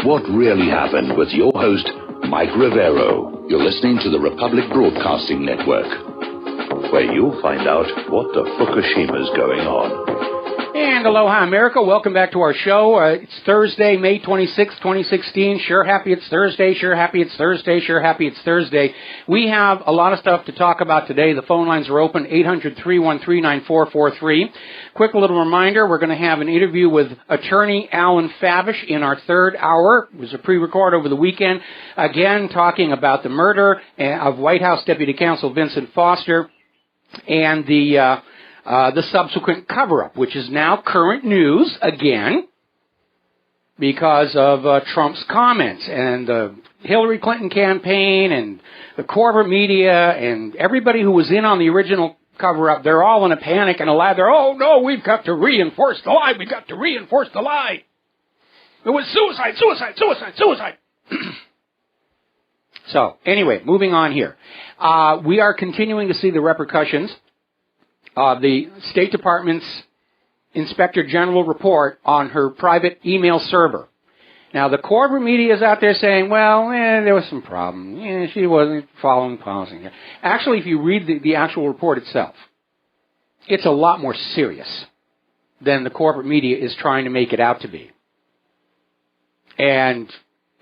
What Really Happened with your host, Mike Rivero. You're listening to the Republic Broadcasting Network, where you'll find out what the Fukushima's going on. And aloha, America. Welcome back to our show. It's Thursday, May 26, 2016. Sure happy it's Thursday. Sure happy it's Thursday. Sure happy it's Thursday. We have a lot of stuff to talk about today. The phone lines are open, 800-313-9443. Quick little reminder, we're going to have an interview with attorney Alan Favish in our third hour. It was a pre-record over the weekend. Again, talking about the murder of White House Deputy Counsel Vincent Foster and the subsequent cover-up, which is now current news again because of Trump's comments and the Hillary Clinton campaign and the corporate media and everybody who was in on the original cover-up. They're all in a panic and a lie. They're, oh, no, we've got to reinforce the lie. We've got to reinforce the lie. It was suicide, suicide, suicide, suicide. So, anyway, moving on here. We are continuing to see the repercussions of the State Department's Inspector General report on her private email server. Now, the corporate media is out there saying, well, there was some problem. She wasn't following policy. Actually, if you read the actual report itself, it's a lot more serious than the corporate media is trying to make it out to be. And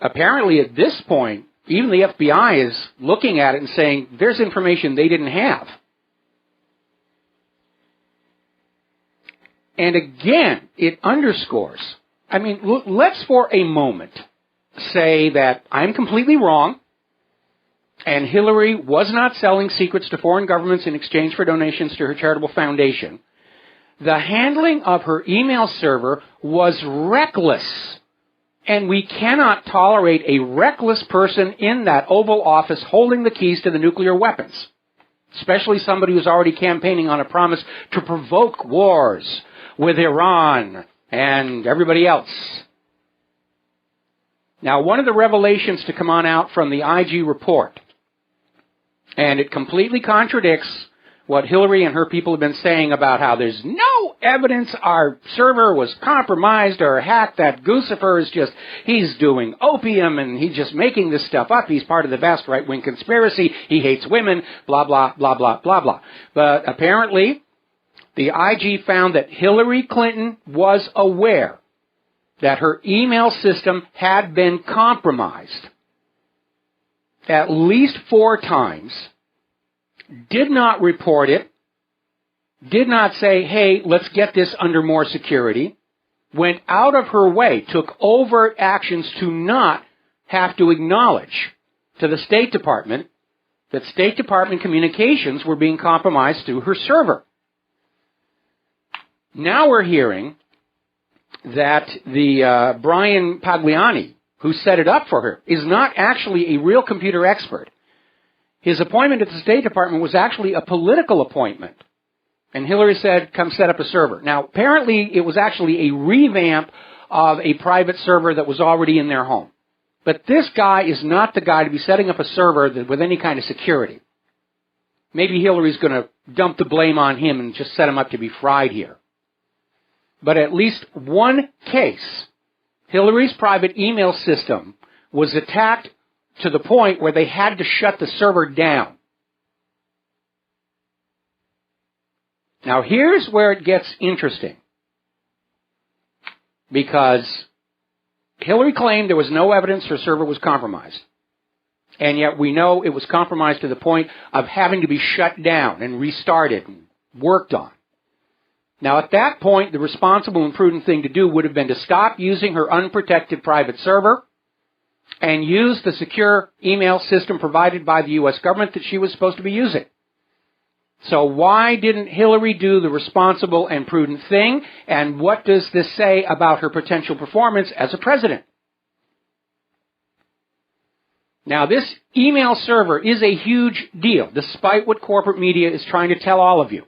apparently at this point, even the FBI is looking at it and saying, there's information they didn't have. And again, it underscores, I mean, let's for a moment say that I'm completely wrong and Hillary was not selling secrets to foreign governments in exchange for donations to her charitable foundation. The handling of her email server was reckless, and we cannot tolerate a reckless person in that Oval Office holding the keys to the nuclear weapons, especially somebody who's already campaigning on a promise to provoke wars with Iran and everybody else. Now, one of the revelations to come on out from the IG report, and it completely contradicts what Hillary and her people have been saying about how there's no evidence our server was compromised or hacked, that Guccifer is just, he's doing opium and he's just making this stuff up. He's part of the vast right-wing conspiracy. He hates women, blah, blah, blah, blah, blah, blah. But apparently, the IG found that Hillary Clinton was aware that her email system had been compromised at least 4 times, did not report it, did not say, hey, let's get this under more security, went out of her way, took overt actions to not have to acknowledge to the State Department that State Department communications were being compromised through her server. Now we're hearing that the Brian Pagliani, who set it up for her, is not actually a real computer expert. His appointment at the State Department was actually a political appointment. And Hillary said, come set up a server. Now, apparently it was actually a revamp of a private server that was already in their home. But this guy is not the guy to be setting up a server with any kind of security. Maybe Hillary's going to dump the blame on him and just set him up to be fried here. But at least one case, Hillary's private email system was attacked to the point where they had to shut the server down. Now here's where it gets interesting. Because Hillary claimed there was no evidence her server was compromised. And yet we know it was compromised to the point of having to be shut down and restarted and worked on. Now, at that point, the responsible and prudent thing to do would have been to stop using her unprotected private server and use the secure email system provided by the U.S. government that she was supposed to be using. So why didn't Hillary do the responsible and prudent thing? And what does this say about her potential performance as a president? Now, this email server is a huge deal, despite what corporate media is trying to tell all of you.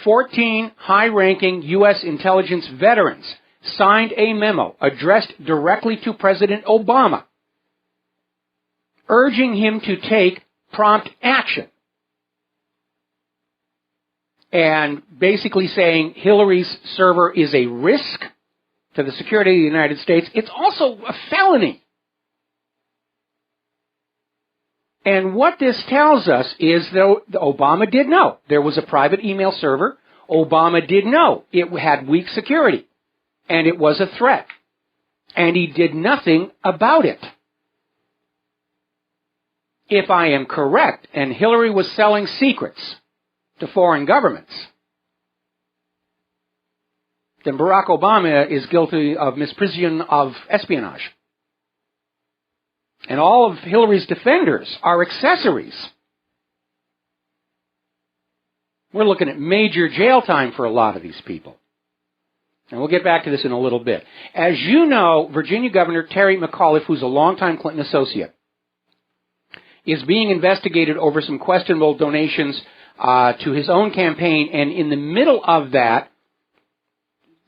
14 high-ranking U.S. intelligence veterans signed a memo addressed directly to President Obama, urging him to take prompt action. And basically saying Hillary's server is a risk to the security of the United States, it's also a felony. And what this tells us is that Obama did know there was a private email server. Obama did know it had weak security, and it was a threat. And he did nothing about it. If I am correct, and Hillary was selling secrets to foreign governments, then Barack Obama is guilty of misprision of espionage. And all of Hillary's defenders are accessories. We're looking at major jail time for a lot of these people. And we'll get back to this in a little bit. As you know, Virginia Governor Terry McAuliffe, who's a longtime Clinton associate, is being investigated over some questionable donations to his own campaign. And in the middle of that,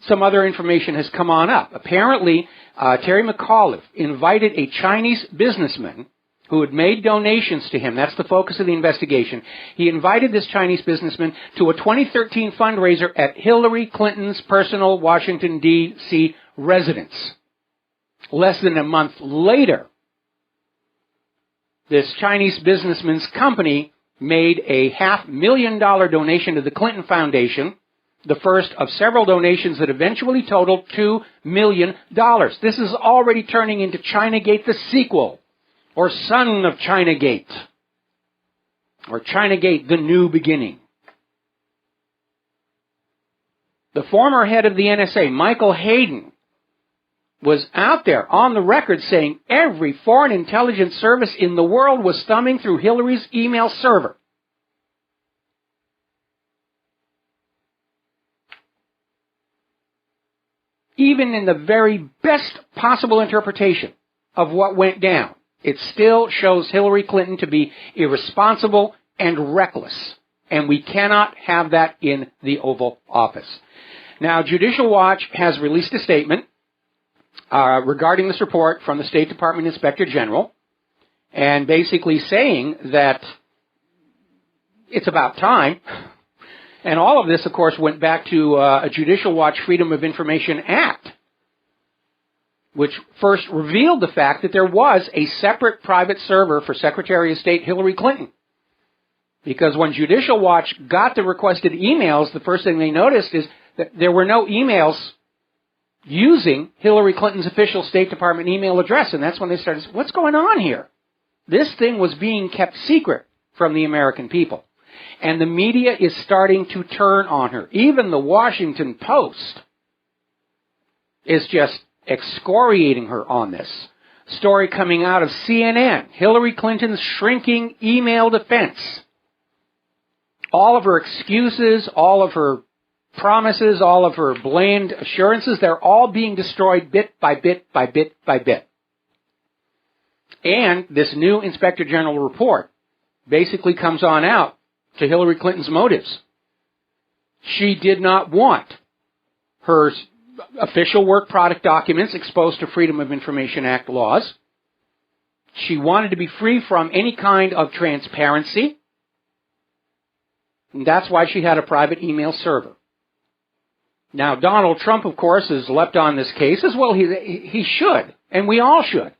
some other information has come on up. Apparently, Terry McAuliffe invited a Chinese businessman who had made donations to him. That's the focus of the investigation. He invited this Chinese businessman to a 2013 fundraiser at Hillary Clinton's personal Washington, D.C. residence. Less than a month later, this Chinese businessman's company made a $500,000 donation to the Clinton Foundation, the first of several donations that eventually totaled $2 million. This is already turning into Chinagate, the sequel, or Son of Chinagate, or Chinagate, the New Beginning. The former head of the NSA, Michael Hayden, was out there on the record saying every foreign intelligence service in the world was thumbing through Hillary's email server. Even in the very best possible interpretation of what went down, it still shows Hillary Clinton to be irresponsible and reckless. And we cannot have that in the Oval Office. Now, Judicial Watch has released a statement regarding this report from the State Department Inspector General, and basically saying that it's about time. And all of this, of course, went back to a Judicial Watch Freedom of Information Act, which first revealed the fact that there was a separate private server for Secretary of State Hillary Clinton. Because when Judicial Watch got the requested emails, the first thing they noticed is that there were no emails using Hillary Clinton's official State Department email address. And that's when they started, what's going on here? This thing was being kept secret from the American people. And the media is starting to turn on her. Even the Washington Post is just excoriating her on this. Story coming out of CNN, Hillary Clinton's shrinking email defense. All of her excuses, all of her promises, all of her bland assurances, they're all being destroyed bit by bit by bit by bit. And this new Inspector General report basically comes on out to Hillary Clinton's motives. She did not want her official work product documents exposed to Freedom of Information Act laws. She wanted to be free from any kind of transparency. And that's why she had a private email server. Now, Donald Trump, of course, has leapt on this case, as well he should, and we all should.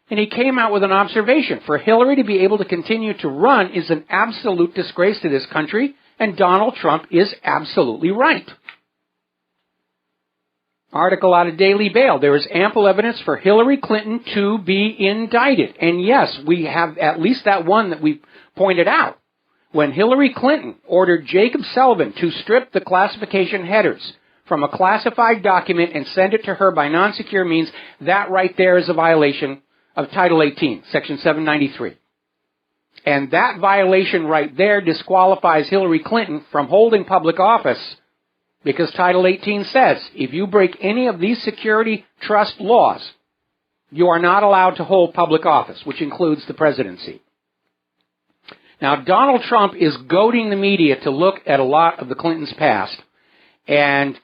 And he came out with an observation. For Hillary to be able to continue to run is an absolute disgrace to this country, and Donald Trump is absolutely right. Article out of Daily Mail. There is ample evidence for Hillary Clinton to be indicted. And yes, we have at least that one that we pointed out. When Hillary Clinton ordered Jacob Sullivan to strip the classification headers from a classified document and send it to her by non-secure means, that right there is a violation of Title 18, Section 793. And that violation right there disqualifies Hillary Clinton from holding public office, because Title 18 says if you break any of these security trust laws, you are not allowed to hold public office, which includes the presidency. Now, Donald Trump is goading the media to look at a lot of the Clintons' past, and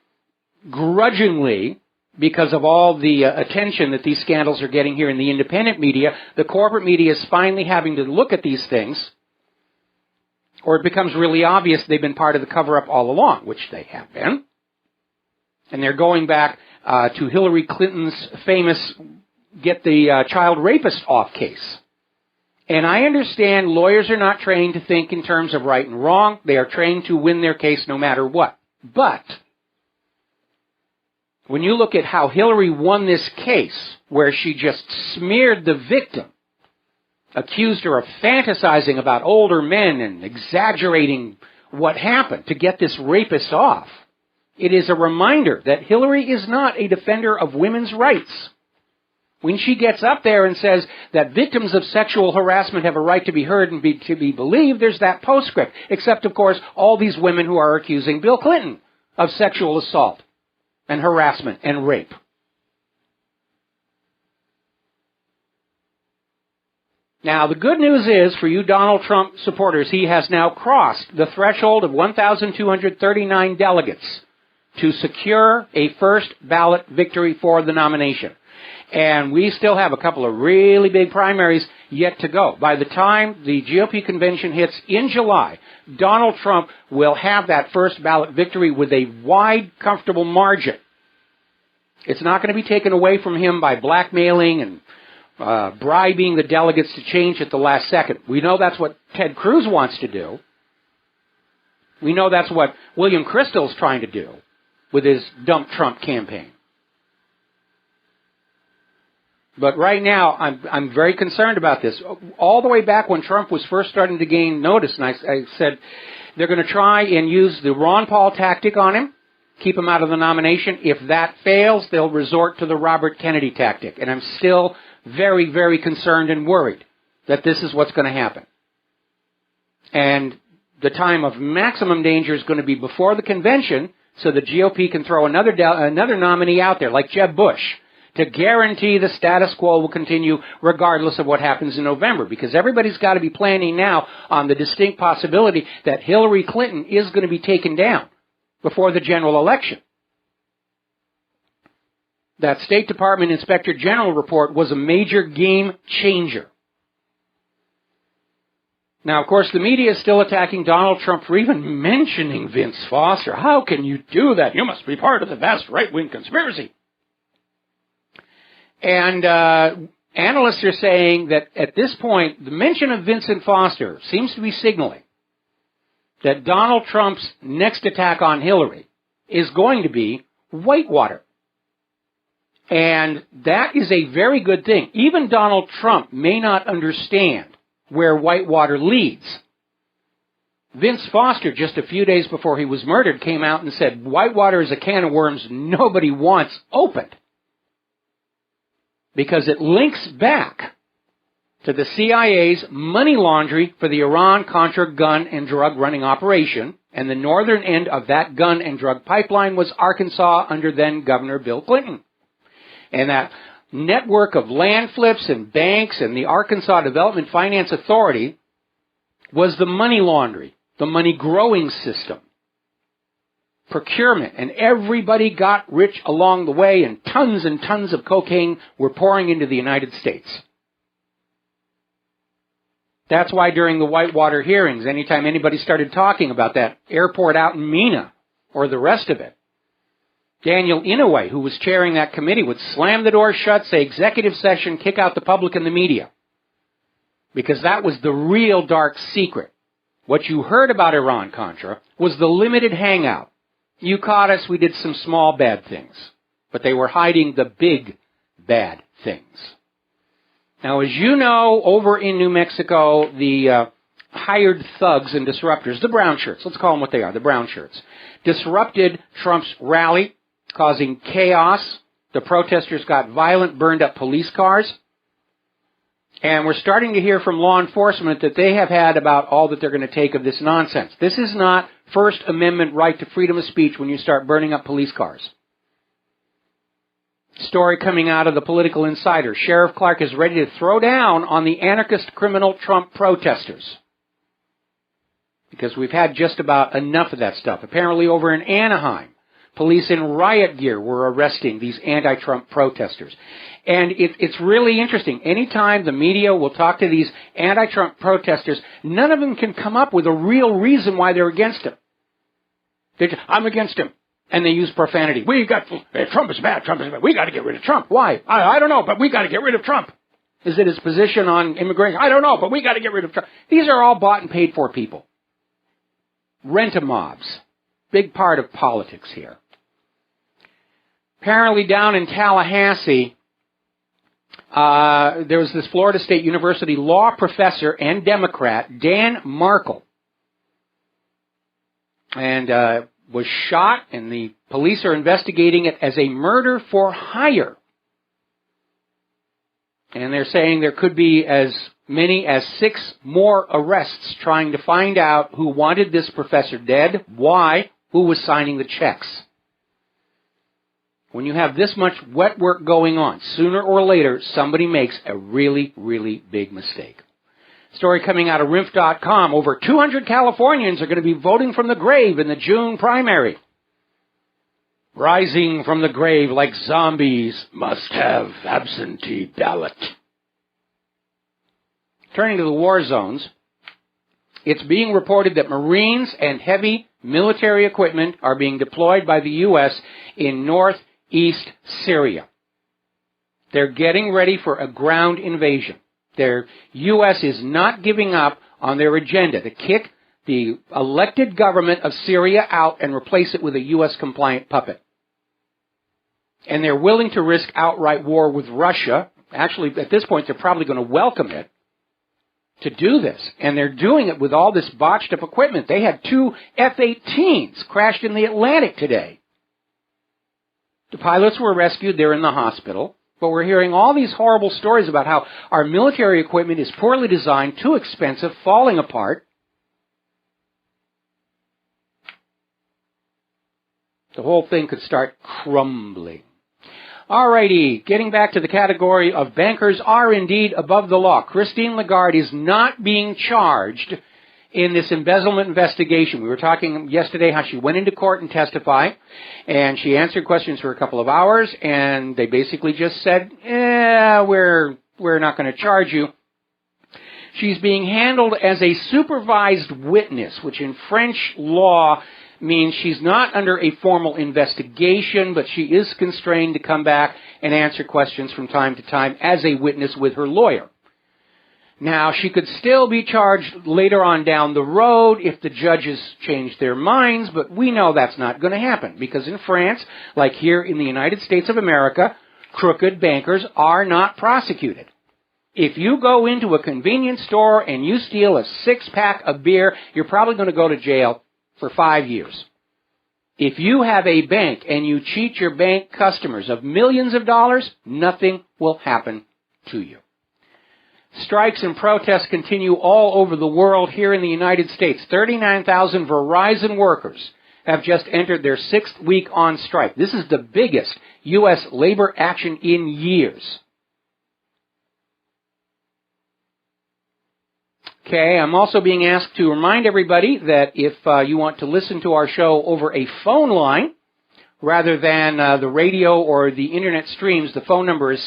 grudgingly, because of all the attention that these scandals are getting here in the independent media, the corporate media is finally having to look at these things, or it becomes really obvious they've been part of the cover-up all along, which they have been. And they're going back to Hillary Clinton's famous get the child rapist off case. And I understand lawyers are not trained to think in terms of right and wrong. They are trained to win their case no matter what. But when you look at how Hillary won this case, where she just smeared the victim, accused her of fantasizing about older men and exaggerating what happened to get this rapist off, it is a reminder that Hillary is not a defender of women's rights. When she gets up there and says that victims of sexual harassment have a right to be heard and to be believed, there's that postscript. Except, of course, all these women who are accusing Bill Clinton of sexual assault and harassment and rape. Now, the good news is, for you Donald Trump supporters, he has now crossed the threshold of 1,239 delegates to secure a first ballot victory for the nomination. And we still have a couple of really big primaries yet to go. By the time the GOP convention hits in July, Donald Trump will have that first ballot victory with a wide, comfortable margin. It's not going to be taken away from him by blackmailing and bribing the delegates to change at the last second. We know that's what Ted Cruz wants to do. We know that's what William Kristol's trying to do with his Dump Trump campaign. But right now, I'm very concerned about this. All the way back when Trump was first starting to gain notice, and I said they're going to try and use the Ron Paul tactic on him, keep him out of the nomination. If that fails, they'll resort to the Robert Kennedy tactic. And I'm still very, very concerned and worried that this is what's going to happen. And the time of maximum danger is going to be before the convention, so the GOP can throw another nominee out there, like Jeb Bush, to guarantee the status quo will continue regardless of what happens in November. Because everybody's got to be planning now on the distinct possibility that Hillary Clinton is going to be taken down before the general election. That State Department Inspector General report was a major game changer. Now, of course, the media is still attacking Donald Trump for even mentioning Vince Foster. How can you do that? You must be part of the vast right-wing conspiracy. And analysts are saying that at this point, the mention of Vincent Foster seems to be signaling that Donald Trump's next attack on Hillary is going to be Whitewater. And that is a very good thing. Even Donald Trump may not understand where Whitewater leads. Vince Foster, just a few days before he was murdered, came out and said, Whitewater is a can of worms nobody wants opened, because it links back to the CIA's money laundering for the Iran-Contra gun and drug running operation, and the northern end of that gun and drug pipeline was Arkansas under then-Governor Bill Clinton. And that network of land flips and banks and the Arkansas Development Finance Authority was the money laundering, the money growing system, procurement, and everybody got rich along the way, and tons of cocaine were pouring into the United States. That's why during the Whitewater hearings, anytime anybody started talking about that airport out in Mena or the rest of it, Daniel Inouye, who was chairing that committee, would slam the door shut, say executive session, kick out the public and the media. Because that was the real dark secret. What you heard about Iran-Contra was the limited hangout. You caught us, we did some small bad things. But they were hiding the big bad things. Now, as you know, over in New Mexico, the hired thugs and disruptors, the brown shirts, let's call them what they are, the brown shirts, disrupted Trump's rally, causing chaos. The protesters got violent, burned up police cars. And we're starting to hear from law enforcement that they have had about all that they're going to take of this nonsense. This is not First Amendment right to freedom of speech when you start burning up police cars. Story coming out of the Political Insider. Sheriff Clark is ready to throw down on the anarchist criminal Trump protesters, because we've had just about enough of that stuff. Apparently over in Anaheim, police in riot gear were arresting these anti-Trump protesters. And it's really interesting. Anytime the media will talk to these anti-Trump protesters, none of them can come up with a real reason why they're against him. I'm against him. And they use profanity. Trump is bad, Trump is bad. We got to get rid of Trump. Why? I don't know, but we got to get rid of Trump. Is it his position on immigration? I don't know, but we got to get rid of Trump. These are all bought and paid for people. Rent-a-mobs. Big part of politics here. Apparently down in Tallahassee, there was this Florida State University law professor and Democrat, Dan Markle, and was shot, and the police are investigating it as a murder for hire. And they're saying there could be as many as 6 more arrests trying to find out who wanted this professor dead, why, who was signing the checks. When you have this much wet work going on, sooner or later, somebody makes a really, really big mistake. Story coming out of RINF.com. Over 200 Californians are going to be voting from the grave in the June primary. Rising from the grave like zombies, must have absentee ballot. Turning to the war zones, it's being reported that Marines and heavy military equipment are being deployed by the U.S. in northeast Syria. They're getting ready for a ground invasion. Their U.S. is not giving up on their agenda to kick the elected government of Syria out and replace it with a U.S.-compliant puppet. And they're willing to risk outright war with Russia. Actually, at this point, they're probably going to welcome it to do this. And they're doing it with all this botched up equipment. They had 2 F-18s crashed in the Atlantic today. The pilots were rescued. They're in the hospital. But we're hearing all these horrible stories about how our military equipment is poorly designed, too expensive, falling apart. The whole thing could start crumbling. Alrighty, getting back to the category of bankers are indeed above the law. Christine Lagarde is not being charged in this embezzlement investigation. We were talking yesterday how she went into court and testified, and she answered questions for a couple of hours, and they basically just said, we're not going to charge you. She's being handled as a supervised witness, which in French law means she's not under a formal investigation, but she is constrained to come back and answer questions from time to time as a witness with her lawyer. Now, she could still be charged later on down the road if the judges change their minds, but we know that's not going to happen, because in France, like here in the United States of America, crooked bankers are not prosecuted. If you go into a convenience store and you steal a 6-pack of beer, you're probably going to go to jail for 5 years. If you have a bank and you cheat your bank customers of millions of dollars, nothing will happen to you. Strikes and protests continue all over the world. Here in the United States, 39,000 Verizon workers have just entered their 6th week on strike. This is the biggest U.S. labor action in years. Okay, I'm also being asked to remind everybody that if you want to listen to our show over a phone line, rather than the radio or the internet streams, the phone number is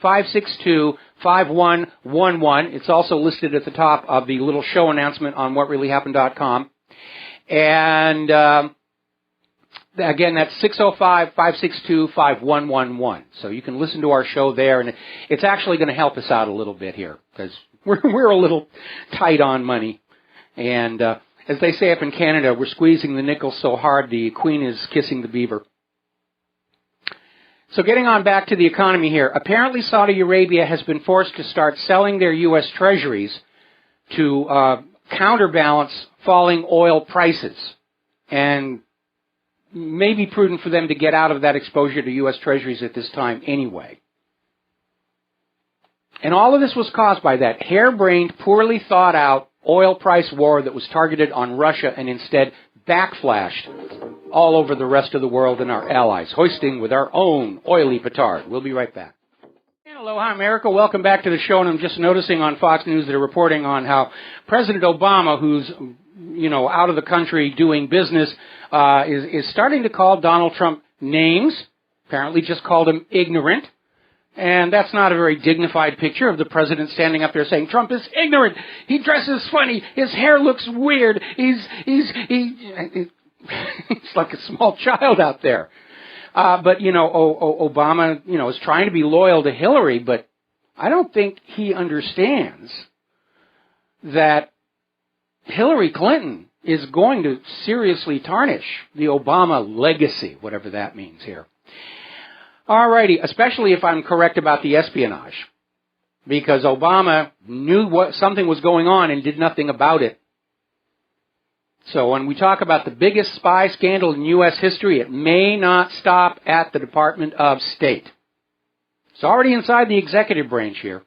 605-562-5111. It's also listed at the top of the little show announcement on WhatReallyHappened.com. And again, that's 605-562-5111. So you can listen to our show there, and it's actually going to help us out a little bit here, because we're a little tight on money. And as they say up in Canada, we're squeezing the nickel so hard the queen is kissing the beaver. So getting on back to the economy here, apparently Saudi Arabia has been forced to start selling their U.S. treasuries to counterbalance falling oil prices. And may be prudent for them to get out of that exposure to U.S. treasuries at this time anyway. And all of this was caused by that harebrained, poorly thought out oil price war that was targeted on Russia and instead backflashed all over the rest of the world and our allies, hoisting with our own oily petard. We'll be right back. Aloha, America. Welcome back to the show. And I'm just noticing on Fox News they're reporting on how President Obama, who's out of the country doing business, is starting to call Donald Trump names. Apparently just called him ignorant. And that's not a very dignified picture of the president standing up there saying, Trump is ignorant. He dresses funny. His hair looks weird. It's like a small child out there. But, Obama, is trying to be loyal to Hillary, but I don't think he understands that Hillary Clinton is going to seriously tarnish the Obama legacy, whatever that means here. All righty, especially if I'm correct about the espionage, because Obama knew something was going on and did nothing about it. So when we talk about the biggest spy scandal in U.S. history, it may not stop at the Department of State. It's already inside the executive branch here.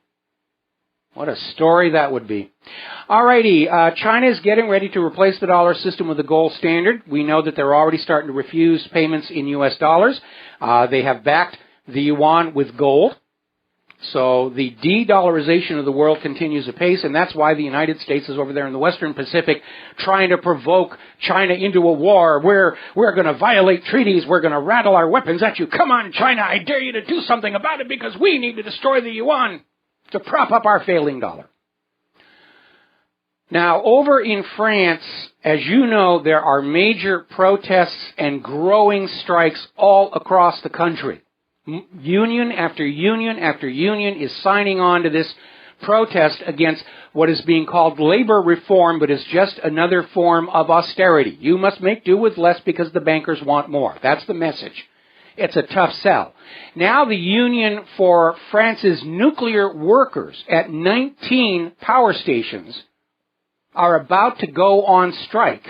What a story that would be. Alrighty, China is getting ready to replace the dollar system with the gold standard. We know that they're already starting to refuse payments in U.S. dollars. They have backed the yuan with gold. So the de-dollarization of the world continues apace, and that's why the United States is over there in the Western Pacific trying to provoke China into a war. We're going to violate treaties. We're going to rattle our weapons at you. Come on, China, I dare you to do something about it because we need to destroy the yuan to prop up our failing dollar. Now, over in France, as you know, there are major protests and growing strikes all across the country. Union after union after union is signing on to this protest against what is being called labor reform, but is just another form of austerity. You must make do with less because the bankers want more. That's the message. It's a tough sell. Now the Union for France's nuclear workers at 19 power stations are about to go on strike.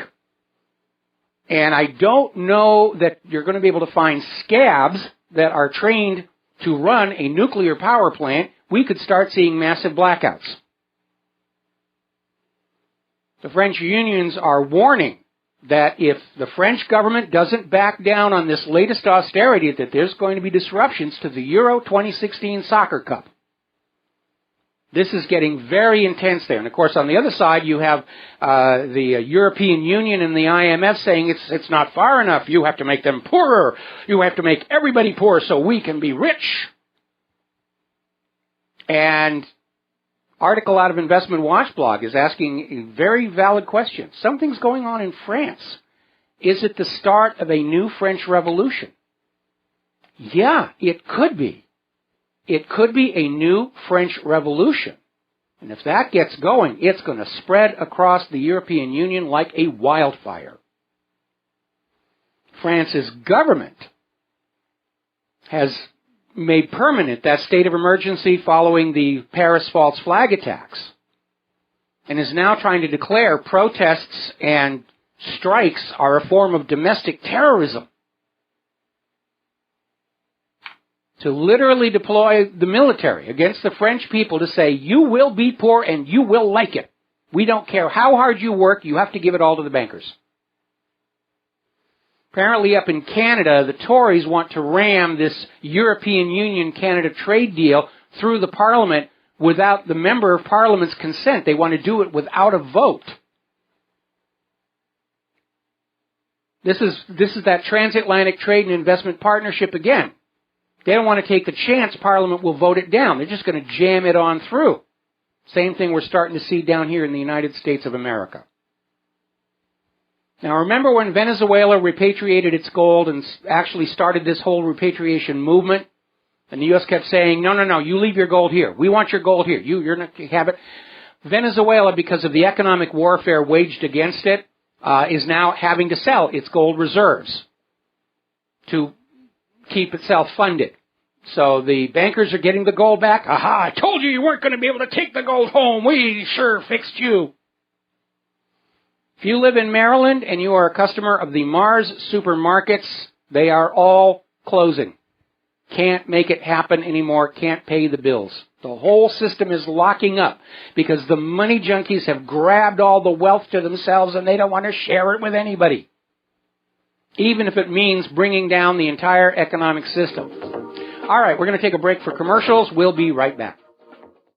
And I don't know that you're going to be able to find scabs that are trained to run a nuclear power plant. We could start seeing massive blackouts. The French unions are warning that if the French government doesn't back down on this latest austerity, that there's going to be disruptions to the Euro 2016 Soccer Cup. This is getting very intense there. And, of course, on the other side, you have the European Union and the IMF saying it's not far enough. You have to make them poorer. You have to make everybody poor so we can be rich. And article out of Investment Watch blog is asking a very valid question. Something's going on in France. Is it the start of a new French Revolution? Yeah, it could be. It could be a new French Revolution. And if that gets going, it's going to spread across the European Union like a wildfire. France's government has made permanent that state of emergency following the Paris false flag attacks, and is now trying to declare protests and strikes are a form of domestic terrorism. To literally deploy the military against the French people to say, you will be poor and you will like it. We don't care how hard you work, you have to give it all to the bankers. Apparently up in Canada, the Tories want to ram this European Union-Canada trade deal through the Parliament without the Member of Parliament's consent. They want to do it without a vote. This is that transatlantic trade and investment partnership again. They don't want to take the chance Parliament will vote it down. They're just going to jam it on through. Same thing we're starting to see down here in the United States of America. Now remember when Venezuela repatriated its gold and actually started this whole repatriation movement? And the U.S. kept saying, no, you leave your gold here. We want your gold here. You're not going to have it. Venezuela, because of the economic warfare waged against it, is now having to sell its gold reserves to keep itself funded. So the bankers are getting the gold back. Aha, I told you weren't going to be able to take the gold home. We sure fixed you. If you live in Maryland and you are a customer of the Mars supermarkets, they are all closing. Can't make it happen anymore. Can't pay the bills. The whole system is locking up because the money junkies have grabbed all the wealth to themselves and they don't want to share it with anybody, even if it means bringing down the entire economic system. All right, we're going to take a break for commercials. We'll be right back.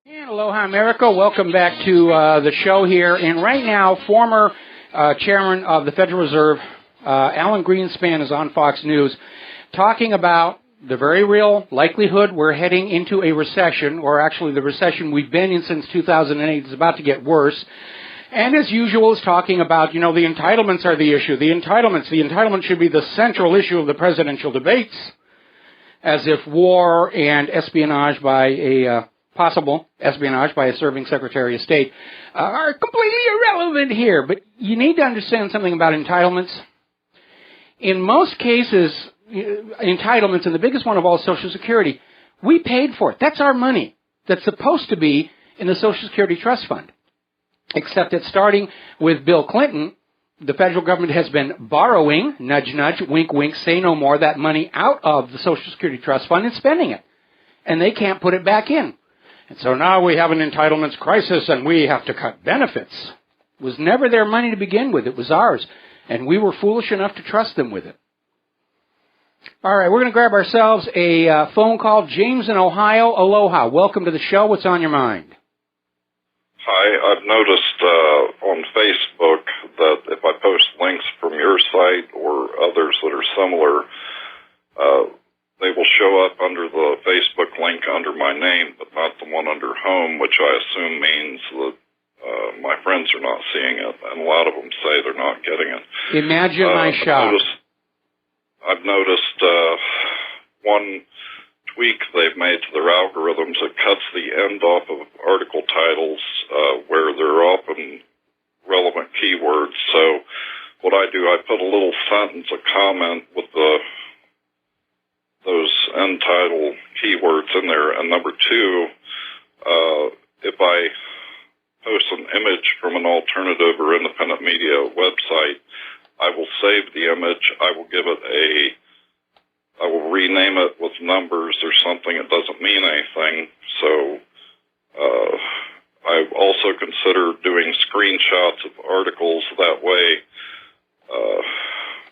And aloha, America. Welcome back to the show here. And right now, former chairman of the Federal Reserve, Alan Greenspan, is on Fox News talking about the very real likelihood we're heading into a recession, or actually the recession we've been in since 2008 is about to get worse. And as usual, is talking about, the entitlements are the issue. The entitlement should be the central issue of the presidential debates, as if war and espionage by possible espionage by a serving Secretary of State are completely irrelevant here. But you need to understand something about entitlements. In most cases, entitlements, and the biggest one of all, Social Security, we paid for it. That's our money that's supposed to be in the Social Security Trust Fund. Except that starting with Bill Clinton, the federal government has been borrowing, nudge, nudge, wink, wink, say no more, that money out of the Social Security Trust Fund and spending it. And they can't put it back in. And so now we have an entitlements crisis and we have to cut benefits. It was never their money to begin with. It was ours. And we were foolish enough to trust them with it. All right, we're going to grab ourselves a phone call. James in Ohio, aloha. Welcome to the show. What's on your mind? Hi, I've noticed on Facebook that if I post links from your site or others that are similar, they will show up under the Facebook link under my name, but not the one under home, which I assume means that my friends are not seeing it, and a lot of them say they're not getting it. Imagine my shock. I've noticed one tweak they've made to their algorithms that cuts the end off of article titles where they're often relevant keywords. So what I do, I put a little sentence, a comment with those end title keywords in there. And number two, if I post an image from an alternative or independent media website, I will save the image. I will rename it with numbers or something. It doesn't mean anything. So I also consider doing screenshots of articles. That way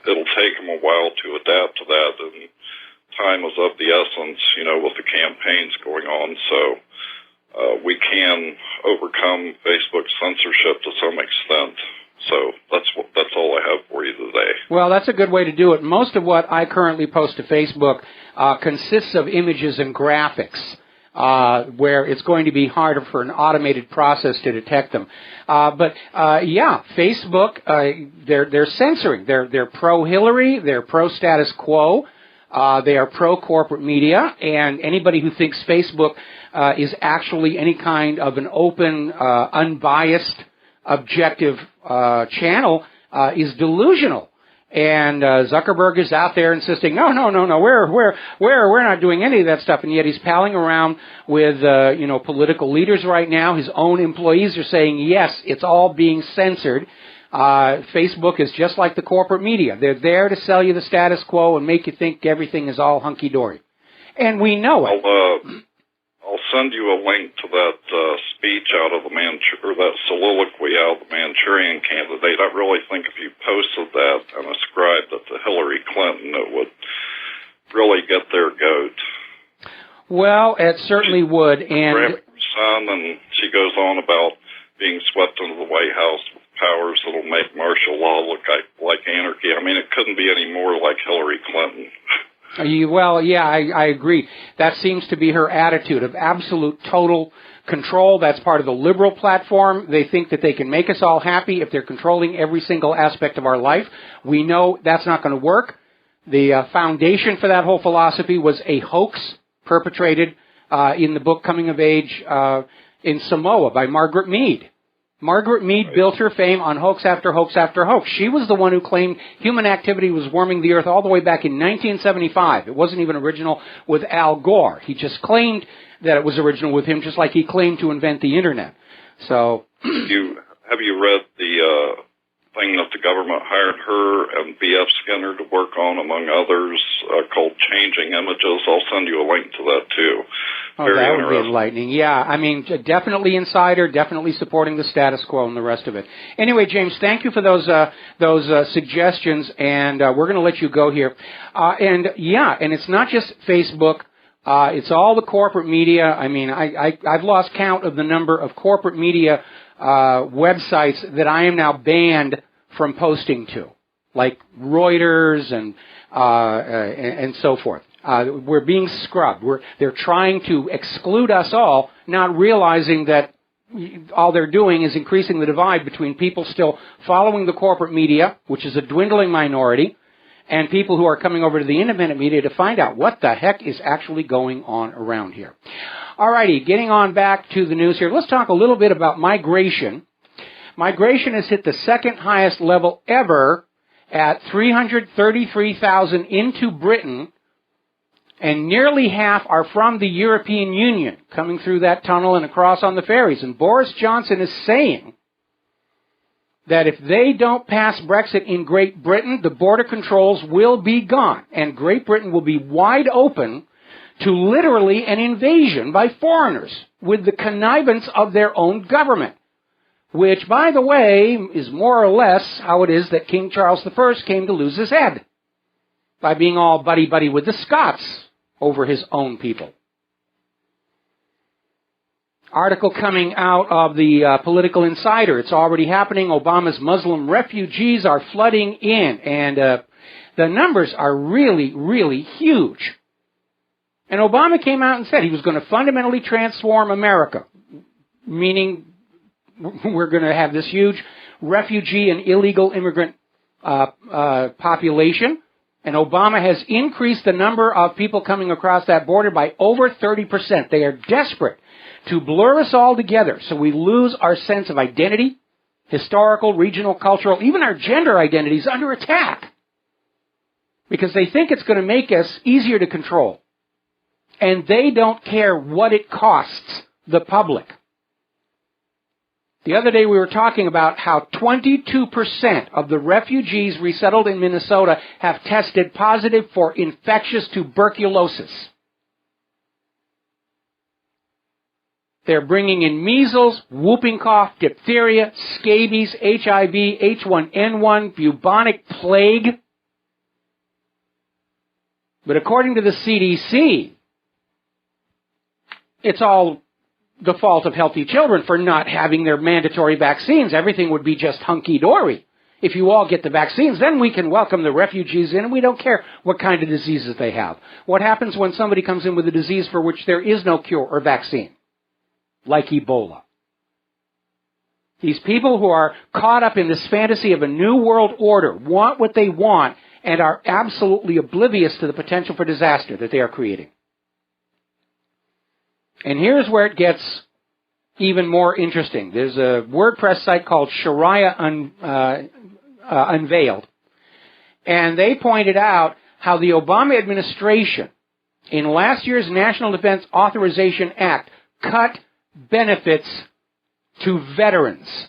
it'll take them a while to adapt to that, and time is of the essence, with the campaigns going on. So we can overcome Facebook censorship to some extent. So that's all I have for you today. Well, that's a good way to do it. Most of what I currently post to Facebook consists of images and graphics, where it's going to be harder for an automated process to detect them. Facebook, they're censoring. They're pro-Hillary. They're pro-status quo. They are pro-corporate media, and anybody who thinks Facebook is actually any kind of an open, unbiased, objective channel is delusional. And Zuckerberg is out there insisting, no, we're not doing any of that stuff. And yet he's palling around with political leaders right now. His own employees are saying, yes, it's all being censored. Facebook is just like the corporate media. They're there to sell you the status quo and make you think everything is all hunky-dory. And we know it. I'll send you a link to that speech out of that soliloquy out of the Manchurian Candidate. I really think if you posted that and ascribed it to Hillary Clinton, it would really get their goat. Well, it certainly would. And and she goes on about being swept into the White House with powers that'll make martial law look like anarchy. I mean, it couldn't be any more like Hillary Clinton. I agree. That seems to be her attitude of absolute total control. That's part of the liberal platform. They think that they can make us all happy if they're controlling every single aspect of our life. We know that's not going to work. The foundation for that whole philosophy was a hoax perpetrated in the book Coming of Age in Samoa by Margaret Mead. Margaret Mead built her fame on hoax after hoax after hoax. She was the one who claimed human activity was warming the earth all the way back in 1975. It wasn't even original with Al Gore. He just claimed that it was original with him, just like he claimed to invent the Internet. So, have you read the thing that the government hired her and B.F. Skinner to work on, among others, called Changing Images? I'll send you a link to that, too. Very that would be enlightening. Yeah, I mean, definitely insider, definitely supporting the status quo and the rest of it. Anyway, James, thank you for those suggestions, and we're going to let you go here. And it's not just Facebook. It's all the corporate media. I mean, I've lost count of the number of corporate media websites that I am now banned from posting to, like Reuters and so forth. We're being scrubbed. They're trying to exclude us all, not realizing that all they're doing is increasing the divide between people still following the corporate media, which is a dwindling minority, and people who are coming over to the independent media to find out what the heck is actually going on around here. Alrighty, getting on back to the news here. Let's talk a little bit about migration. Migration has hit the second highest level ever at 333,000 into Britain, and nearly half are from the European Union, coming through that tunnel and across on the ferries. And Boris Johnson is saying that if they don't pass Brexit in Great Britain, the border controls will be gone, and Great Britain will be wide open to literally an invasion by foreigners with the connivance of their own government, which, by the way, is more or less how it is that King Charles I came to lose his head, by being all buddy-buddy with the Scots over his own people. Article coming out of the Political Insider. It's already happening. Obama's Muslim refugees are flooding in, and the numbers are really, really huge. And Obama came out and said he was going to fundamentally transform America, meaning we're going to have this huge refugee and illegal immigrant population. And Obama has increased the number of people coming across that border by over 30%. They are desperate to blur us all together so we lose our sense of identity, historical, regional, cultural, even our gender identities under attack. Because they think it's going to make us easier to control. And they don't care what it costs the public. The other day we were talking about how 22% of the refugees resettled in Minnesota have tested positive for infectious tuberculosis. They're bringing in measles, whooping cough, diphtheria, scabies, HIV, H1N1, bubonic plague. But according to the CDC, it's all the fault of healthy children for not having their mandatory vaccines. Everything would be just hunky-dory. If you all get the vaccines, then we can welcome the refugees in, and we don't care what kind of diseases they have. What happens when somebody comes in with a disease for which there is no cure or vaccine? Like Ebola. These people who are caught up in this fantasy of a new world order want what they want and are absolutely oblivious to the potential for disaster that they are creating. And here's where it gets even more interesting. There's a WordPress site called Sharia Unveiled. And they pointed out how the Obama administration, in last year's National Defense Authorization Act, cut benefits to veterans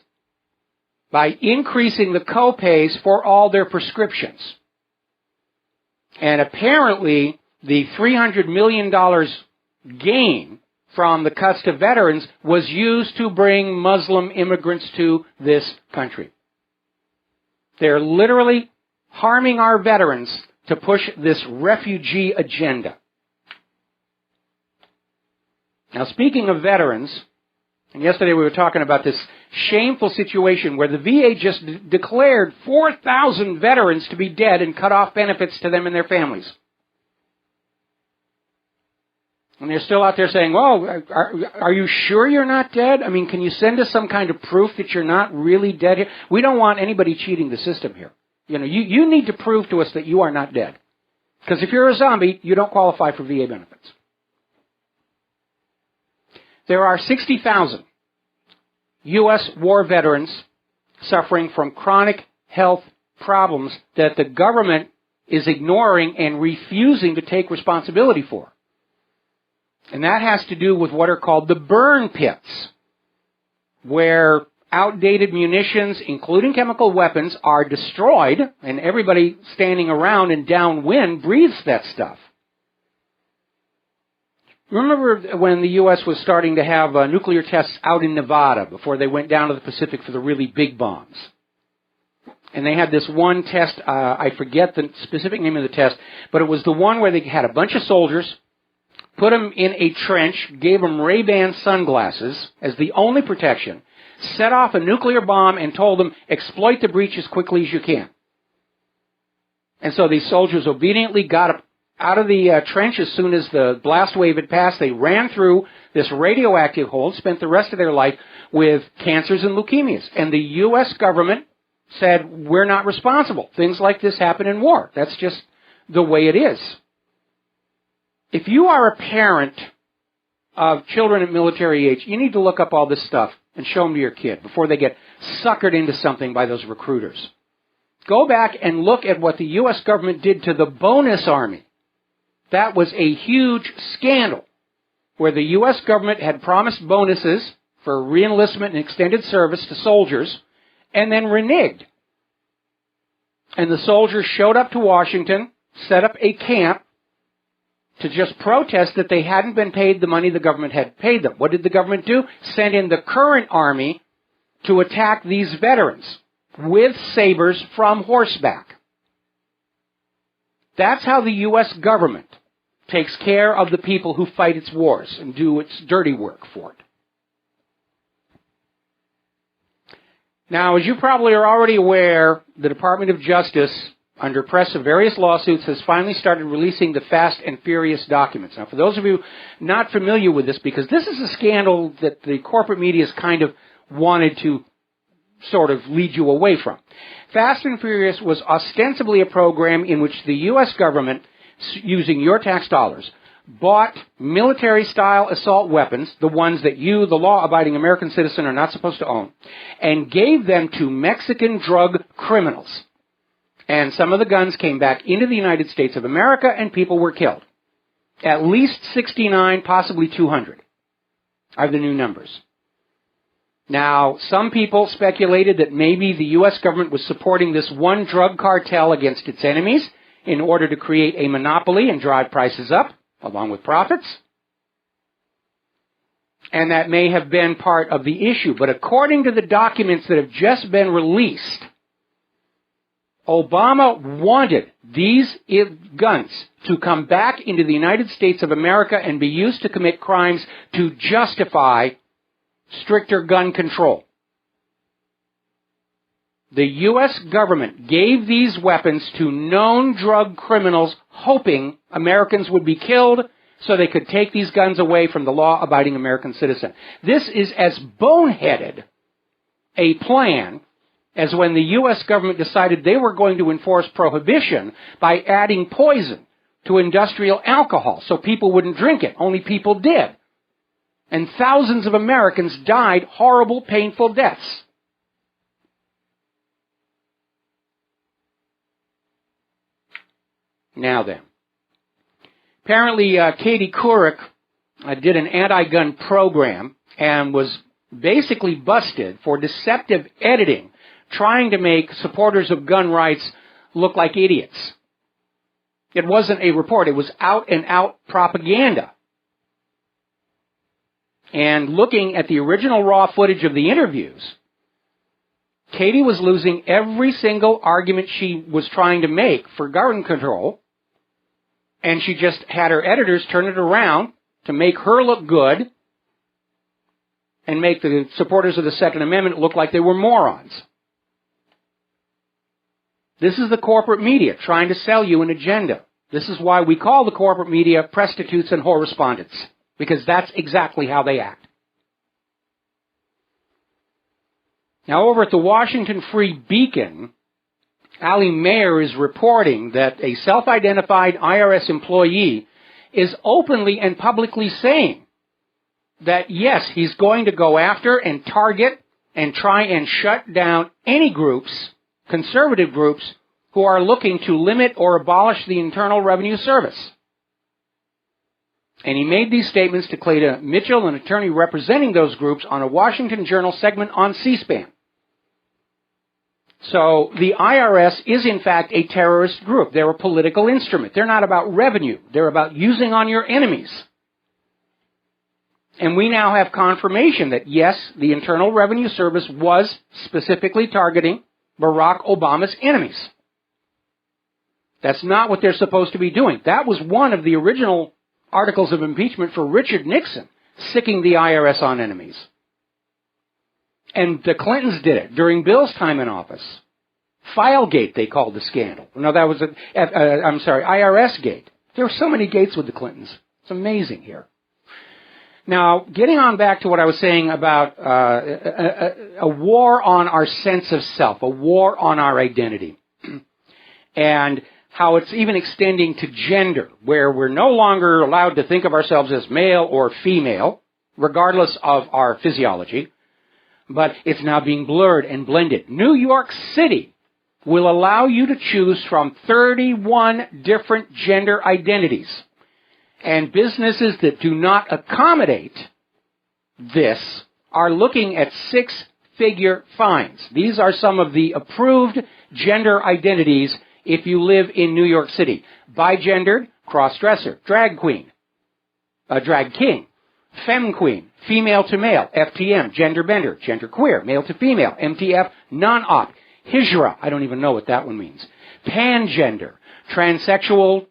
by increasing the co-pays for all their prescriptions. And apparently, the $300 million gain from the cuts to veterans was used to bring Muslim immigrants to this country. They're literally harming our veterans to push this refugee agenda. Now, speaking of veterans, and yesterday we were talking about this shameful situation where the VA just declared 4,000 veterans to be dead and cut off benefits to them and their families. And they're still out there saying, well, are you sure you're not dead? I mean, can you send us some kind of proof that you're not really dead here? We don't want anybody cheating the system here. You know, you need to prove to us that you are not dead. Because if you're a zombie, you don't qualify for VA benefits. There are 60,000 U.S. war veterans suffering from chronic health problems that the government is ignoring and refusing to take responsibility for. And that has to do with what are called the burn pits, where outdated munitions, including chemical weapons, are destroyed, and everybody standing around and downwind breathes that stuff. Remember when the U.S. was starting to have nuclear tests out in Nevada before they went down to the Pacific for the really big bombs? And they had this one test, I forget the specific name of the test, but it was the one where they had a bunch of soldiers, put them in a trench, gave them Ray-Ban sunglasses as the only protection, set off a nuclear bomb, and told them, exploit the breach as quickly as you can. And so these soldiers obediently got up out of the trench as soon as the blast wave had passed. They ran through this radioactive hole, spent the rest of their life with cancers and leukemias. And the U.S. government said, we're not responsible. Things like this happen in war. That's just the way it is. If you are a parent of children at military age, you need to look up all this stuff and show them to your kid before they get suckered into something by those recruiters. Go back and look at what the U.S. government did to the bonus army. That was a huge scandal, where the U.S. government had promised bonuses for reenlistment and extended service to soldiers, and then reneged. And the soldiers showed up to Washington, set up a camp to just protest that they hadn't been paid the money the government had paid them. What did the government do? Send in the current army to attack these veterans with sabers from horseback. That's how the U.S. government takes care of the people who fight its wars and do its dirty work for it. Now, as you probably are already aware, the Department of Justice, under press of various lawsuits, has finally started releasing the Fast and Furious documents. Now, for those of you not familiar with this, because this is a scandal that the corporate media has kind of wanted to sort of lead you away from. Fast and Furious was ostensibly a program in which the U.S. government, using your tax dollars, bought military-style assault weapons, the ones that you, the law-abiding American citizen, are not supposed to own, and gave them to Mexican drug criminals. And some of the guns came back into the United States of America, and people were killed. At least 69, possibly 200 are the new numbers. Now, some people speculated that maybe the U.S. government was supporting this one drug cartel against its enemies in order to create a monopoly and drive prices up, along with profits. And that may have been part of the issue. But according to the documents that have just been released, Obama wanted these guns to come back into the United States of America and be used to commit crimes to justify stricter gun control. The U.S. government gave these weapons to known drug criminals, hoping Americans would be killed so they could take these guns away from the law-abiding American citizen. This is as boneheaded a plan as when the U.S. government decided they were going to enforce prohibition by adding poison to industrial alcohol so people wouldn't drink it. Only people did. And thousands of Americans died horrible, painful deaths. Now then, apparently Katie Couric did an anti-gun program and was basically busted for deceptive editing, trying to make supporters of gun rights look like idiots. It wasn't a report, it was out-and-out propaganda. And looking at the original raw footage of the interviews, Katie was losing every single argument she was trying to make for gun control, and she just had her editors turn it around to make her look good and make the supporters of the Second Amendment look like they were morons. This is the corporate media trying to sell you an agenda. This is why we call the corporate media prostitutes and correspondents, because that's exactly how they act. Now, over at the Washington Free Beacon, Ali Mayer is reporting that a self-identified IRS employee is openly and publicly saying that, yes, he's going to go after and target and try and shut down any groups, conservative groups, who are looking to limit or abolish the Internal Revenue Service. And he made these statements to Cleta Mitchell, an attorney representing those groups, on a Washington Journal segment on C-SPAN. So the IRS is, in fact, a terrorist group. They're a political instrument. They're not about revenue. They're about using on your enemies. And we now have confirmation that, yes, the Internal Revenue Service was specifically targeting Barack Obama's enemies. That's not what they're supposed to be doing. That was one of the original articles of impeachment for Richard Nixon, sicking the IRS on enemies. And the Clintons did it during Bill's time in office. Filegate, they called the scandal. No, that was IRS Gate. There were so many Gates with the Clintons. It's amazing here. Now, getting on back to what I was saying about a war on our sense of self, a war on our identity, and how it's even extending to gender, where we're no longer allowed to think of ourselves as male or female, regardless of our physiology, but it's now being blurred and blended. New York City will allow you to choose from 31 different gender identities. And businesses that do not accommodate this are looking at six-figure fines. These are some of the approved gender identities if you live in New York City. Bigendered, cross-dresser, drag queen, drag king, femme queen, female to male, FTM, gender bender, gender queer, male to female, MTF, non-op, hijra, I don't even know what that one means, pangender, transsexual,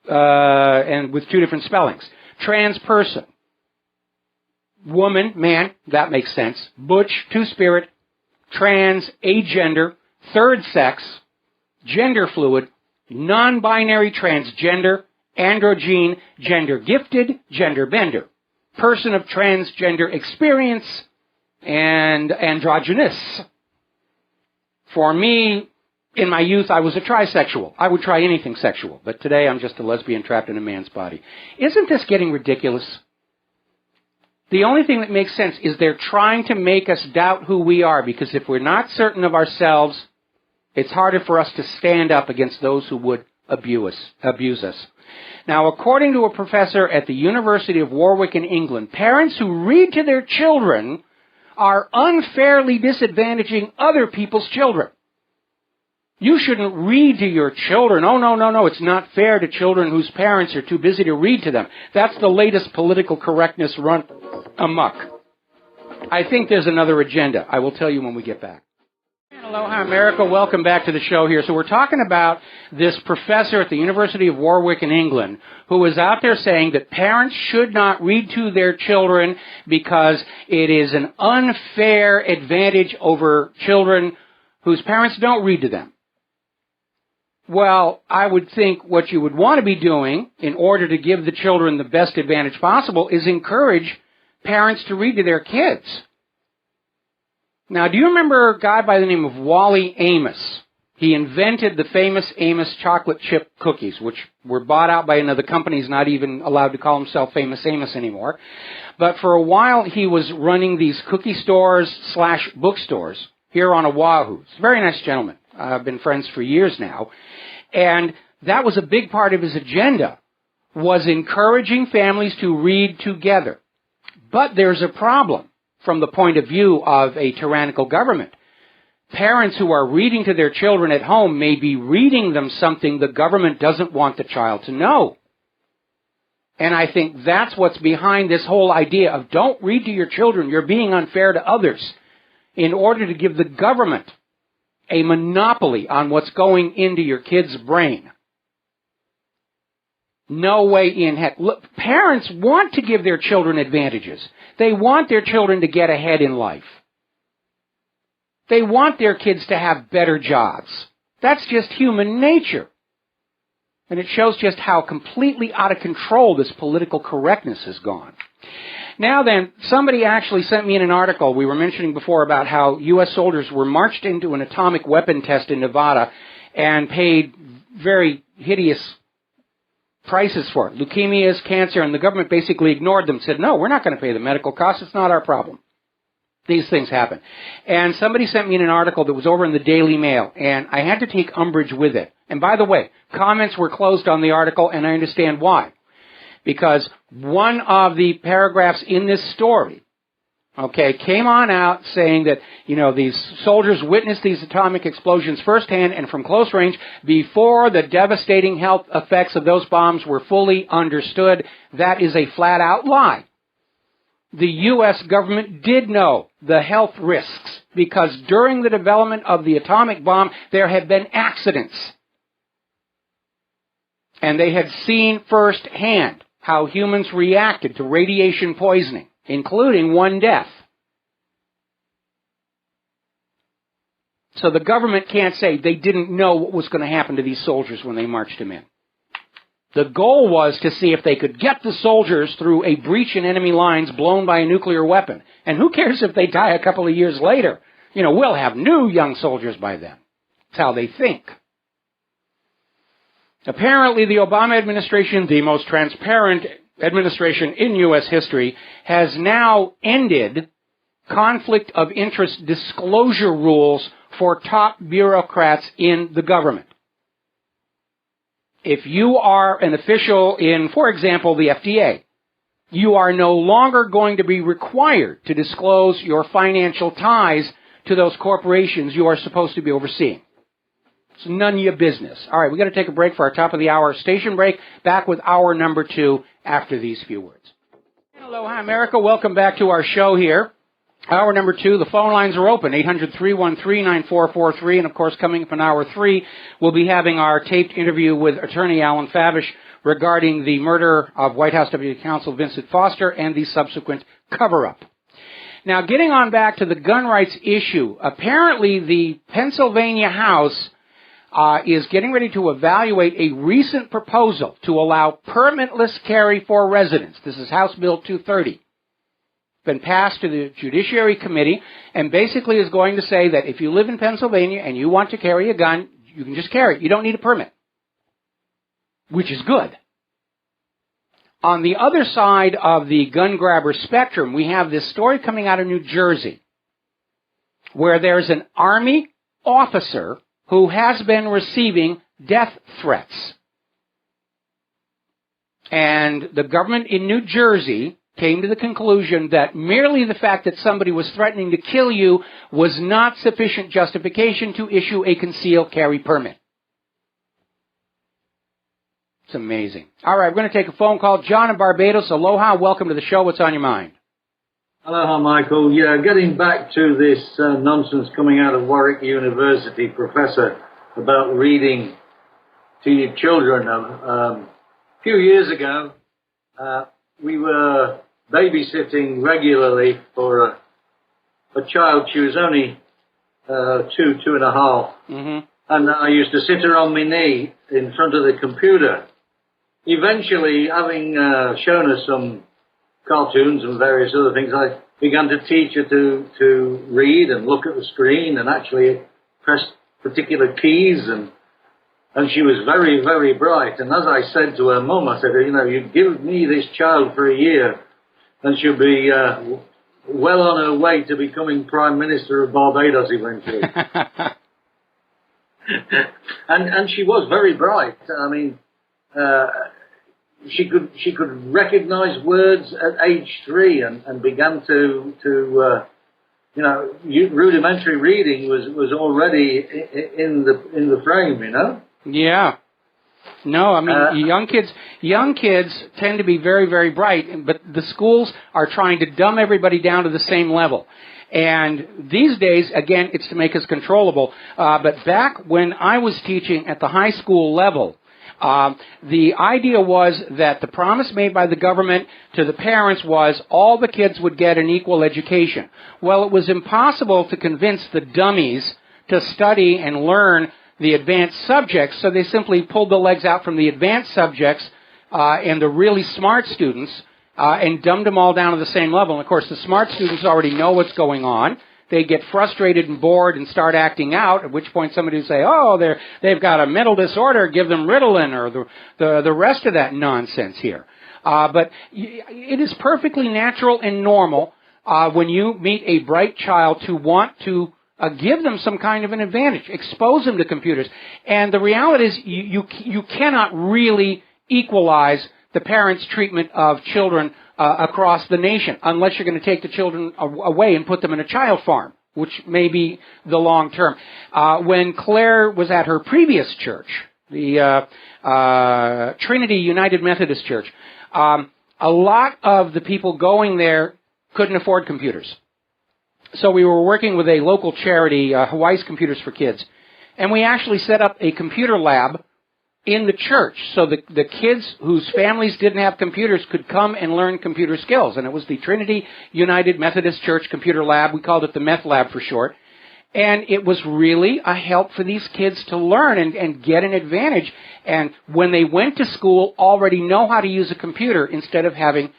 and with two different spellings, trans person, woman, man, that makes sense, butch, two-spirit, trans, agender, third sex, gender fluid, non-binary transgender, androgyne, gender gifted, gender bender, person of transgender experience, and androgynous. For me, in my youth, I was a trisexual. I would try anything sexual, but today I'm just a lesbian trapped in a man's body. Isn't this getting ridiculous? The only thing that makes sense is they're trying to make us doubt who we are, because if we're not certain of ourselves, it's harder for us to stand up against those who would abuse us. Now, according to a professor at the University of Warwick in England, parents who read to their children are unfairly disadvantaging other people's children. You shouldn't read to your children. Oh, no, it's not fair to children whose parents are too busy to read to them. That's the latest political correctness run amok. I think there's another agenda. I will tell you when we get back. Aloha, America. Welcome back to the show here. So we're talking about this professor at the University of Warwick in England who is out there saying that parents should not read to their children because it is an unfair advantage over children whose parents don't read to them. Well, I would think what you would want to be doing in order to give the children the best advantage possible is encourage parents to read to their kids. Now, do you remember a guy by the name of Wally Amos? He invented the famous Amos chocolate chip cookies, which were bought out by another company. He's not even allowed to call himself Famous Amos anymore. But for a while, he was running these cookie stores / bookstores here on Oahu. He's a very nice gentleman. I've been friends for years now. And that was a big part of his agenda, was encouraging families to read together. But there's a problem from the point of view of a tyrannical government. Parents who are reading to their children at home may be reading them something the government doesn't want the child to know. And I think that's what's behind this whole idea of don't read to your children, you're being unfair to others, in order to give the government a monopoly on what's going into your kid's brain. No way in heck. Look, parents want to give their children advantages. They want their children to get ahead in life. They want their kids to have better jobs. That's just human nature. And it shows just how completely out of control this political correctness has gone. Now then, somebody actually sent me in an article we were mentioning before about how U.S. soldiers were marched into an atomic weapon test in Nevada and paid very hideous prices for it. Leukemias, cancer, and the government basically ignored them, said, no, we're not going to pay the medical costs. It's not our problem. These things happen. And somebody sent me in an article that was over in the Daily Mail, and I had to take umbrage with it. And by the way, comments were closed on the article, and I understand why. Because one of the paragraphs in this story, came on out saying that, these soldiers witnessed these atomic explosions firsthand and from close range before the devastating health effects of those bombs were fully understood. That is a flat-out lie. The U.S. government did know the health risks because during the development of the atomic bomb, there had been accidents. And they had seen firsthand how humans reacted to radiation poisoning, including one death. So the government can't say they didn't know what was going to happen to these soldiers when they marched them in. The goal was to see if they could get the soldiers through a breach in enemy lines blown by a nuclear weapon. And who cares if they die a couple of years later? We'll have new young soldiers by then. That's how they think. Apparently, the Obama administration, the most transparent administration in U.S. history, has now ended conflict of interest disclosure rules for top bureaucrats in the government. If you are an official in, for example, the FDA, you are no longer going to be required to disclose your financial ties to those corporations you are supposed to be overseeing. It's none of your business. All right, we've got to take a break for our top of the hour station break. Back with hour number 2 after these few words. Aloha, America. Welcome back to our show here. Hour number 2, the phone lines are open, 800-313-9443. And, of course, coming up in hour 3, we'll be having our taped interview with Attorney Alan Favish regarding the murder of White House Deputy Counsel Vincent Foster and the subsequent cover-up. Now, getting on back to the gun rights issue, apparently the Pennsylvania House is getting ready to evaluate a recent proposal to allow permitless carry for residents. This is House Bill 230. Been passed to the Judiciary Committee, and basically is going to say that if you live in Pennsylvania and you want to carry a gun, you can just carry it. You don't need a permit, which is good. On the other side of the gun grabber spectrum, we have this story coming out of New Jersey, where there's an Army officer who has been receiving death threats. And the government in New Jersey came to the conclusion that merely the fact that somebody was threatening to kill you was not sufficient justification to issue a concealed carry permit. It's amazing. All right, we're going to take a phone call. John in Barbados, aloha. Welcome to the show. What's on your mind? Aloha, Michael. Yeah, getting back to this nonsense coming out of Warwick University, Professor, about reading to your children. A few years ago, we were babysitting regularly for a child. She was only 2 and a half. Mm-hmm. And I used to sit her on my knee in front of the computer. Eventually, having shown her some cartoons and various other things, I began to teach her to read and look at the screen and actually press particular keys, and she was very, very bright. And as I said to her mum, I said, you give me this child for a year and she'll be well on her way to becoming Prime Minister of Barbados eventually. and she was very bright. I mean, she could recognize words at age 3 and began to rudimentary reading was already in the frame, Yeah. No, I mean, young kids tend to be very, very bright, but the schools are trying to dumb everybody down to the same level. And these days, again, it's to make us controllable. But back when I was teaching at the high school level, the idea was that the promise made by the government to the parents was all the kids would get an equal education. Well, it was impossible to convince the dummies to study and learn the advanced subjects, so they simply pulled the legs out from the advanced subjects and the really smart students and dumbed them all down to the same level. And, of course, the smart students already know what's going on. They get frustrated and bored and start acting out, at which point somebody would say, oh, they've got a mental disorder, give them Ritalin, or the rest of that nonsense here. But it is perfectly natural and normal when you meet a bright child to want to give them some kind of an advantage, expose them to computers. And the reality is you cannot really equalize the parents' treatment of children across the nation unless you're going to take the children away and put them in a child farm, which may be the long term. When Claire was at her previous church, the Trinity United Methodist Church, a lot of the people going there couldn't afford computers. So we were working with a local charity, Hawaii's Computers for Kids, and we actually set up a computer lab in the church so the kids whose families didn't have computers could come and learn computer skills. And it was the Trinity United Methodist Church Computer Lab. We called it the Meth Lab for short. And it was really a help for these kids to learn and get an advantage. And when they went to school, already know how to use a computer instead of having,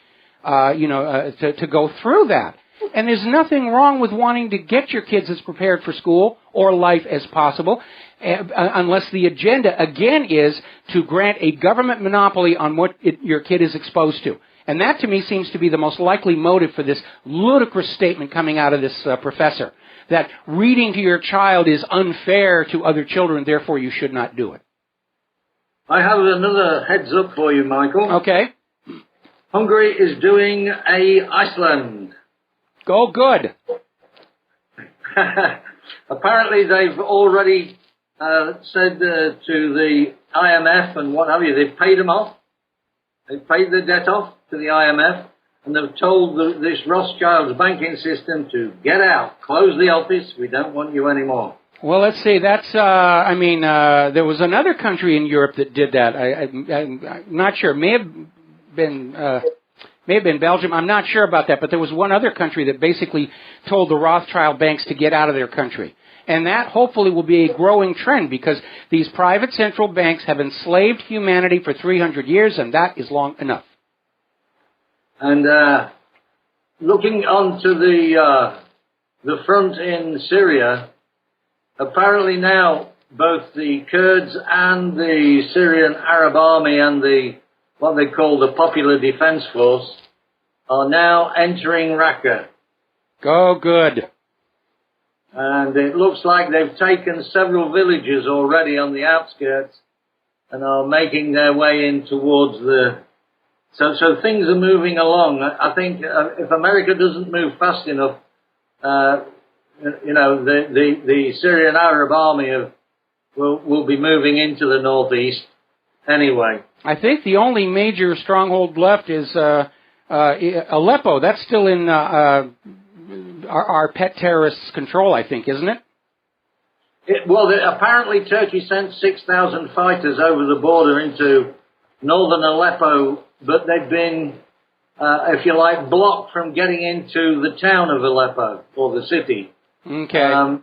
to go through that. And there's nothing wrong with wanting to get your kids as prepared for school or life as possible, unless the agenda, again, is to grant a government monopoly on what your kid is exposed to. And that, to me, seems to be the most likely motive for this ludicrous statement coming out of this professor, that reading to your child is unfair to other children, therefore you should not do it. I have another heads up for you, Michael. Okay. Hungary is doing a Iceland. Go good. Apparently they've already said to the IMF and what have you, they've paid them off. They've paid the debt off to the IMF, and they've told this Rothschild's banking system to get out, close the office, we don't want you anymore. Well, let's see, that's, there was another country in Europe that did that. I'm not sure. May have been Belgium. I'm not sure about that, but there was one other country that basically told the Rothschild banks to get out of their country. And that hopefully will be a growing trend, because these private central banks have enslaved humanity for 300 years, and that is long enough. And looking onto the front in Syria, apparently now both the Kurds and the Syrian Arab Army and what they call the Popular Defense Force are now entering Raqqa. Go good. And it looks like they've taken several villages already on the outskirts and are making their way in towards the... So things are moving along. I think if America doesn't move fast enough, the Syrian Arab Army will be moving into the northeast anyway. I think the only major stronghold left is Aleppo. That's still in our pet terrorists' control, I think, isn't it? Apparently Turkey sent 6,000 fighters over the border into northern Aleppo, but they've been, if you like, blocked from getting into the town of Aleppo, or the city. Okay.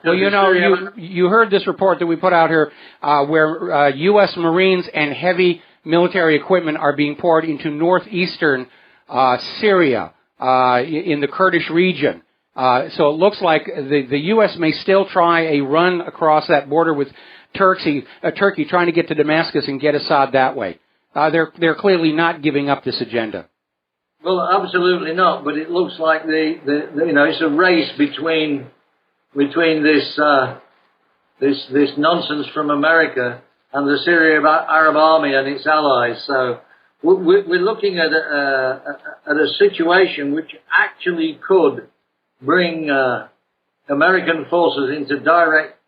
Well, you heard this report that we put out here where U.S. Marines and heavy military equipment are being poured into northeastern Syria in the Kurdish region. So it looks like the U.S. may still try a run across that border with Turkey trying to get to Damascus and get Assad that way. They're clearly not giving up this agenda. Well, absolutely not. But it looks like it's a race between this nonsense from America and the Syrian Arab Army and its allies. So we're looking at a situation which actually could bring American forces into direct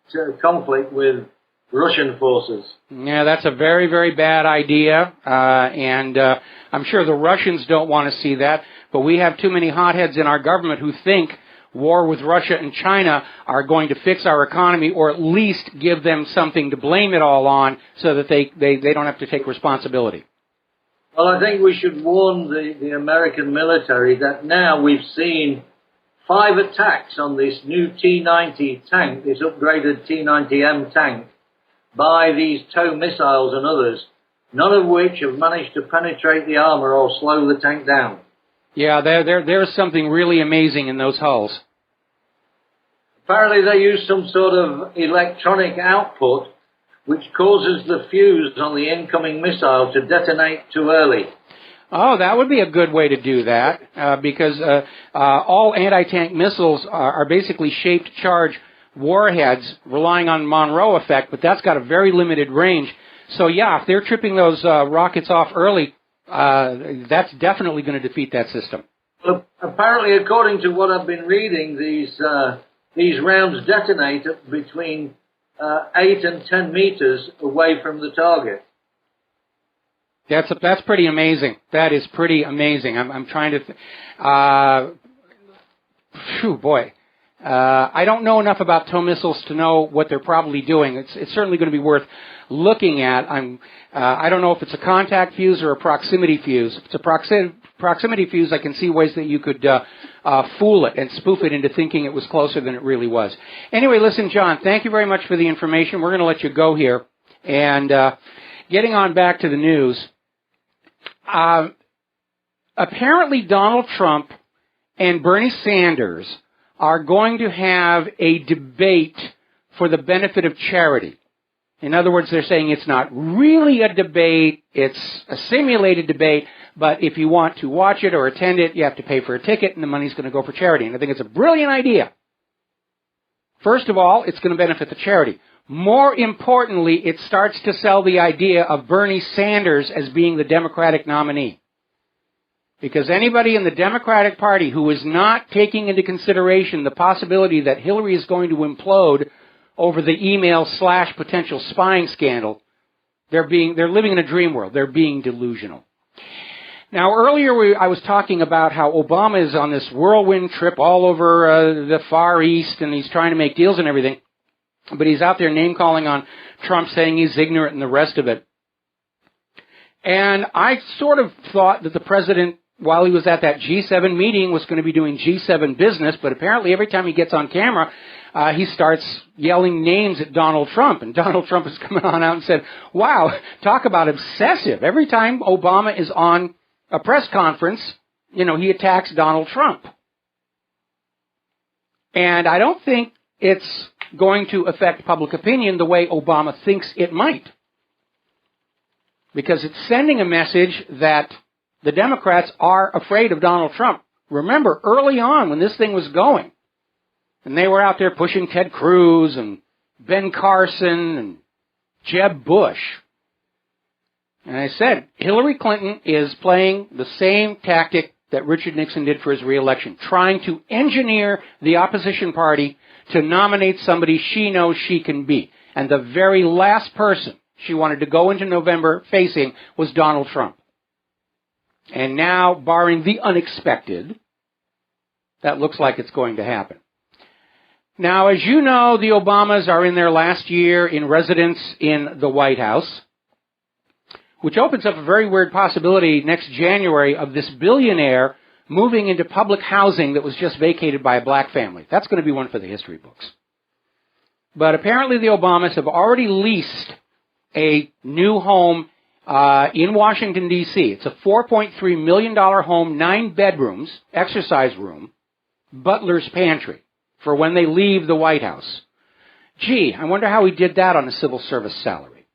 conflict with Russian forces. Yeah, that's a very, very bad idea, and I'm sure the Russians don't want to see that, but we have too many hotheads in our government who think war with Russia and China are going to fix our economy, or at least give them something to blame it all on so that they don't have to take responsibility. Well, I think we should warn the American military that now we've seen 5 attacks on this new T-90 tank, this upgraded T-90M tank, by these TOW missiles and others, none of which have managed to penetrate the armor or slow the tank down. Yeah, there's something really amazing in those hulls. Apparently they use some sort of electronic output which causes the fuse on the incoming missile to detonate too early. Oh, that would be a good way to do that, because all anti-tank missiles are basically shaped charge warheads relying on Monroe effect, but that's got a very limited range. So, yeah, if they're tripping those rockets off early, that's definitely going to defeat that system. Well, apparently, according to what I've been reading, these rounds detonate at between 8 and 10 meters away from the target. That's pretty amazing. That is pretty amazing. I'm trying to... boy. I don't know enough about tow missiles to know what they're probably doing. It's certainly going to be worth looking at. I don't know if it's a contact fuse or a proximity fuse. If it's a proximity fuse, I can see ways that you could fool it and spoof it into thinking it was closer than it really was. Anyway, listen, John, thank you very much for the information. We're going to let you go here. And getting on back to the news, apparently Donald Trump and Bernie Sanders are going to have a debate for the benefit of charity. In other words, they're saying it's not really a debate, it's a simulated debate, but if you want to watch it or attend it, you have to pay for a ticket, and the money's going to go for charity. And I think it's a brilliant idea. First of all, it's going to benefit the charity. More importantly, it starts to sell the idea of Bernie Sanders as being the Democratic nominee. Because anybody in the Democratic Party who is not taking into consideration the possibility that Hillary is going to implode over the email / potential spying scandal, they're living in a dream world. They're being delusional. Now, earlier I was talking about how Obama is on this whirlwind trip all over the Far East, and he's trying to make deals and everything. But he's out there name-calling on Trump, saying he's ignorant and the rest of it. And I sort of thought that the president, while he was at that G7 meeting, was going to be doing G7 business, but apparently every time he gets on camera, he starts yelling names at Donald Trump. And Donald Trump has come on out and said, wow, talk about obsessive. Every time Obama is on a press conference, he attacks Donald Trump. And I don't think it's going to affect public opinion the way Obama thinks it might. Because it's sending a message that the Democrats are afraid of Donald Trump. Remember, early on when this thing was going, and they were out there pushing Ted Cruz and Ben Carson and Jeb Bush, and I said, Hillary Clinton is playing the same tactic that Richard Nixon did for his reelection, trying to engineer the opposition party to nominate somebody she knows she can beat. And the very last person she wanted to go into November facing was Donald Trump. And now, barring the unexpected, that looks like it's going to happen. Now, as you know, the Obamas are in their last year in residence in the White House, which opens up a very weird possibility next January of this billionaire moving into public housing that was just vacated by a black family. That's going to be one for the history books. But apparently the Obamas have already leased a new home in Washington, D.C. It's a $4.3 million home, 9 bedrooms, exercise room, butler's pantry for when they leave the White House. Gee, I wonder how he did that on a civil service salary.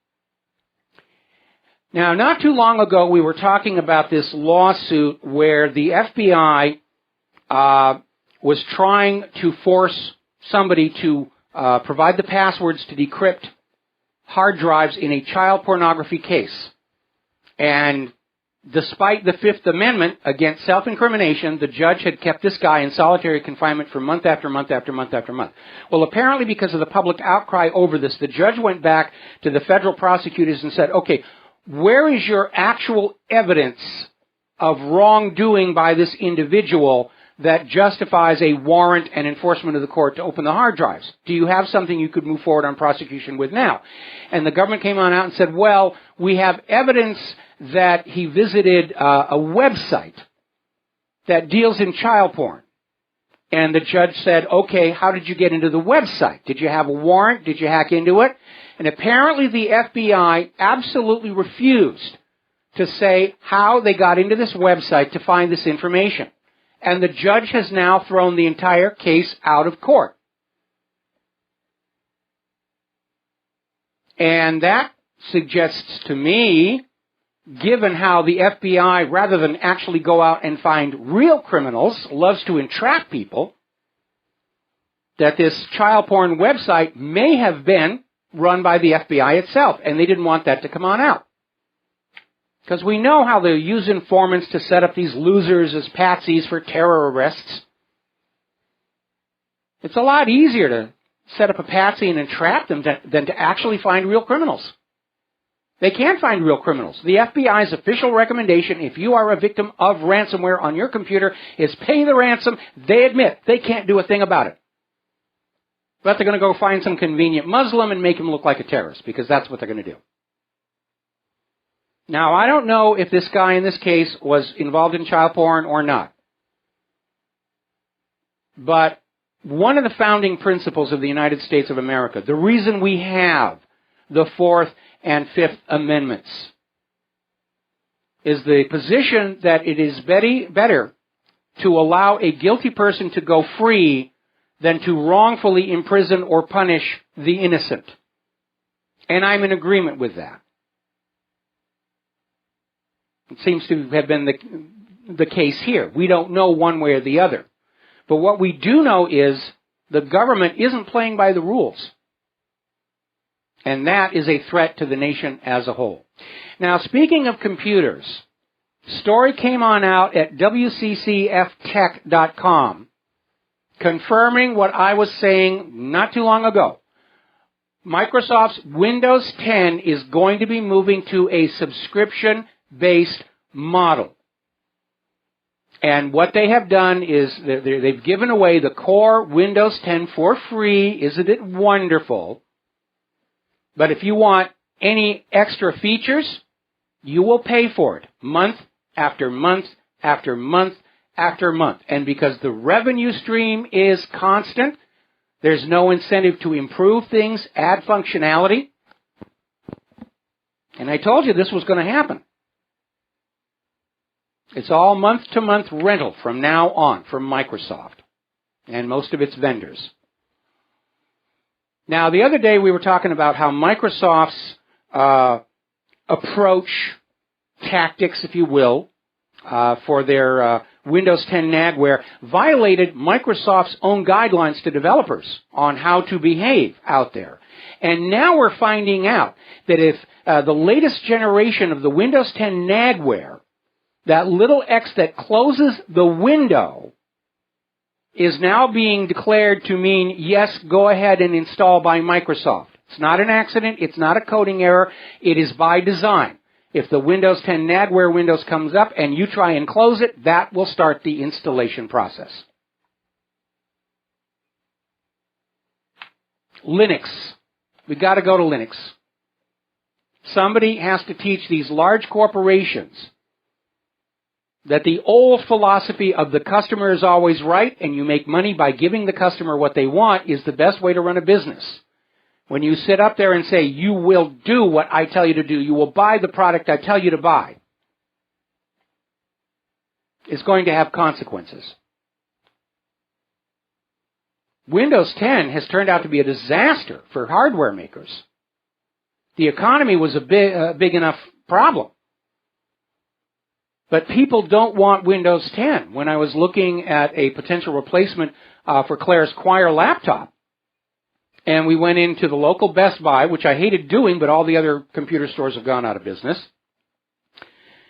Now, not too long ago, we were talking about this lawsuit where the FBI was trying to force somebody to provide the passwords to decrypt hard drives in a child pornography case. And despite the Fifth Amendment against self-incrimination, the judge had kept this guy in solitary confinement for month after month after month after month. Well, apparently because of the public outcry over this, the judge went back to the federal prosecutors and said, okay, where is your actual evidence of wrongdoing by this individual that justifies a warrant and enforcement of the court to open the hard drives? Do you have something you could move forward on prosecution with now? And the government came on out and said, well, we have evidence that he visited a website that deals in child porn. And the judge said, okay, how did you get into the website? Did you have a warrant? Did you hack into it? And apparently the FBI absolutely refused to say how they got into this website to find this information. And the judge has now thrown the entire case out of court. And that suggests to me, given how the FBI, rather than actually go out and find real criminals, loves to entrap people, that this child porn website may have been run by the FBI itself, and they didn't want that to come on out. Because we know how they use informants to set up these losers as patsies for terror arrests. It's a lot easier to set up a patsy and entrap them than to actually find real criminals. They can't find real criminals. The FBI's official recommendation, if you are a victim of ransomware on your computer, is pay the ransom. They admit they can't do a thing about it. But they're going to go find some convenient Muslim and make him look like a terrorist, because that's what they're going to do. Now, I don't know if this guy in this case was involved in child porn or not. But one of the founding principles of the United States of America, the reason we have the Fourth and Fifth Amendments, is the position that it is better to allow a guilty person to go free than to wrongfully imprison or punish the innocent. And I'm in agreement with that. It seems to have been the case here. We don't know one way or the other. But what we do know is the government isn't playing by the rules. And that is a threat to the nation as a whole. Now, speaking of computers, story came on out at WCCFtech.com confirming what I was saying not too long ago. Microsoft's Windows 10 is going to be moving to a subscription-based model. And what they have done is they've given away the core Windows 10 for free. Isn't it wonderful? But if you want any extra features, you will pay for it month after month after month after month. And because the revenue stream is constant, there's no incentive to improve things, add functionality. And I told you this was going to happen. It's all month-to-month rental from now on from Microsoft and most of its vendors. Now, the other day we were talking about how Microsoft's approach, tactics, if you will, for their Windows 10 NAGware violated Microsoft's own guidelines to developers on how to behave out there. And now we're finding out that if the latest generation of the Windows 10 NAGware, that little X that closes the window, is now being declared to mean, yes, go ahead and install by Microsoft. It's not an accident. It's not a coding error. It is by design. If the Windows 10 NAGware Windows comes up and you try and close it, that will start the installation process. Linux. We've got to go to Linux. Somebody has to teach these large corporations that the old philosophy of the customer is always right and you make money by giving the customer what they want is the best way to run a business. When you sit up there and say, you will do what I tell you to do, you will buy the product I tell you to buy, it's going to have consequences. Windows 10 has turned out to be a disaster for hardware makers. The economy was a big enough problem. But people don't want Windows 10. When I was looking at a potential replacement for Claire's Choir laptop, and we went into the local Best Buy, which I hated doing, but all the other computer stores have gone out of business.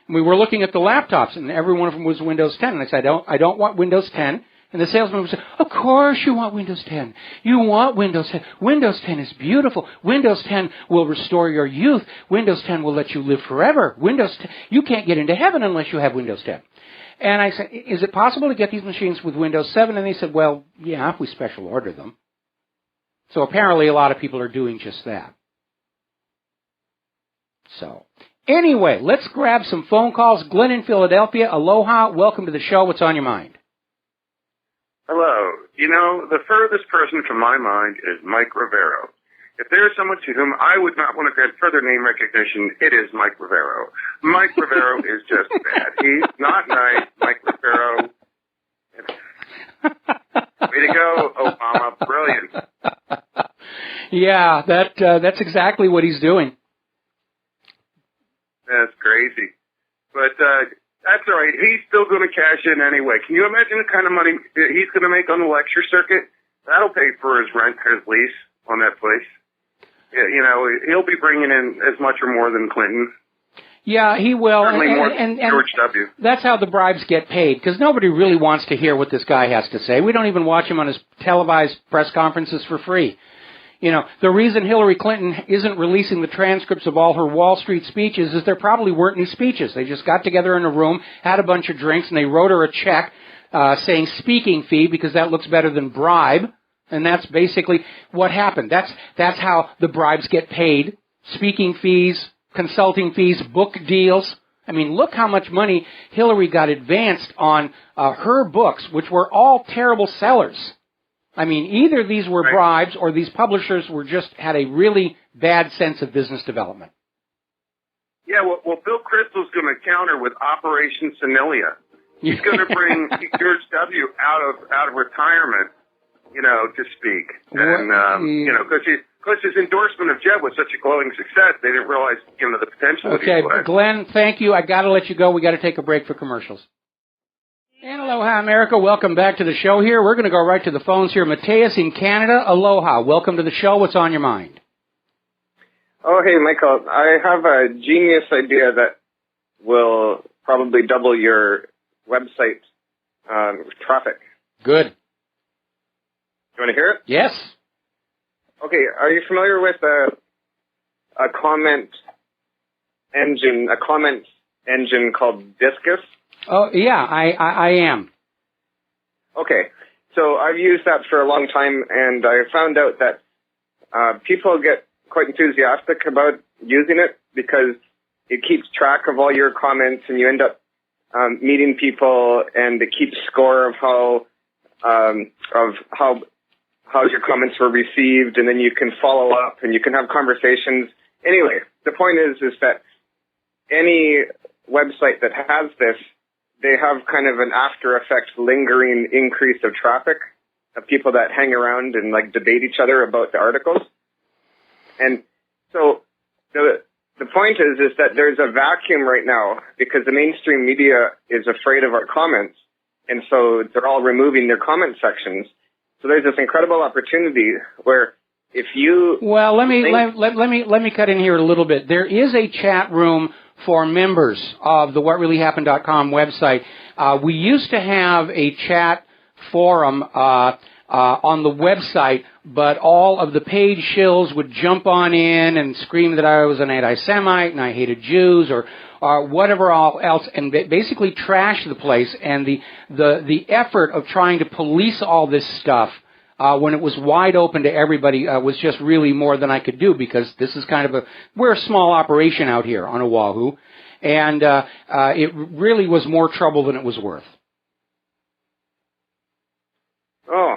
And we were looking at the laptops, and every one of them was Windows 10. And I said, I don't want Windows 10. And the salesman would say, of course you want Windows 10. You want Windows 10. Windows 10 is beautiful. Windows 10 will restore your youth. Windows 10 will let you live forever. Windows 10, you can't get into heaven unless you have Windows 10. And I said, is it possible to get these machines with Windows 7? And they said, well, yeah, if we special order them. So apparently a lot of people are doing just that. So, anyway, let's grab some phone calls. Glenn in Philadelphia, aloha, welcome to the show. What's on your mind? Hello. You know, the furthest person from my mind is Mike Rivero. If there is someone to whom I would not want to grant further name recognition, it is Mike Rivero. Mike Rivero is just bad. He's not nice. Mike Rivero. Way to go, Obama. Brilliant. Yeah, that's exactly what he's doing. That's crazy. But that's all right. He's still going to cash in anyway. Can you imagine the kind of money he's going to make on the lecture circuit? That'll pay for his rent, his lease on that place. You know, he'll be bringing in as much or more than Clinton. Yeah, he will. Certainly more than George W. That's how the bribes get paid, because nobody really wants to hear what this guy has to say. We don't even watch him on his televised press conferences for free. You know, the reason Hillary Clinton isn't releasing the transcripts of all her Wall Street speeches is there probably weren't any speeches. They just got together in a room, had a bunch of drinks, and they wrote her a check saying speaking fee, because that looks better than bribe. And that's basically what happened. That's how the bribes get paid. Speaking fees, consulting fees, book deals. I mean, look how much money Hillary got advanced on her books, which were all terrible sellers. I mean, either these were bribes or these publishers were just had a really bad sense of business development. Yeah, well Bill Kristol's going to counter with Operation Senilia. He's going to bring George W. out of retirement, to speak. And, because his endorsement of Jeb was such a glowing success, they didn't realize, the potential. Okay, Glenn, thank you. I got to let you go. We got to take a break for commercials. And aloha, America. Welcome back to the show here. We're going to go right to the phones here. Mateus in Canada. Aloha. Welcome to the show. What's on your mind? Oh, hey, Michael. I have a genius idea that will probably double your website traffic. Good. You want to hear it? Yes. Okay. Are you familiar with a comment engine called Discus? Oh, yeah, I am. Okay. So I've used that for a long time, and I found out that people get quite enthusiastic about using it because it keeps track of all your comments, and you end up meeting people, and it keeps score of how your comments were received, and then you can follow up and you can have conversations. Anyway, the point is that any website that has this, they have kind of an after effect lingering increase of traffic of people that hang around and debate each other about the articles. And so the point is that there's a vacuum right now because the mainstream media is afraid of our comments, and so they're all removing their comment sections. So there's this incredible opportunity where if you let me cut in here a little bit. There is a chat room for members of the WhatReallyHappened.com website. We used to have a chat forum on the website, but all of the paid shills would jump on in and scream that I was an anti-Semite and I hated Jews or whatever else, and basically trash the place. And the effort of trying to police all this stuff when it was wide open to everybody was just really more than I could do, because this is kind of we're a small operation out here on Oahu, and it really was more trouble than it was worth. Oh,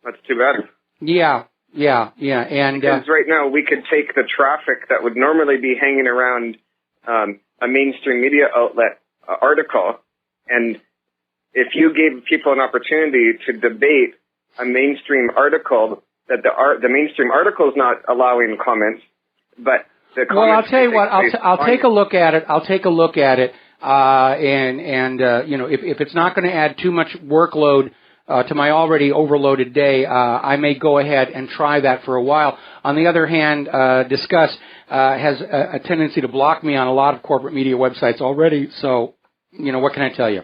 that's too bad. Yeah, and because right now we could take the traffic that would normally be hanging around a mainstream media outlet article, and if you gave people an opportunity to debate a mainstream article, that the mainstream article is not allowing comments, but the comments. Well, I'll tell you what. I'll take a look at it. I'll take a look at it, and if it's not going to add too much workload to my already overloaded day, I may go ahead and try that for a while. On the other hand, Discuss has a tendency to block me on a lot of corporate media websites already, so, what can I tell you?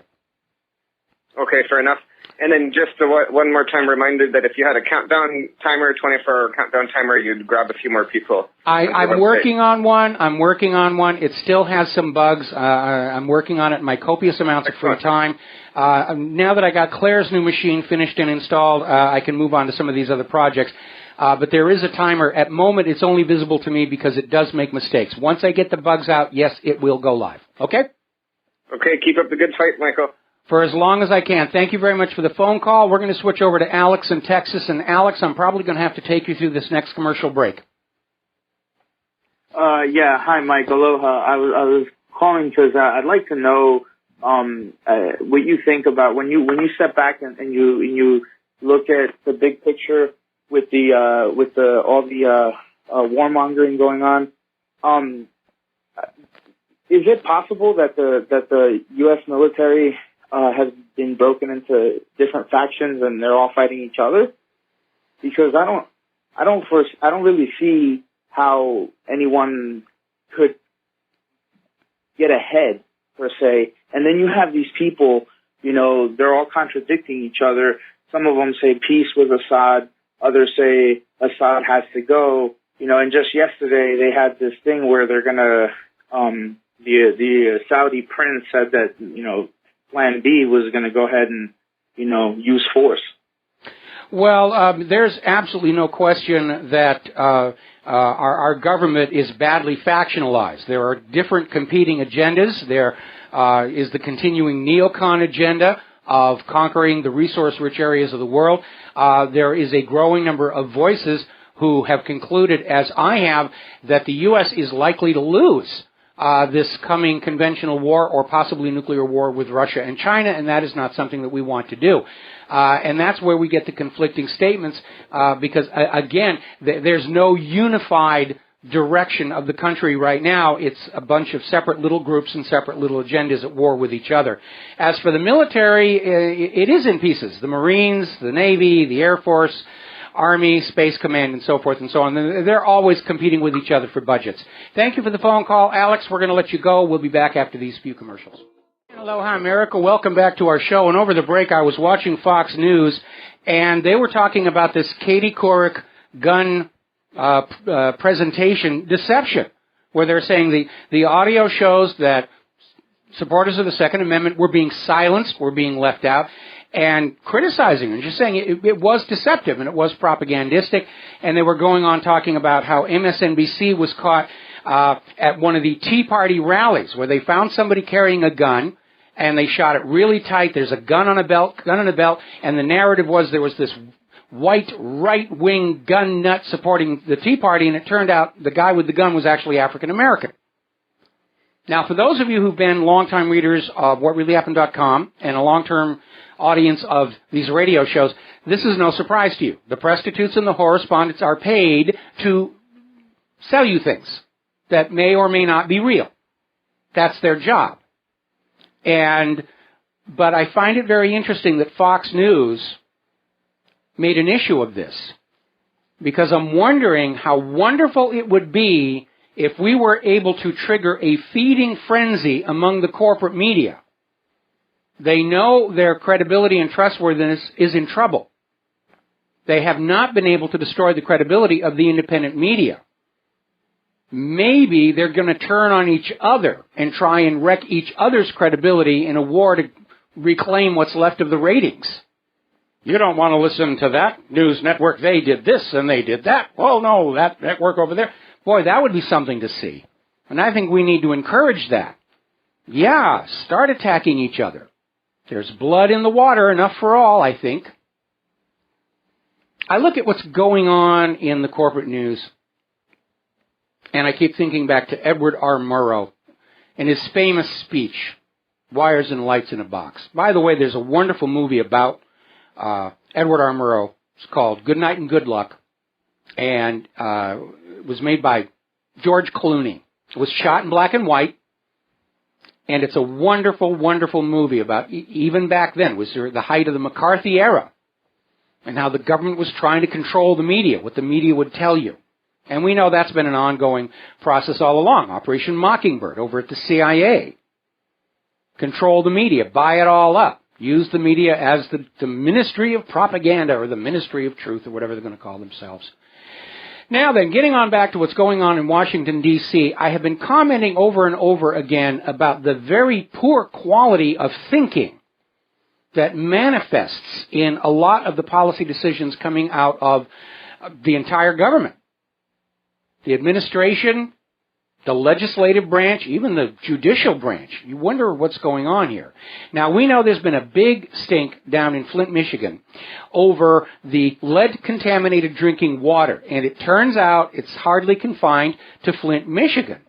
Okay, fair enough. And then just one more time reminder that if you had a countdown timer, 24-hour countdown timer, you'd grab a few more people. I'm working on one. It still has some bugs. I'm working on it in my copious amounts of free time. Now that I got Claire's new machine finished and installed, I can move on to some of these other projects. But there is a timer. At the moment, it's only visible to me because it does make mistakes. Once I get the bugs out, yes, it will go live. Okay? Okay, keep up the good fight, Michael. For as long as I can. Thank you very much for the phone call. We're going to switch over to Alex in Texas. And Alex, I'm probably going to have to take you through this next commercial break. Yeah. Hi, Mike. Aloha. I was calling because I'd like to know what you think about when you step back and you look at the big picture with all the warmongering going on. Is it possible that the U.S. military has been broken into different factions and they're all fighting each other? Because I don't really see how anyone could get ahead, per se. And then you have these people, they're all contradicting each other. Some of them say peace with Assad, others say Assad has to go. And just yesterday they had this thing where they're gonna the Saudi prince said that Plan B was going to go ahead and use force. Well, there's absolutely no question that our government is badly factionalized. There are different competing agendas. There is the continuing neocon agenda of conquering the resource-rich areas of the world. There is a growing number of voices who have concluded, as I have, that the U.S. is likely to lose this coming conventional war or possibly nuclear war with Russia and China, and that is not something that we want to do. And that's where we get the conflicting statements, because, again, there's no unified direction of the country right now. It's a bunch of separate little groups and separate little agendas at war with each other. As for the military, it is in pieces. The Marines, the Navy, the Air Force, Army, Space Command, and so forth and so on. They're always competing with each other for budgets. Thank you for the phone call. Alex, we're going to let you go. We'll be back after these few commercials. Aloha, America. Welcome back to our show. And over the break, I was watching Fox News, and they were talking about this Katie Couric gun presentation deception, where they're saying the audio shows that supporters of the Second Amendment were being silenced, were being left out, and criticizing and just saying it was deceptive and it was propagandistic. And they were going on talking about how MSNBC was caught at one of the Tea Party rallies where they found somebody carrying a gun and they shot it really tight. There's a gun on a belt, and the narrative was there was this white right-wing gun nut supporting the Tea Party, and it turned out the guy with the gun was actually African-American. Now, for those of you who've been longtime readers of WhatReallyHappened.com and a long-term audience of these radio shows, this is no surprise to you. The prostitutes and the correspondents are paid to sell you things that may or may not be real. That's their job. But I find it very interesting that Fox News made an issue of this, because I'm wondering how wonderful it would be if we were able to trigger a feeding frenzy among the corporate media. They know their credibility and trustworthiness is in trouble. They have not been able to destroy the credibility of the independent media. Maybe they're going to turn on each other and try and wreck each other's credibility in a war to reclaim what's left of the ratings. You don't want to listen to that news network. They did this and they did that. Well, no, that network over there. Boy, that would be something to see. And I think we need to encourage that. Yeah, start attacking each other. There's blood in the water, enough for all, I think. I look at what's going on in the corporate news, and I keep thinking back to Edward R. Murrow and his famous speech, Wires and Lights in a Box. By the way, there's a wonderful movie about Edward R. Murrow. It's called Good Night and Good Luck, and it was made by George Clooney. It was shot in black and white, and it's a wonderful, wonderful movie about, even back then, was the height of the McCarthy era, and how the government was trying to control the media, what the media would tell you. And we know that's been an ongoing process all along. Operation Mockingbird over at the CIA. Control the media, buy it all up. Use the media as the Ministry of Propaganda or the Ministry of Truth or whatever they're going to call themselves. Now then, getting on back to what's going on in Washington, D.C., I have been commenting over and over again about the very poor quality of thinking that manifests in a lot of the policy decisions coming out of the entire government. The administration, the legislative branch, even the judicial branch. You wonder what's going on here. Now, we know there's been a big stink down in Flint, Michigan over the lead-contaminated drinking water. And it turns out it's hardly confined to Flint, Michigan.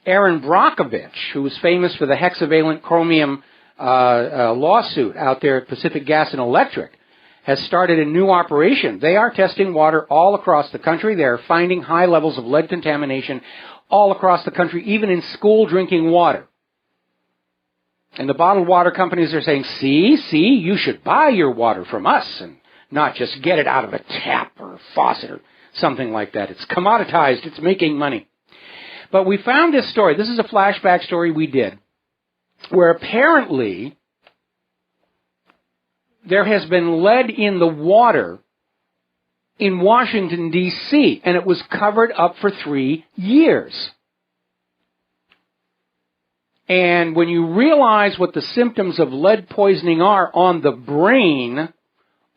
Aaron Brockovich, who was famous for the hexavalent chromium lawsuit out there at Pacific Gas and Electric, has started a new operation. They are testing water all across the country. They are finding high levels of lead contamination all across the country, even in school drinking water. And the bottled water companies are saying, see, you should buy your water from us and not just get it out of a tap or a faucet or something like that. It's commoditized. It's making money. But we found this story. This is a flashback story we did, where apparently there has been lead in the water in Washington, D.C., and it was covered up for 3 years. And when you realize what the symptoms of lead poisoning are on the brain,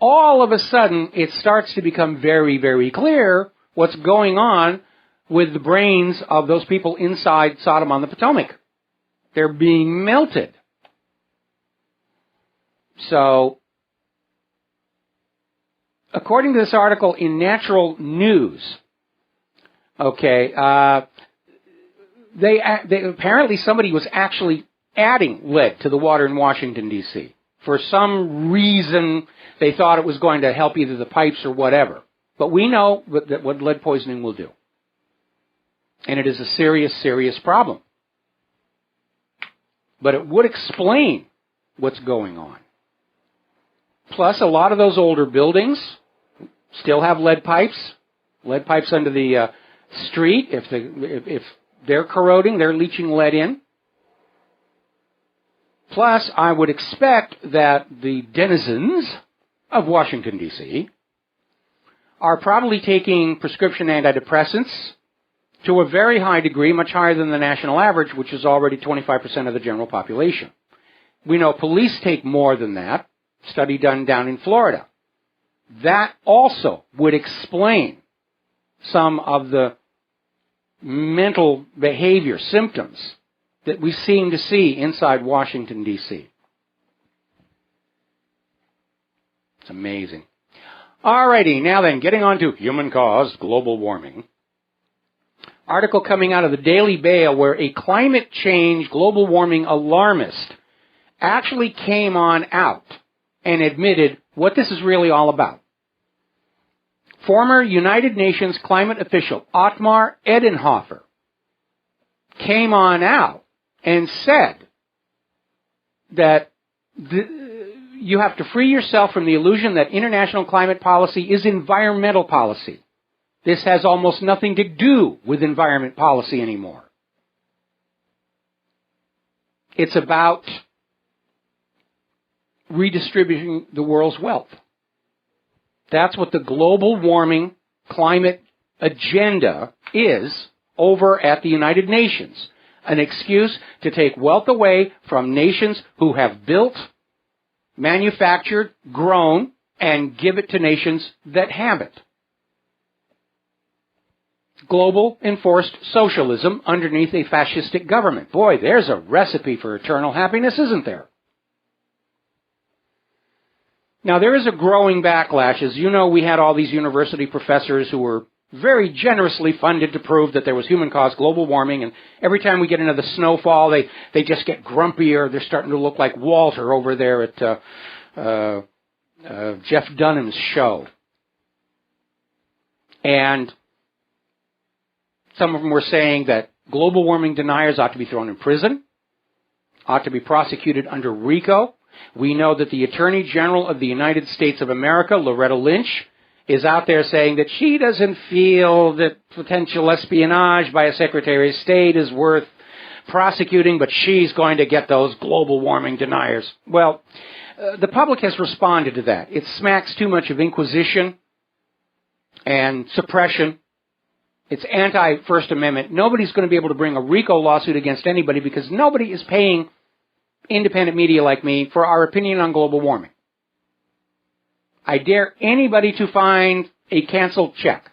all of a sudden it starts to become very, very clear what's going on with the brains of those people inside Sodom on the Potomac. They're being melted. So, according to this article in Natural News, okay, they apparently somebody was actually adding lead to the water in Washington, D.C. For some reason, they thought it was going to help either the pipes or whatever. But we know what lead poisoning will do. And it is a serious, serious problem. But it would explain what's going on. Plus, a lot of those older buildings still have lead pipes under the street. If they're corroding, they're leaching lead in. Plus, I would expect that the denizens of Washington, D.C. are probably taking prescription antidepressants to a very high degree, much higher than the national average, which is already 25% of the general population. We know police take more than that. Study done down in Florida. That also would explain some of the mental behavior symptoms that we seem to see inside Washington, D.C. It's amazing. Alrighty, now then, getting on to human-caused global warming. Article coming out of the Daily Mail where a climate change global warming alarmist actually came on out and admitted what this is really all about. Former United Nations climate official Otmar Edenhofer came on out and said that you have to free yourself from the illusion that international climate policy is environmental policy. This has almost nothing to do with environment policy anymore. It's about redistributing the world's wealth. That's what the global warming climate agenda is over at the United Nations. An excuse to take wealth away from nations who have built, manufactured, grown, and give it to nations that haven't. Global enforced socialism underneath a fascistic government. Boy, there's a recipe for eternal happiness, isn't there? Now, there is a growing backlash. As you know, we had all these university professors who were very generously funded to prove that there was human-caused global warming, and every time we get into the snowfall, they just get grumpier. They're starting to look like Walter over there at Jeff Dunham's show. And some of them were saying that global warming deniers ought to be thrown in prison, ought to be prosecuted under RICO. We know that the Attorney General of the United States of America, Loretta Lynch, is out there saying that she doesn't feel that potential espionage by a Secretary of State is worth prosecuting, but she's going to get those global warming deniers. Well, the public has responded to that. It smacks too much of inquisition and suppression. It's anti-First Amendment. Nobody's going to be able to bring a RICO lawsuit against anybody because nobody is paying independent media like me for our opinion on global warming. I dare anybody to find a canceled check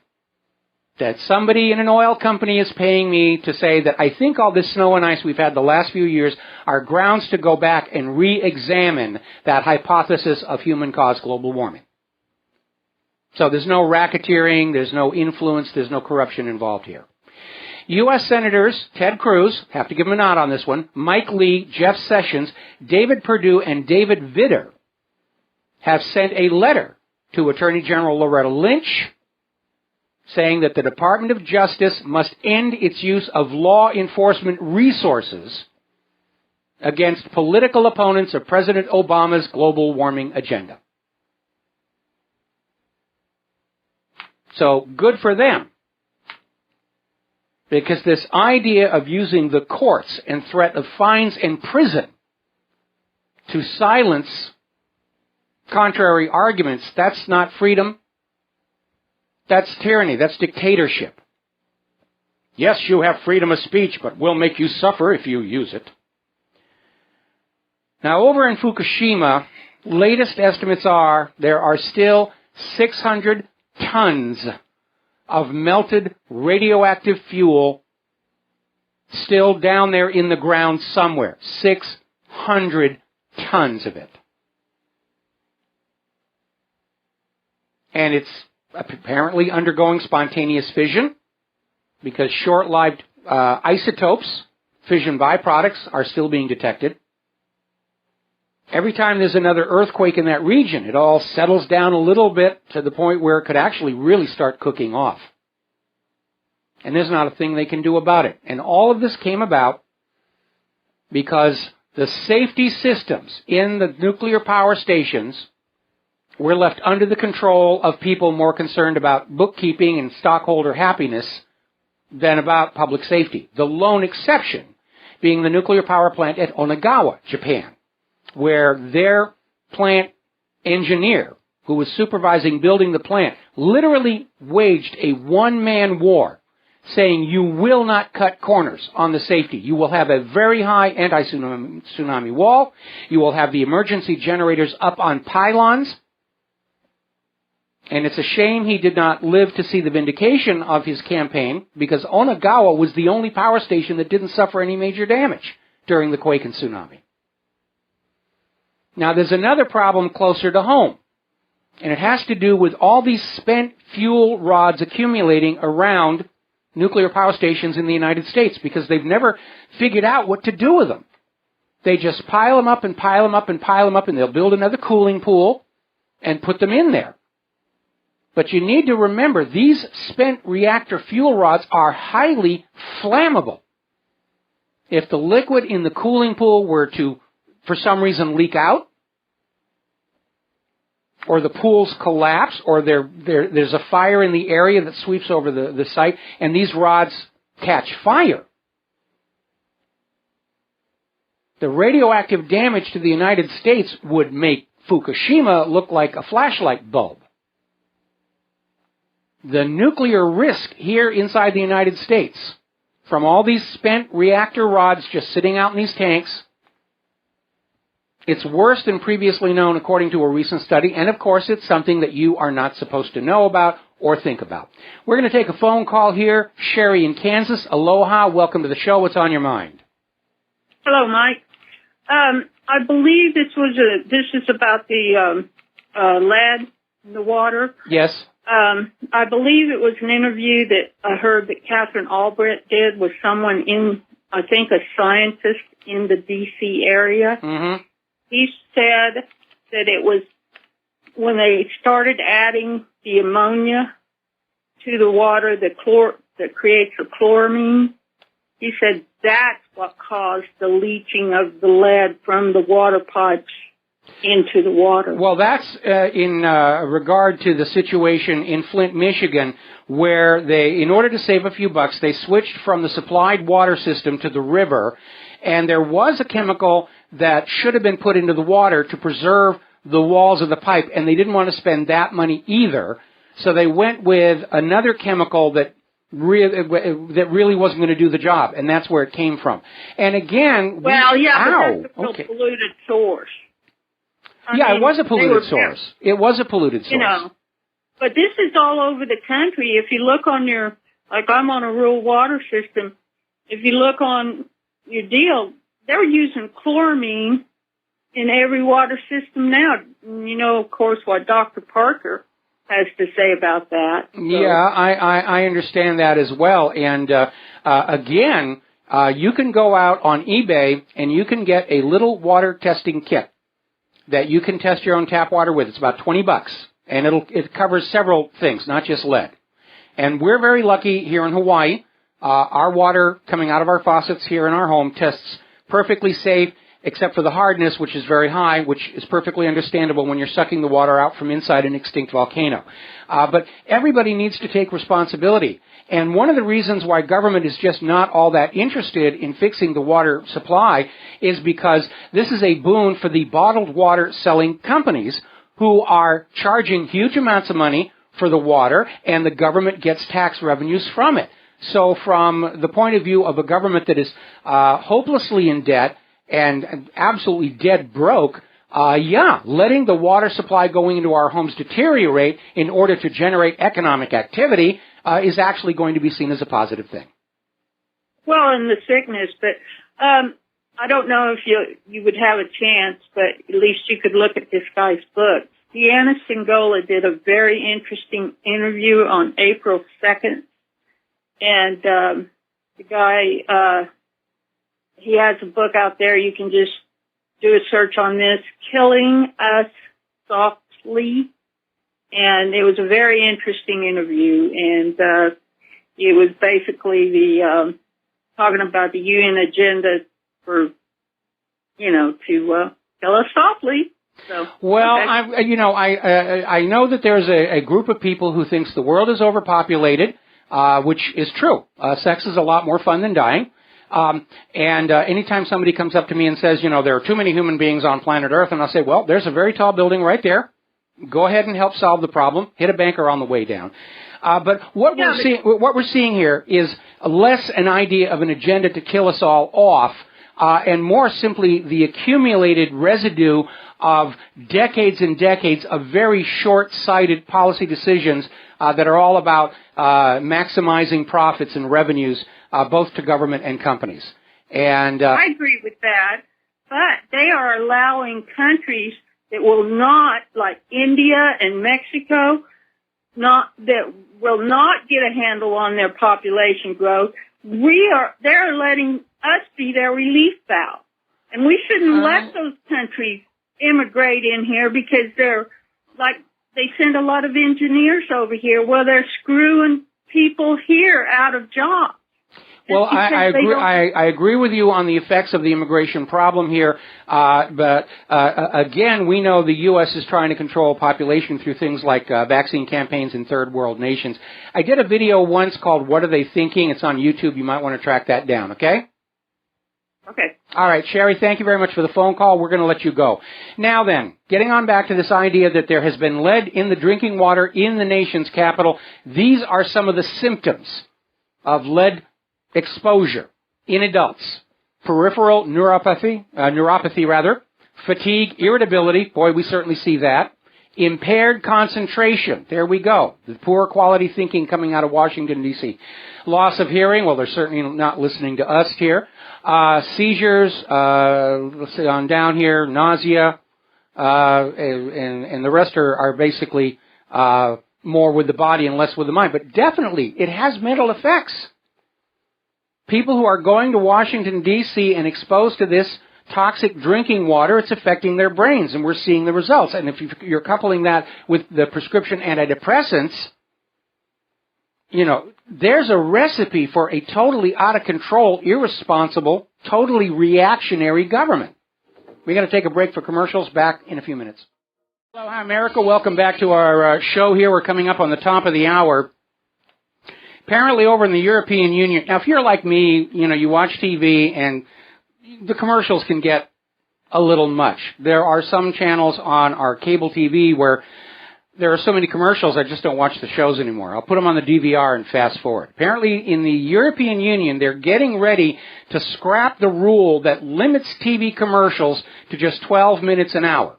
that somebody in an oil company is paying me to say that I think all this snow and ice we've had the last few years are grounds to go back and re-examine that hypothesis of human-caused global warming. So there's no racketeering, there's no influence, there's no corruption involved here. U.S. Senators Ted Cruz, have to give him a nod on this one, Mike Lee, Jeff Sessions, David Perdue, and David Vitter have sent a letter to Attorney General Loretta Lynch saying that the Department of Justice must end its use of law enforcement resources against political opponents of President Obama's global warming agenda. So, good for them. Because this idea of using the courts and threat of fines and prison to silence contrary arguments, that's not freedom. That's tyranny. That's dictatorship. Yes, you have freedom of speech, but we'll make you suffer if you use it. Now, over in Fukushima, latest estimates are there are still 600 tons of melted radioactive fuel still down there in the ground somewhere. 600 tons of it. And it's apparently undergoing spontaneous fission because short-lived isotopes, fission byproducts, are still being detected. Every time there's another earthquake in that region, it all settles down a little bit to the point where it could actually really start cooking off. And there's not a thing they can do about it. And all of this came about because the safety systems in the nuclear power stations were left under the control of people more concerned about bookkeeping and stockholder happiness than about public safety. The lone exception being the nuclear power plant at Onagawa, Japan, where their plant engineer, who was supervising building the plant, literally waged a one-man war, saying you will not cut corners on the safety. You will have a very high anti-tsunami wall. You will have the emergency generators up on pylons. And it's a shame he did not live to see the vindication of his campaign, because Onagawa was the only power station that didn't suffer any major damage during the quake and tsunami. Now, there's another problem closer to home, and it has to do with all these spent fuel rods accumulating around nuclear power stations in the United States, because they've never figured out what to do with them. They just pile them up and pile them up and pile them up, and they'll build another cooling pool and put them in there. But you need to remember, these spent reactor fuel rods are highly flammable. If the liquid in the cooling pool were to, for some reason, leak out, or the pools collapse, or there's a fire in the area that sweeps over the site, and these rods catch fire, the radioactive damage to the United States would make Fukushima look like a flashlight bulb. The nuclear risk here inside the United States, from all these spent reactor rods just sitting out in these tanks, it's worse than previously known according to a recent study, and of course it's something that you are not supposed to know about or think about. We're going to take a phone call here. Sherry in Kansas. Aloha. Welcome to the show. What's on your mind? Hello, Mike. I believe this is about the lead in the water. Yes. I believe it was an interview that I heard that Catherine Albrecht did with someone I think a scientist in the D.C. area. Mm-hmm. He said that it was when they started adding the ammonia to the water that creates the chloramine. He said that's what caused the leaching of the lead from the water pipes into the water. Well, that's in regard to the situation in Flint, Michigan, where they, in order to save a few bucks, they switched from the supplied water system to the river, and there was a chemical that should have been put into the water to preserve the walls of the pipe, and they didn't want to spend that money either, so they went with another chemical that really wasn't going to do the job, and that's where it came from. And again, but that's a polluted source. It was a polluted source. It was a polluted source. You know, but this is all over the country. If you look on I'm on a rural water system. If you look on your deal, they're using chloramine in every water system now. You know, of course, what Dr. Parker has to say about that. So. Yeah, I understand that as well. And again, you can go out on eBay and you can get a little water testing kit that you can test your own tap water with. It's about $20, and it covers several things, not just lead. And we're very lucky here in Hawaii. Our water coming out of our faucets here in our home tests perfectly safe, except for the hardness, which is very high, which is perfectly understandable when you're sucking the water out from inside an extinct volcano. But everybody needs to take responsibility. And one of the reasons why government is just not all that interested in fixing the water supply is because this is a boon for the bottled water selling companies who are charging huge amounts of money for the water, and the government gets tax revenues from it. So from the point of view of a government that is hopelessly in debt and absolutely dead broke, letting the water supply going into our homes deteriorate in order to generate economic activity is actually going to be seen as a positive thing. Well, and the sickness, but I don't know if you would have a chance, but at least you could look at this guy's book. Deanna Singola did a very interesting interview on April 2nd, and the guy, he has a book out there. You can just do a search on this, Killing Us Softly, and it was a very interesting interview, and it was basically the talking about the UN agenda for, to kill us softly. So, well, okay. I know that there's a group of people who thinks the world is overpopulated, which is true. Sex is a lot more fun than dying. And anytime somebody comes up to me and says, there are too many human beings on planet Earth, and I'll say, well, there's a very tall building right there. Go ahead and help solve the problem. Hit a banker on the way down. But what we're seeing here is less an idea of an agenda to kill us all off, and more simply the accumulated residue of decades and decades of very short-sighted policy decisions that are all about maximizing profits and revenues, both to government and companies. And I agree with that, but they are allowing countries that will not, like India and Mexico, that will not get a handle on their population growth. They're letting us be their relief valve, and we shouldn't let those countries immigrate in here because they send a lot of engineers over here. Well, they're screwing people here out of jobs. Well, I agree with you on the effects of the immigration problem here, but again, we know the U.S. is trying to control population through things like vaccine campaigns in third world nations. I did a video once called What Are They Thinking? It's on YouTube. You might want to track that down, okay? Okay. All right, Sherry, thank you very much for the phone call. We're going to let you go. Now then, getting on back to this idea that there has been lead in the drinking water in the nation's capital, these are some of the symptoms of lead exposure in adults. Peripheral neuropathy, fatigue, irritability, boy, we certainly see that. Impaired concentration, there we go. The poor quality thinking coming out of Washington, D.C. Loss of hearing, well, they're certainly not listening to us here. Seizures, let's see, on down here, nausea, and the rest are basically more with the body and less with the mind. But definitely, it has mental effects. People who are going to Washington, D.C. and exposed to this toxic drinking water, it's affecting their brains, and we're seeing the results. And if you're coupling that with the prescription antidepressants, there's a recipe for a totally out of control, irresponsible, totally reactionary government. We're going to take a break for commercials. Back in a few minutes. Hello, hi, America. Welcome back to our show here. We're coming up on the top of the hour. Apparently over in the European Union, now if you're like me, you watch TV and the commercials can get a little much. There are some channels on our cable TV where there are so many commercials I just don't watch the shows anymore. I'll put them on the DVR and fast forward. Apparently in the European Union, they're getting ready to scrap the rule that limits TV commercials to just 12 minutes an hour.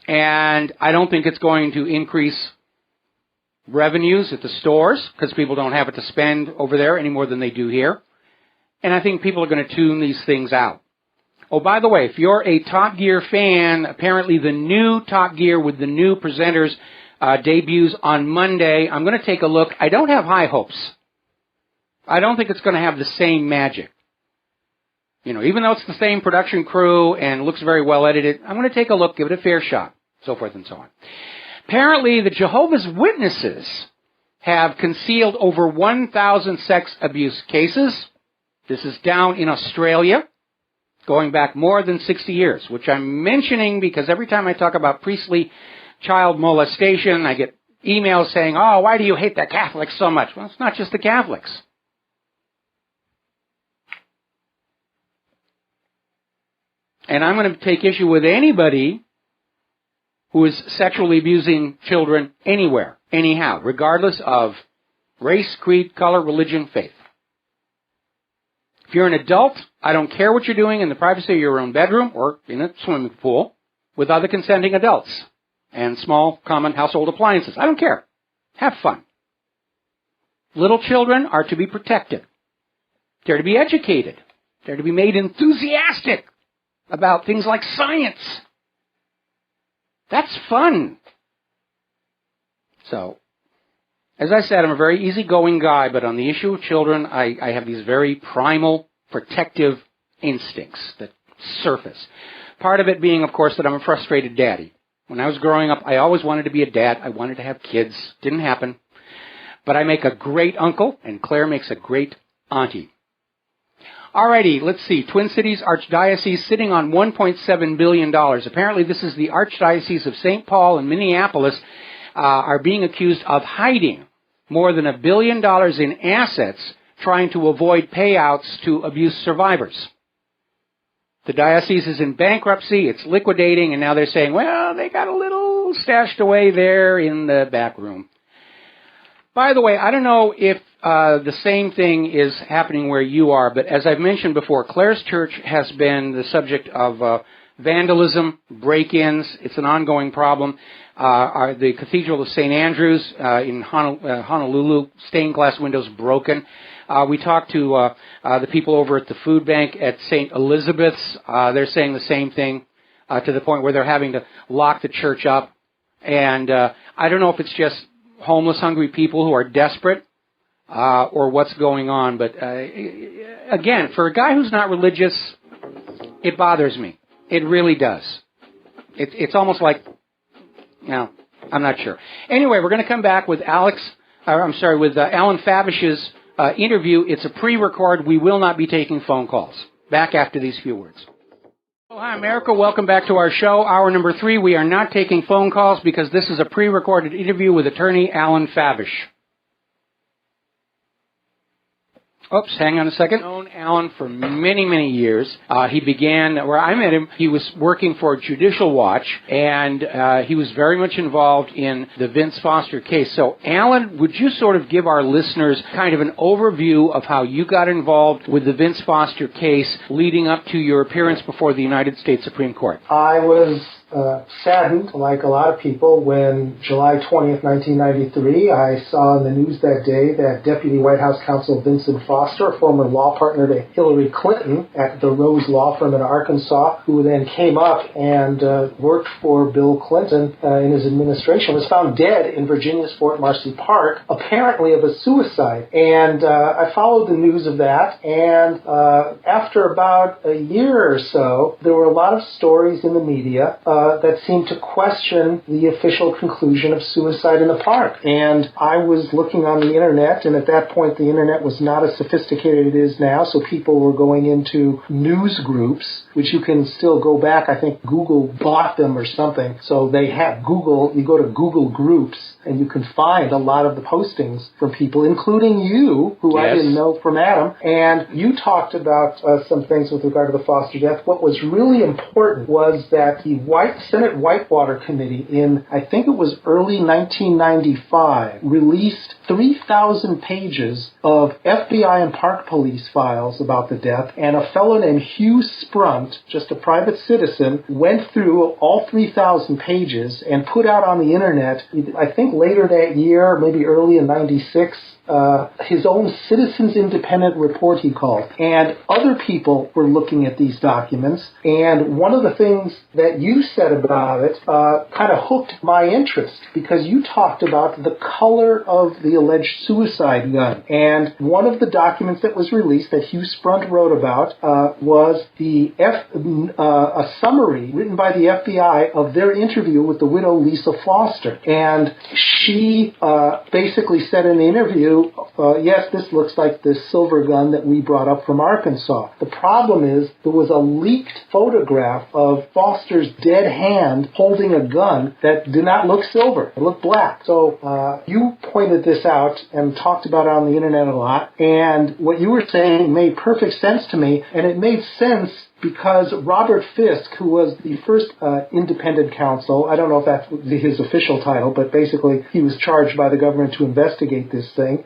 And I don't think it's going to increase revenues at the stores because people don't have it to spend over there any more than they do here. And I think people are going to tune these things out. Oh, by the way, if you're a Top Gear fan, apparently the new Top Gear with the new presenters debuts on Monday. I'm going to take a look. I don't have high hopes. I don't think it's going to have the same magic. Even though it's the same production crew and looks very well edited, I'm going to take a look, give it a fair shot, so forth and so on. Apparently, the Jehovah's Witnesses have concealed over 1,000 sex abuse cases. This is down in Australia, going back more than 60 years, which I'm mentioning because every time I talk about priestly child molestation, I get emails saying, oh, why do you hate the Catholics so much? Well, it's not just the Catholics. And I'm going to take issue with anybody who is sexually abusing children anywhere, anyhow, regardless of race, creed, color, religion, faith. If you're an adult, I don't care what you're doing in the privacy of your own bedroom or in a swimming pool with other consenting adults and small common household appliances. I don't care. Have fun. Little children are to be protected. They're to be educated. They're to be made enthusiastic about things like science. That's fun. So, as I said, I'm a very easygoing guy, but on the issue of children, I have these very primal protective instincts that surface. Part of it being, of course, that I'm a frustrated daddy. When I was growing up, I always wanted to be a dad. I wanted to have kids. Didn't happen. But I make a great uncle, and Claire makes a great auntie. Alrighty, let's see. Twin Cities Archdiocese sitting on $1.7 billion. Apparently this is the Archdiocese of St. Paul and Minneapolis are being accused of hiding more than $1 billion in assets trying to avoid payouts to abuse survivors. The diocese is in bankruptcy, it's liquidating, and now they're saying, well, they got a little stashed away there in the back room. By the way, I don't know if the same thing is happening where you are, but as I've mentioned before, Claire's Church has been the subject of vandalism, break-ins. It's an ongoing problem. The Cathedral of St. Andrews in Honolulu, stained glass windows broken. We talked to the people over at the food bank at St. Elizabeth's. They're saying the same thing to the point where they're having to lock the church up. And I don't know if it's just homeless, hungry people who are desperate or what's going on. But again, for a guy who's not religious, it bothers me. It really does. It's almost like, no, I'm not sure. Anyway, we're going to come back with Alan Favish's interview. It's a pre-record. We will not be taking phone calls. Back after these few words. Oh, hi, America. Welcome back to our show. Hour number 3. We are not taking phone calls because this is a pre-recorded interview with attorney Alan Favish. Oops, hang on a second. I've known Alan for many, many years. He began, where I met him, he was working for Judicial Watch, and he was very much involved in the Vince Foster case. So, Alan, would you sort of give our listeners kind of an overview of how you got involved with the Vince Foster case leading up to your appearance before the United States Supreme Court? I was saddened, like a lot of people, when July 20th, 1993, I saw in the news that day that Deputy White House Counsel Vincent Foster, a former law partner to Hillary Clinton at the Rose Law Firm in Arkansas, who then came up and worked for Bill Clinton in his administration, was found dead in Virginia's Fort Marcy Park, apparently of a suicide. And I followed the news of that, and after about a year or so, there were a lot of stories in the media that seemed to question the official conclusion of suicide in the park. And I was looking on the internet, and at that point the internet was not as sophisticated as it is now, so people were going into news groups, which you can still go back. I think Google bought them or something. So they have Google, you go to Google Groups, and you can find a lot of the postings from people, including you, who I didn't know from Adam. And you talked about some things with regard to the Foster death. What was really important was that the Senate Whitewater Committee in, I think it was early 1995, released 3,000 pages of FBI and Park Police files about the death, and a fellow named Hugh Sprunt, just a private citizen, went through all 3,000 pages and put out on the internet, I think later that year, maybe early in 96, his own Citizens Independent report, he called. And other people were looking at these documents, and one of the things that you said about it kind of hooked my interest, because you talked about the color of the alleged suicide gun. And one of the documents that was released that Hugh Sprunt wrote about was a summary written by the FBI of their interview with the widow Lisa Foster. And she basically said in the interview, yes, this looks like the silver gun that we brought up from Arkansas. The problem is there was a leaked photograph of Foster's dead dead hand holding a gun that did not look silver. It looked black. So you pointed this out and talked about it on the internet a lot, and what you were saying made perfect sense to me, and it made sense because Robert Fisk, who was the first independent counsel, I don't know if that's his official title, but basically he was charged by the government to investigate this thing,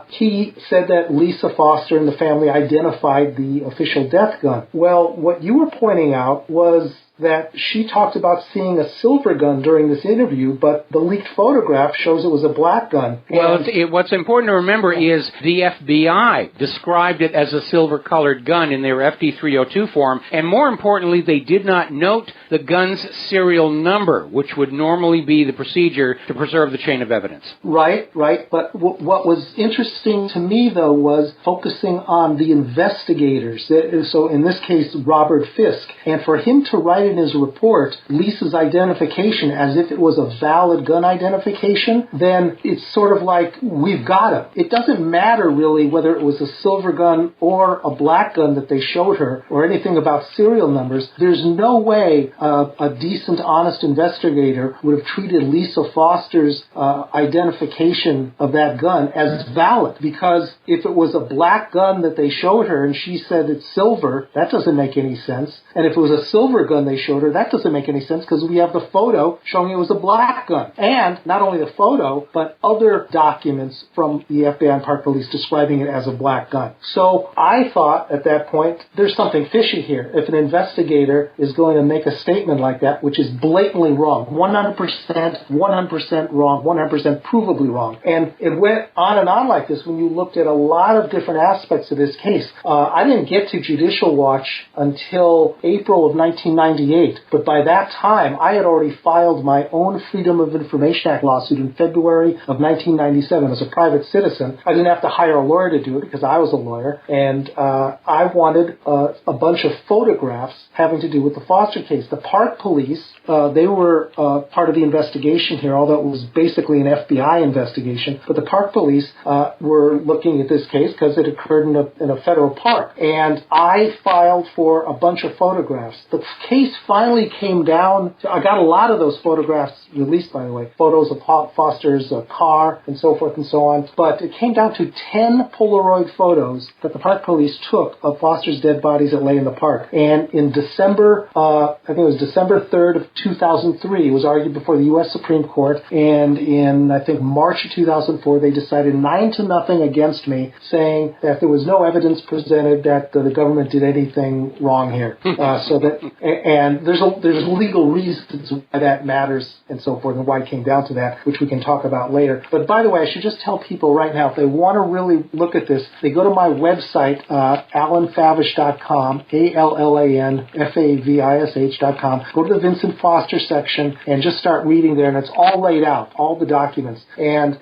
he said that Lisa Foster and the family identified the official death gun. Well, what you were pointing out was that she talked about seeing a silver gun during this interview, but the leaked photograph shows it was a black gun. Well, what's important to remember is the FBI described it as a silver-colored gun in their FD302 form, and more importantly, they did not note the gun's serial number, which would normally be the procedure to preserve the chain of evidence. Right. But what was interesting to me, though, was focusing on the investigators. So in this case, Robert Fisk. And for him to write in his report Lisa's identification as if it was a valid gun identification, then it's sort of like, we've got him. It doesn't matter really whether it was a silver gun or a black gun that they showed her or anything about serial numbers. There's no way a decent, honest investigator would have treated Lisa Foster's identification of that gun as valid, because if it was a black gun that they showed her and she said it's silver, that doesn't make any sense. And if it was a silver gun they showed her, that doesn't make any sense because we have the photo showing it was a black gun. And not only the photo, but other documents from the FBI and Park Police describing it as a black gun. So I thought at that point, there's something fishy here. If an investigator is going to make a statement like that, which is blatantly wrong, 100% wrong, 100% provably wrong. And it went on and on like this when you looked at a lot of different aspects of this case. I didn't get to Judicial Watch until April of 1998, but by that time, I had already filed my own Freedom of Information Act lawsuit in February of 1997 as a private citizen. I didn't have to hire a lawyer to do it because I was a lawyer, and I wanted a bunch of photographs having to do with the Foster case. The Park Police, they were part of the investigation here, although it was basically an FBI investigation, but the Park Police were looking at this case because it occurred in a federal park, and I filed for a bunch of photographs. The case finally came down to, I got a lot of those photographs released, by the way, photos of Foster's car and so forth and so on, but it came down to 10 Polaroid photos that the Park Police took of Foster's dead bodies that lay in the park. And in December, I think it was December 3rd of 2003, it was argued before the U.S. Supreme Court, and in, I think, March of 2004, they decided 9-0 against me, saying that there was no evidence presented that the government did anything wrong here. And there's legal reasons why that matters and so forth, and why it came down to that, which we can talk about later. But by the way, I should just tell people right now, if they want to really look at this, they go to my website, alanfavish.com, ALLANFAVISH.com, go to the Vincent Foster section and just start reading there, and it's all laid out, all the documents. And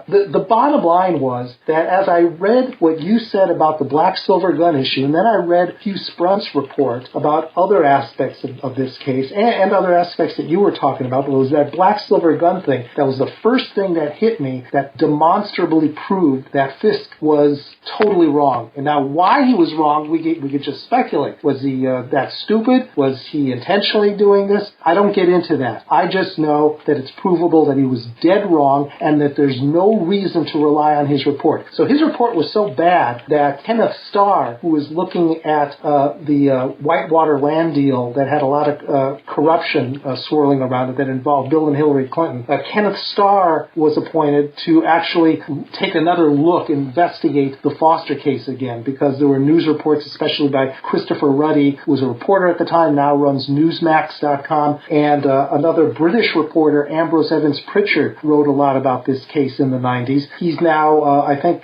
the bottom line was that as I read what you said about the black-silver gun issue, and then I read Hugh Sprunt's report about other aspects of this case, and other aspects that you were talking about, it was that black-silver gun thing that was the first thing that hit me that demonstrably proved that Fisk was totally wrong. And now why he was wrong, we could just speculate. Was he that stupid? Was he intentionally doing this? I don't get into that. I just know that it's provable that he was dead wrong and that there's no reason to rely on his report. So his report was so bad that Kenneth Starr, who was looking at the Whitewater land deal that had a lot of corruption swirling around it that involved Bill and Hillary Clinton, Kenneth Starr was appointed to actually take another look, investigate the Foster case again, because there were news reports, especially by Christopher Ruddy, who was a reporter at the time, now runs Newsmax.com, and another British reporter, Ambrose Evans Pritchard, wrote a lot about this case in the 90s. He's now, I think,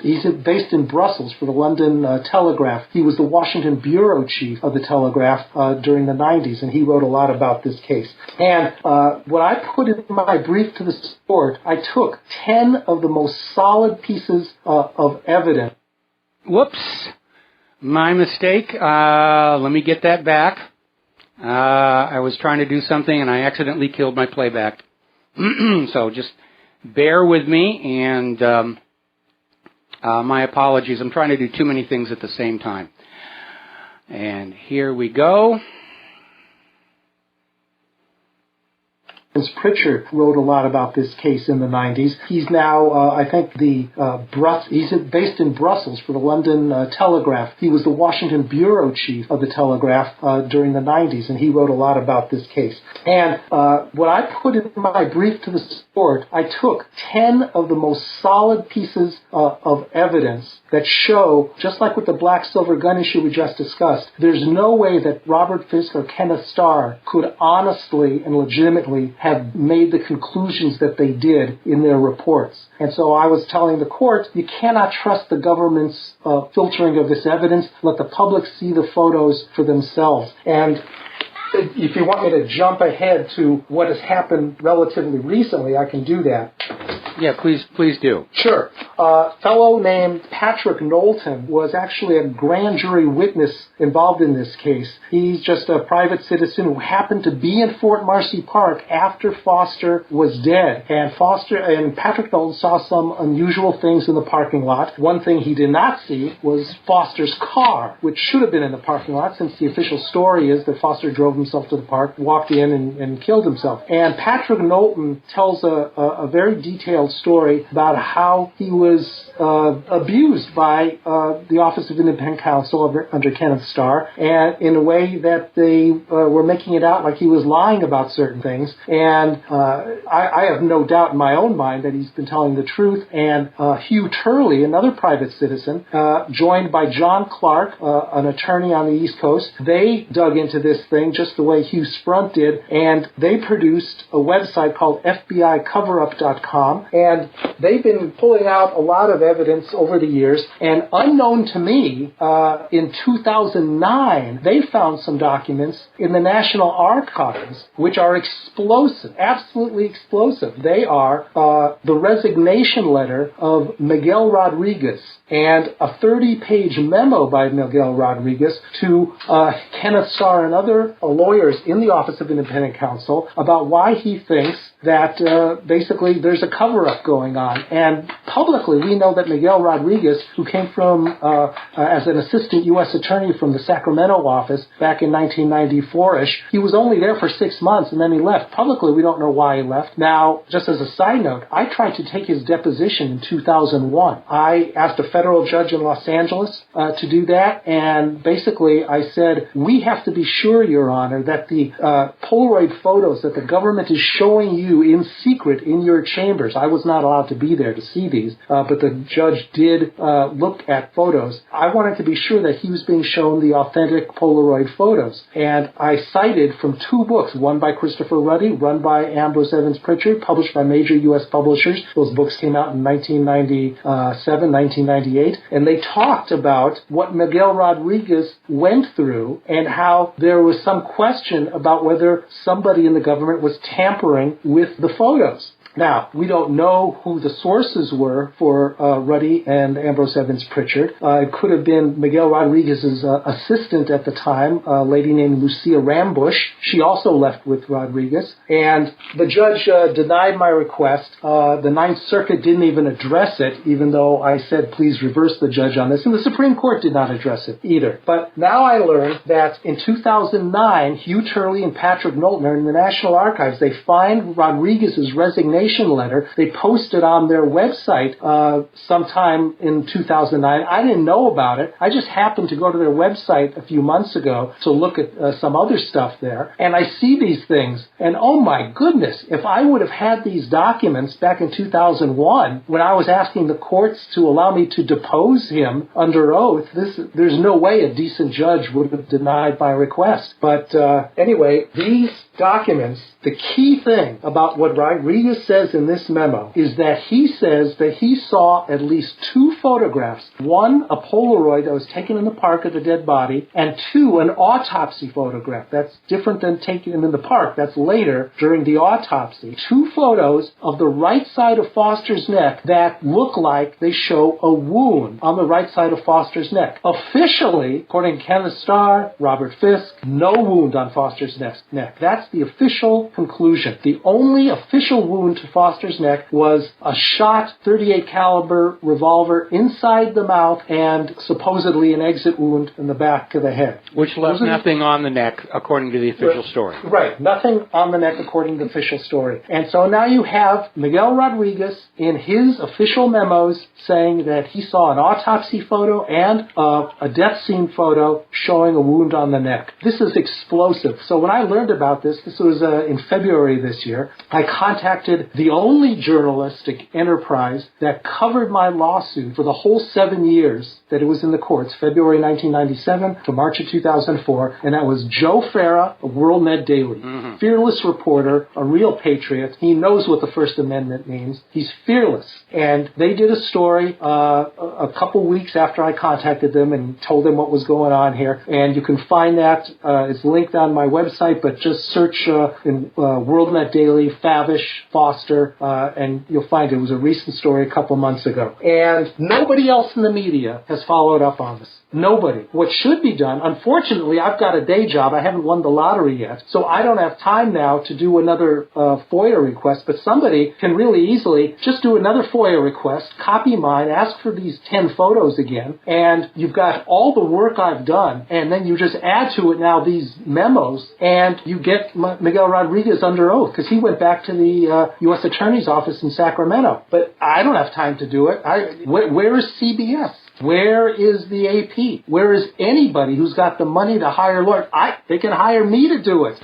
he's based in Brussels for the London Telegraph. He was the Washington bureau chief of the Telegraph during the 90s, and he wrote a lot about this case. And what I put in my brief to the court, I took 10 of the most solid pieces of evidence. Whoops. My mistake. Let me get that back. I was trying to do something and I accidentally killed my playback. So just bear with me, and my apologies. I'm trying to do too many things at the same time. And here we go. Pritchard wrote a lot about this case in the 90s. He's now, I think, he's based in Brussels for the London Telegraph. He was the Washington bureau chief of the Telegraph during the 90s, and he wrote a lot about this case. And what I put in my brief to the court, I took 10 of the most solid pieces of evidence that show, just like with the black-silver gun issue we just discussed, there's no way that Robert Fisk or Kenneth Starr could honestly and legitimately have made the conclusions that they did in their reports. And so I was telling the court, you cannot trust the government's filtering of this evidence. Let the public see the photos for themselves. And if you want me to jump ahead to what has happened relatively recently, I can do that. Yeah, please do. Sure. A fellow named Patrick Knowlton was actually a grand jury witness involved in this case. He's just a private citizen who happened to be in Fort Marcy Park after Foster was dead. And Patrick Knowlton saw some unusual things in the parking lot. One thing he did not see was Foster's car, which should have been in the parking lot, since the official story is that Foster drove himself to the park, walked in, and killed himself. And Patrick Knowlton tells a very detailed story about how he was abused by the Office of Independent Counsel under Kenneth Starr, and in a way that they were making it out like he was lying about certain things. And I have no doubt in my own mind that he's been telling the truth. And Hugh Turley, another private citizen, joined by John Clark, an attorney on the East Coast, they dug into this thing just the way Hugh Sprunt did, and they produced a website called FBICoverup.com, and they've been pulling out a lot of evidence over the years. And unknown to me, in 2009, they found some documents in the National Archives which are explosive, absolutely explosive. They are the resignation letter of Miguel Rodriguez and a 30-page memo by Miguel Rodriguez to Kenneth Starr and other lawyers in the Office of Independent Counsel about why he thinks that basically there's a cover-up going on. And publicly, we know that Miguel Rodriguez, who came from as an assistant U.S. attorney from the Sacramento office back in 1994-ish, he was only there for 6 months and then he left. Publicly, we don't know why he left. Now, just as a side note, I tried to take his deposition in 2001. I asked a federal judge in Los Angeles to do that, and basically I said, we have to be sure, Your Honor, that the Polaroid photos that the government is showing you in secret in your chambers, I was not allowed to be there to see these, but the judge did look at photos. I wanted to be sure that he was being shown the authentic Polaroid photos. And I cited from 2 books, one by Christopher Ruddy, run by Ambrose Evans Pritchard, published by major U.S. publishers. Those books came out in 1997, 1998, and they talked about what Miguel Rodriguez went through and how there was some question about whether somebody in the government was tampering with the photos. Now, we don't know who the sources were for Ruddy and Ambrose Evans Pritchard. It could have been Miguel Rodriguez's assistant at the time, a lady named Lucia Rambush. She also left with Rodriguez. And the judge denied my request. The Ninth Circuit didn't even address it, even though I said, please reverse the judge on this. And the Supreme Court did not address it either. But now I learned that in 2009, Hugh Turley and Patrick Knowlton are in the National Archives. They find Rodriguez's resignation letter. They posted on their website sometime in 2009. I didn't know about it. I just happened to go to their website a few months ago to look at some other stuff there, and I see these things, and oh my goodness, if I would have had these documents back in 2001 when I was asking the courts to allow me to depose him under oath, there's no way a decent judge would have denied my request. But anyway, these documents, the key thing about what Rodriguez says in this memo is that he says that he saw at least 2 photographs. 1, a Polaroid that was taken in the park of the dead body, and 2, an autopsy photograph. That's different than taking him in the park. That's later during the autopsy. 2 photos of the right side of Foster's neck that look like they show a wound on the right side of Foster's neck. Officially, according to Kenneth Starr, Robert Fisk, no wound on Foster's neck. That's that's the official conclusion. The only official wound to Foster's neck was a shot 38 caliber revolver inside the mouth and supposedly an exit wound in the back of the head. Which left nothing on the neck, according to the official story. Right, nothing on the neck according to the official story. And so now you have Miguel Rodriguez in his official memos saying that he saw an autopsy photo and a death scene photo showing a wound on the neck. This is explosive. So when I learned about this was in February this year, I contacted the only journalistic enterprise that covered my lawsuit for the whole 7 years that it was in the courts, February 1997 to March of 2004, and that was Joe Farah of WorldNet Daily. Fearless reporter, a real patriot. He knows what the First Amendment means. He's fearless. And they did a story a couple weeks after I contacted them and told them what was going on here. And you can find that. It's linked on my website, but just search in WorldNet Daily, Favish, Foster, and you'll find it was a recent story a couple months ago. And nobody else in the media has followed up on this. Nobody. What should be done, unfortunately, I've got a day job. I haven't won the lottery yet, so I don't have time now to do another FOIA request, but somebody can really easily just do another FOIA request, copy mine, ask for these 10 photos again, and you've got all the work I've done, and then you just add to it now these memos, and you get Miguel Rodriguez under oath, because he went back to the U.S. Attorney's Office in Sacramento. But I don't have time to do it. Where is CBS? Where is the AP? Where is anybody who's got the money to hire lawyers? They can hire me to do it.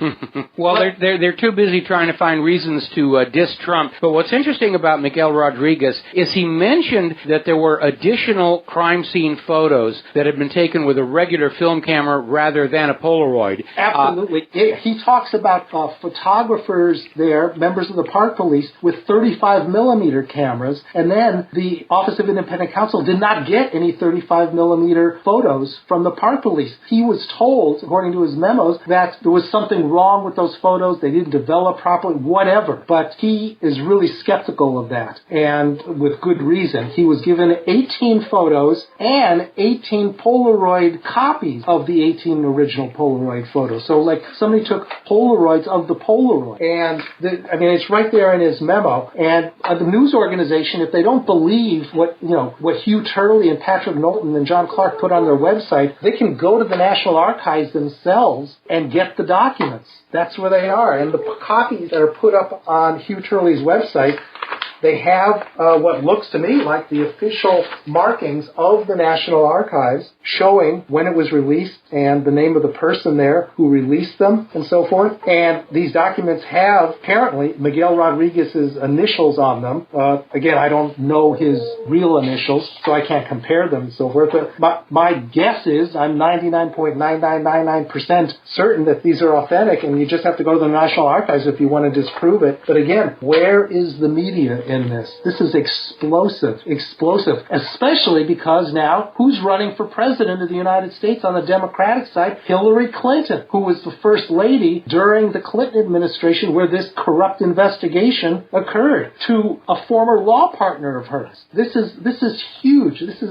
Well, they're too busy trying to find reasons to diss Trump. But what's interesting about Miguel Rodriguez is he mentioned that there were additional crime scene photos that had been taken with a regular film camera rather than a Polaroid. Absolutely. He talks about photographers there, members of the park police, with 35 millimeter cameras, and then the Office of Independent Counsel did not get any 35 millimeter photos from the park police. He was told, according to his memos, that there was something wrong with those photos. They didn't develop properly, whatever. But he is really skeptical of that, and with good reason. He was given 18 photos and 18 Polaroid copies of the 18 original Polaroid photos. So, like, somebody took Polaroids of the Polaroid. And, it's right there in his memo. And the news organization, if they don't believe what Hugh Turley and Patrick Knowlton and John Clark put on their website, they can go to the National Archives themselves and get the documents. That's where they are. And the copies that are put up on Hugh Turley's website, they have what looks to me like the official markings of the National Archives showing when it was released and the name of the person there who released them and so forth. And these documents have, apparently, Miguel Rodriguez's initials on them. Again, I don't know his real initials, so I can't compare them and so forth. But my guess is I'm 99.9999% certain that these are authentic, and you just have to go to the National Archives if you want to disprove it. But again, where is the media in this? This is explosive, especially because now who's running for president of the United States on the Democratic side? Hillary Clinton, who was the first lady during the Clinton administration where this corrupt investigation occurred, to a former law partner of hers. This is huge. This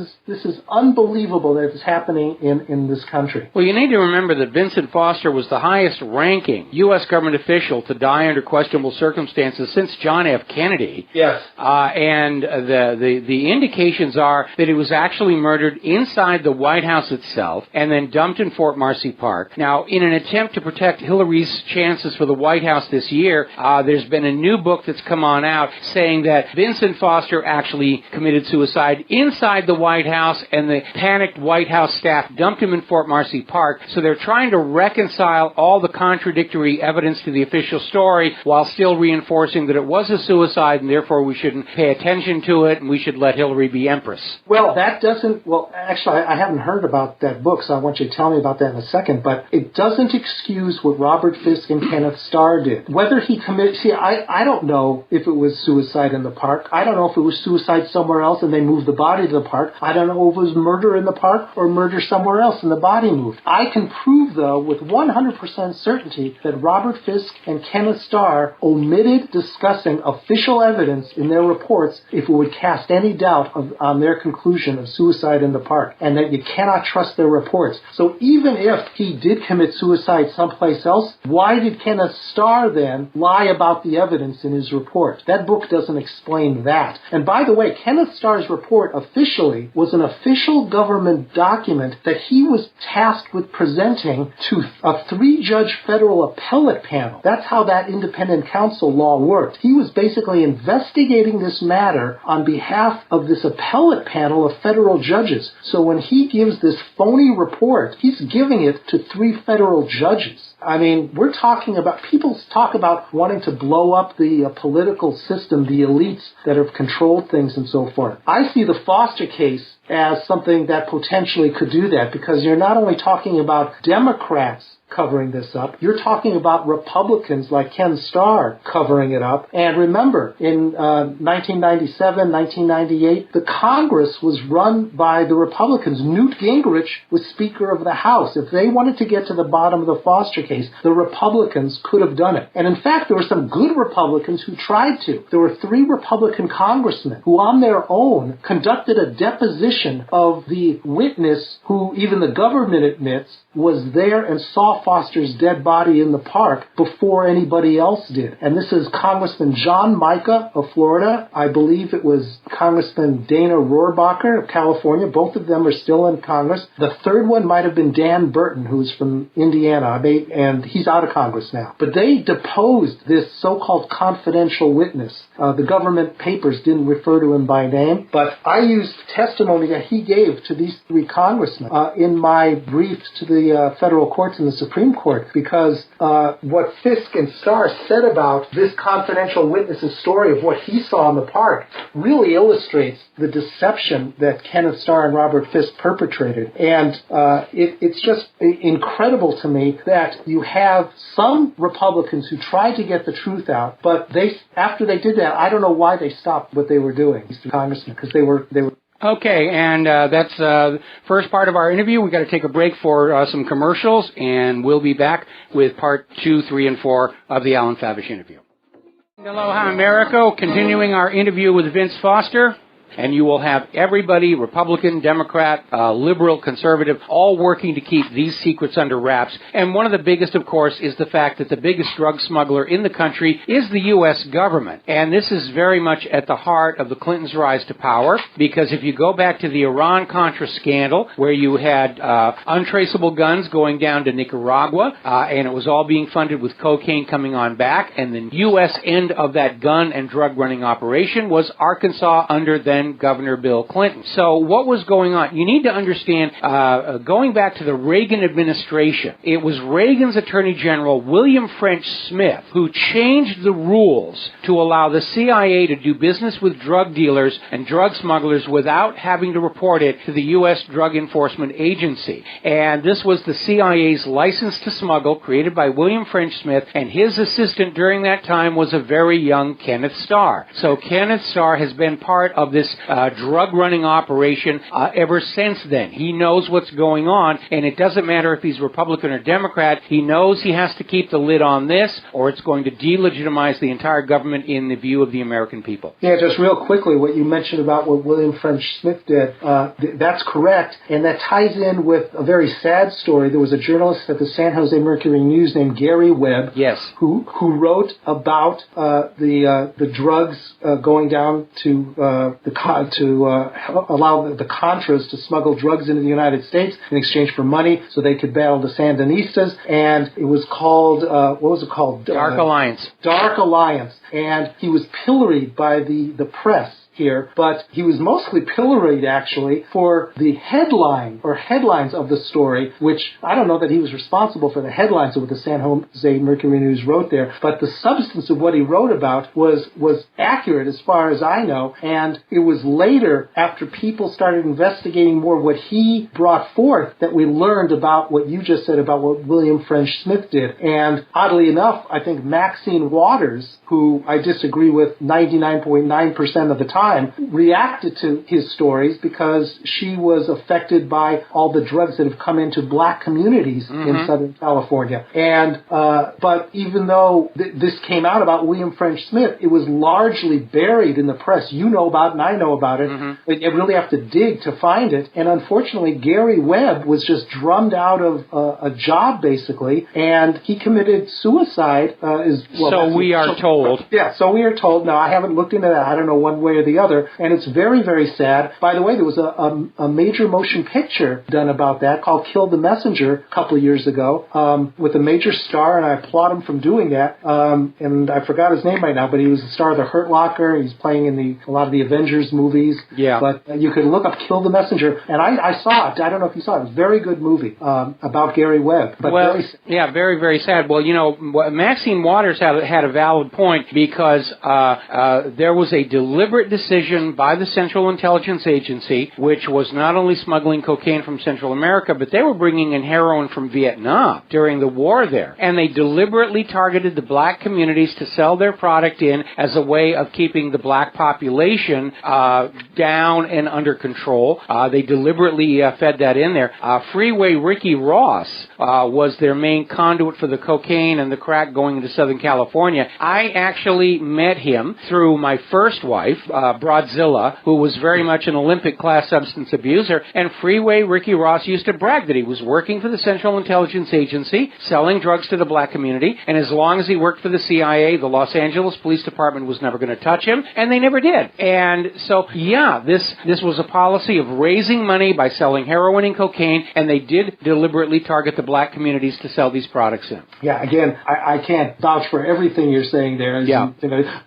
is unbelievable that it's happening in this country. Well, you need to remember that Vincent Foster was the highest ranking U.S. government official to die under questionable circumstances since John F. Kennedy. Yes. And the indications are that he was actually murdered inside the White House itself and then dumped in Fort Marcy Park. Now, in an attempt to protect Hillary's chances for the White House this year, there's been a new book that's come on out saying that Vincent Foster actually committed suicide inside the White House, and the panicked White House staff dumped him in Fort Marcy Park. So they're trying to reconcile all the contradictory evidence to the official story while still reinforcing that it was a suicide and therefore we shouldn't pay attention to it and we should let Hillary be empress. Well, actually, I haven't heard about that book, so I want you to tell me about that in a second, but it doesn't excuse what Robert Fisk and Kenneth Starr did. Whether he committed, I don't know if it was suicide in the park. I don't know if it was suicide somewhere else and they moved the body to the park. I don't know if it was murder in the park or murder somewhere else and the body moved. I can prove, though, with 100% certainty that Robert Fisk and Kenneth Starr omitted discussing official evidence journalists in their reports if it would cast any doubt on their conclusion of suicide in the park, and that you cannot trust their reports. So even if he did commit suicide someplace else, why did Kenneth Starr then lie about the evidence in his report? That book doesn't explain that. And by the way, Kenneth Starr's report officially was an official government document that he was tasked with presenting to a 3-judge federal appellate panel. That's how that independent counsel law worked. He was basically investigating this matter on behalf of this appellate panel of federal judges. So when he gives this phony report, he's giving it to 3 federal judges. I mean, we're talking about, people talk about wanting to blow up the political system, the elites that have controlled things and so forth. I see the Foster case as something that potentially could do that, because you're not only talking about Democrats covering this up, you're talking about Republicans like Ken Starr covering it up. And remember, in 1997, 1998, the Congress was run by the Republicans. Newt Gingrich was Speaker of the House. If they wanted to get to the bottom of the Foster case, the Republicans could have done it. And in fact, there were some good Republicans who tried to. There were 3 Republican congressmen who on their own conducted a deposition of the witness who even the government admits was there and saw Foster's dead body in the park before anybody else did. And this is Congressman John Mica of Florida. I believe it was Congressman Dana Rohrabacher of California. Both of them are still in Congress. The third one might have been Dan Burton, who's from Indiana, and he's out of Congress now. But they deposed this so-called confidential witness. The government papers didn't refer to him by name, but I used testimony that he gave to these 3 congressmen in my brief to the federal courts and the Supreme Court, because what Fisk and Starr said about this confidential witness's story of what he saw in the park really illustrates the deception that Kenneth Starr and Robert Fisk perpetrated. And it's just incredible to me that you have some Republicans who tried to get the truth out, but after they did that, I don't know why they stopped what they were doing, these 2 congressmen, because they were. Okay, and that's the first part of our interview. We've got to take a break for some commercials, and we'll be back with part 2, 3, and 4 of the Alan Favish interview. Aloha, America. Continuing our interview with Vince Foster. And you will have everybody, Republican, Democrat, liberal, conservative, all working to keep these secrets under wraps. And one of the biggest, of course, is the fact that the biggest drug smuggler in the country is the U.S. government. And this is very much at the heart of the Clintons' rise to power, because if you go back to the Iran-Contra scandal, where you had untraceable guns going down to Nicaragua, and it was all being funded with cocaine coming on back, and the U.S. end of that gun and drug running operation was Arkansas under then Governor Bill Clinton. So what was going on? You need to understand, going back to the Reagan administration, it was Reagan's Attorney General, William French Smith, who changed the rules to allow the CIA to do business with drug dealers and drug smugglers without having to report it to the U.S. Drug Enforcement Agency. And this was the CIA's license to smuggle, created by William French Smith, and his assistant during that time was a very young Kenneth Starr. So Kenneth Starr has been part of this drug running operation ever since then. He knows what's going on, and it doesn't matter if he's Republican or Democrat. He knows he has to keep the lid on this, or it's going to delegitimize the entire government in the view of the American people. Yeah, just real quickly, what you mentioned about what William French Smith did, that's correct, and that ties in with a very sad story. There was a journalist at the San Jose Mercury News named Gary Webb, yes, who wrote about the drugs going down to allow the Contras to smuggle drugs into the United States in exchange for money so they could battle the Sandinistas. And it was called, what was it called? Dark Alliance. Dark Alliance. And he was pilloried by the press here, but he was mostly pilloried actually for the headlines of the story, which I don't know that he was responsible for the headlines of what the San Jose Mercury News wrote there, but the substance of what he wrote about was accurate as far as I know, and it was later, after people started investigating more what he brought forth, that we learned about what you just said about what William French Smith did. And oddly enough, I think Maxine Waters, who I disagree with 99.9% of the time, time, reacted to his stories because she was affected by all the drugs that have come into black communities in Southern California. And but even though this came out about William French Smith, it was largely buried in the press. You know about it and I know about it. You really have to dig to find it. And unfortunately, Gary Webb was just drummed out of a job, basically, and he committed suicide. So we are told. Yeah, so we are told. Now, I haven't looked into that. I don't know one way or the other. And it's very, very sad. By the way, there was a major motion picture done about that called Kill the Messenger a couple of years ago with a major star, and I applaud him from doing that. And I forgot his name right now, but he was the star of The Hurt Locker. He's playing in a lot of the Avengers movies. Yeah. But you can look up Kill the Messenger, and I saw it. I don't know if you saw it. It was a very good movie about Gary Webb. But very, very sad. Well, Maxine Waters had a valid point because there was a deliberate decision by the Central Intelligence Agency, which was not only smuggling cocaine from Central America, but they were bringing in heroin from Vietnam during the war there. And they deliberately targeted the black communities to sell their product in as a way of keeping the black population down and under control. They deliberately fed that in there. Freeway Ricky Ross was their main conduit for the cocaine and the crack going into Southern California. I actually met him through my first wife, Broadzilla, who was very much an Olympic-class substance abuser, and Freeway Ricky Ross used to brag that he was working for the Central Intelligence Agency, selling drugs to the black community, and as long as he worked for the CIA, the Los Angeles Police Department was never going to touch him, and they never did. And so, this was a policy of raising money by selling heroin and cocaine, and they did deliberately target the black communities to sell these products in. Yeah, again, I can't vouch for everything you're saying there.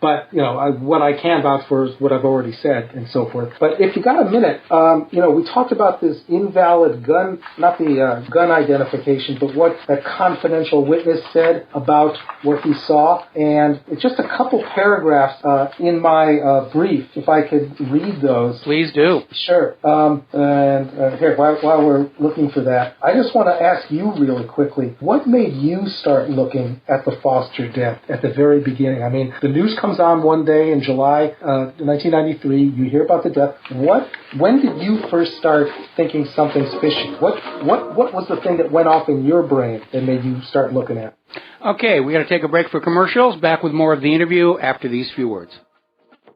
But, what I can vouch for is what I've already said and so forth. But if you got a minute, we talked about this invalid gun, not the gun identification, but what a confidential witness said about what he saw. And it's just a couple paragraphs in my brief, if I could read those. Please do. Sure. Here, while we're looking for that, I just want to ask you really quickly, what made you start looking at the Foster death at the very beginning? I mean, the news comes on one day in July 1993. You hear about the death. When did you first start thinking something's fishy? What was the thing that went off in your brain that made you start looking at? Okay, we got to take a break for commercials. Back with more of the interview after these few words.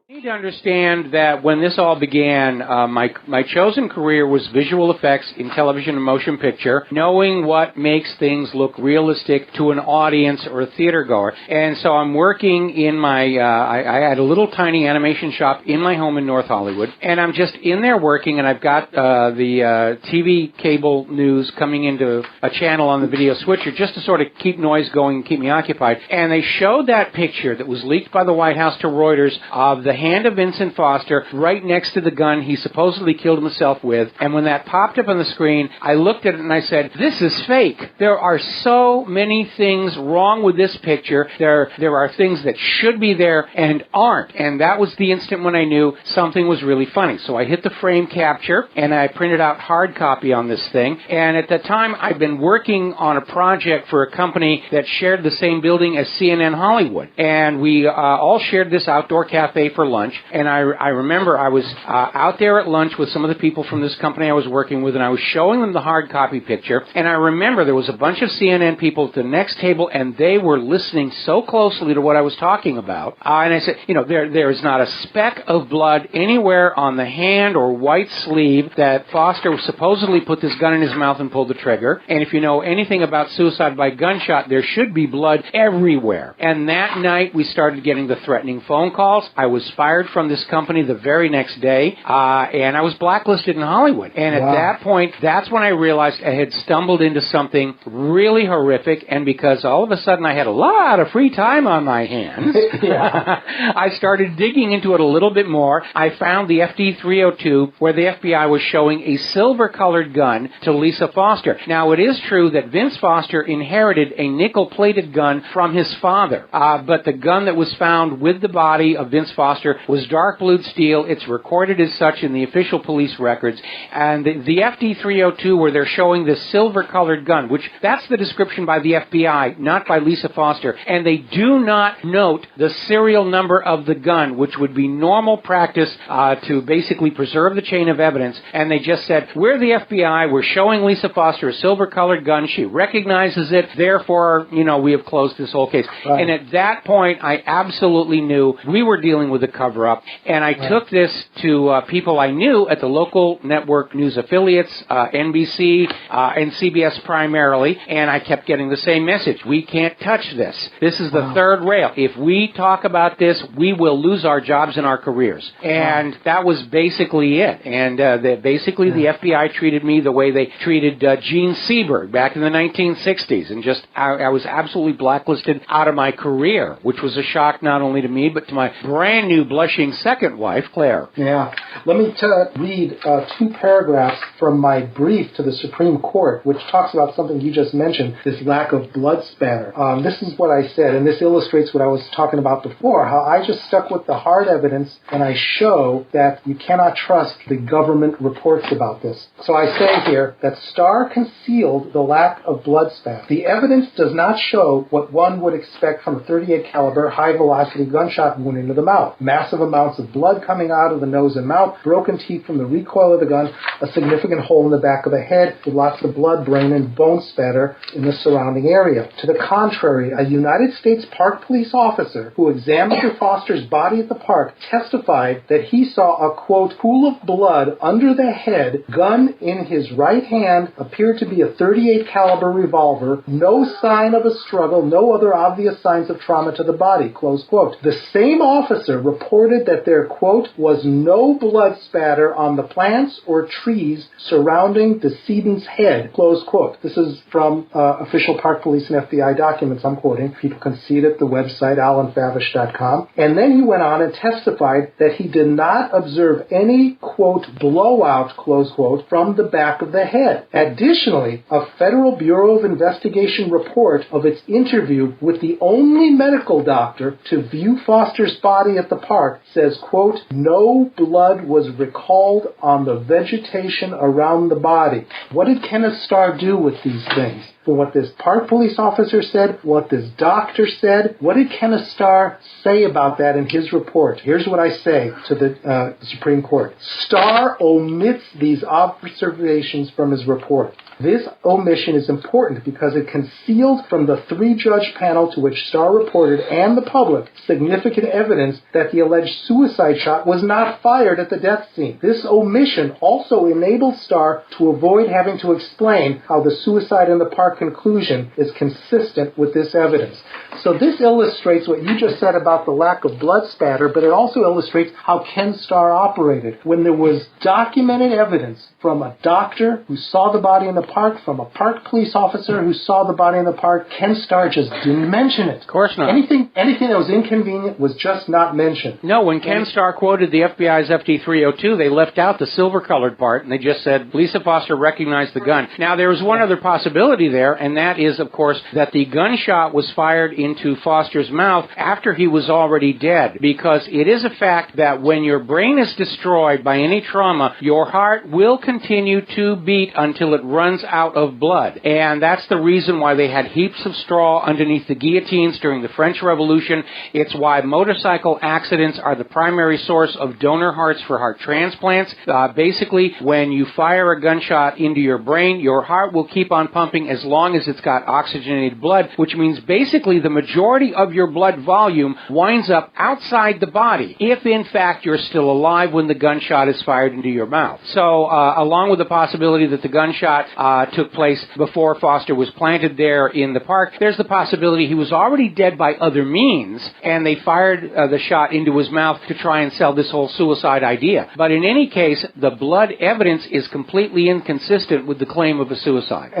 You need to understand that when this all began, my chosen career was visual effects in television and motion picture, knowing what makes things look realistic to an audience or a theater goer. And so I'm working in my, I had a little tiny animation shop in my home in North Hollywood, and I'm just in there working, and I've got the TV cable news coming into a channel on the video switcher just to sort of keep noise going and keep me occupied. And they showed that picture that was leaked by the White House to Reuters of the hand of Vincent Foster right next to the gun he supposedly killed himself with. And when that popped up on the screen, I looked at it and I said, this is fake. There are so many things wrong with this picture. There are things that should be there and aren't. And that was the instant when I knew something was really funny. So I hit the frame capture and I printed out hard copy on this thing. And at that time, I'd been working on a project for a company that shared the same building as CNN Hollywood. And we all shared this outdoor cafe for lunch, and I remember I was out there at lunch with some of the people from this company I was working with, and I was showing them the hard copy picture, and I remember there was a bunch of CNN people at the next table, and they were listening so closely to what I was talking about, and I said, there is not a speck of blood anywhere on the hand or white sleeve that Foster supposedly put this gun in his mouth and pulled the trigger, and if you know anything about suicide by gunshot, there should be blood everywhere. And that night, we started getting the threatening phone calls. I was fired from this company the very next day, and I was blacklisted in Hollywood. And at that point, that's when I realized I had stumbled into something really horrific, and because all of a sudden I had a lot of free time on my hands, I started digging into it a little bit more. I found the FD-302, where the FBI was showing a silver-colored gun to Lisa Foster. Now, it is true that Vince Foster inherited a nickel-plated gun from his father, but the gun that was found with the body of Vince Foster Foster was dark blued steel. It's recorded as such in the official police records. And the FD-302, where they're showing this silver-colored gun, which that's the description by the FBI, not by Lisa Foster. And they do not note the serial number of the gun, which would be normal practice to basically preserve the chain of evidence. And they just said, we're the FBI, we're showing Lisa Foster a silver-colored gun, she recognizes it, therefore, we have closed this whole case. Right. And at that point, I absolutely knew we were dealing with a cover-up, and I took this to people I knew at the local network news affiliates, NBC and CBS primarily, and I kept getting the same message. We can't touch this. This is the third rail. If we talk about this, we will lose our jobs and our careers. And that was basically it. And the FBI treated me the way they treated Gene Seberg back in the 1960s, and just I was absolutely blacklisted out of my career, which was a shock not only to me, but to my brand new blushing second wife, Claire. Yeah. Let me read 2 paragraphs from my brief to the Supreme Court, which talks about something you just mentioned, this lack of blood spatter. This is what I said, and this illustrates what I was talking about before, how I just stuck with the hard evidence, and I show that you cannot trust the government reports about this. So I say here that Starr concealed the lack of blood spatter. The evidence does not show what one would expect from a .38 caliber high-velocity gunshot wound into the mouth. Massive amounts of blood coming out of the nose and mouth, broken teeth from the recoil of the gun, a significant hole in the back of the head with lots of blood, brain, and bone spatter in the surrounding area. To the contrary, a United States Park Police officer who examined Foster's body at the park testified that he saw a, quote, pool of blood under the head, gun in his right hand, appeared to be a .38 caliber revolver, no sign of a struggle, no other obvious signs of trauma to the body, close quote. The same officer reported that there, quote, was no blood spatter on the plants or trees surrounding decedent's head, close quote. This is from official Park Police and FBI documents I'm quoting. People can see it at the website, alanfavish.com. And then he went on and testified that he did not observe any, quote, blowout, close quote, from the back of the head. Additionally, a Federal Bureau of Investigation report of its interview with the only medical doctor to view Foster's body at the park says, quote, no blood was recalled on the vegetation around the body. What did Kenneth Starr do with these things? From what this Park Police officer said, what this doctor said, what did Kenneth Starr say about that in his report? Here's what I say to the Supreme Court. Starr omits these observations from his report. This omission is important because it concealed from the 3-judge panel to which Starr reported and the public significant evidence that the alleged suicide shot was not fired at the death scene. This omission also enabled Starr to avoid having to explain how the suicide in the park conclusion is consistent with this evidence. So this illustrates what you just said about the lack of blood spatter, but it also illustrates how Ken Starr operated. When there was documented evidence from a doctor who saw the body in the park, from a Park Police officer who saw the body in the park, Ken Starr just didn't mention it. Of course not. Anything that was inconvenient was just not mentioned. No, when Ken Starr quoted the FBI's FD-302, they left out the silver-colored part, and they just said, Lisa Foster recognized the gun. Now, there was one other possibility there, and that is, of course, that the gunshot was fired into Foster's mouth after he was already dead, because it is a fact that when your brain is destroyed by any trauma, your heart will continue to beat until it runs out of blood. And that's the reason why they had heaps of straw underneath the guillotines during the French Revolution. It's why motorcycle accidents are the primary source of donor hearts for heart transplants. Basically, when you fire a gunshot into your brain, your heart will keep on pumping as long as it's got oxygenated blood, which means basically the majority of your blood volume winds up outside the body, if in fact you're still alive when the gunshot is fired into your mouth. So, along with the possibility that the gunshot took place before Foster was planted there in the park, there's the possibility he was already dead by other means, and they fired the shot into his mouth to try and sell this whole suicide idea. But in any case, the blood evidence is completely inconsistent with the claim of a suicide.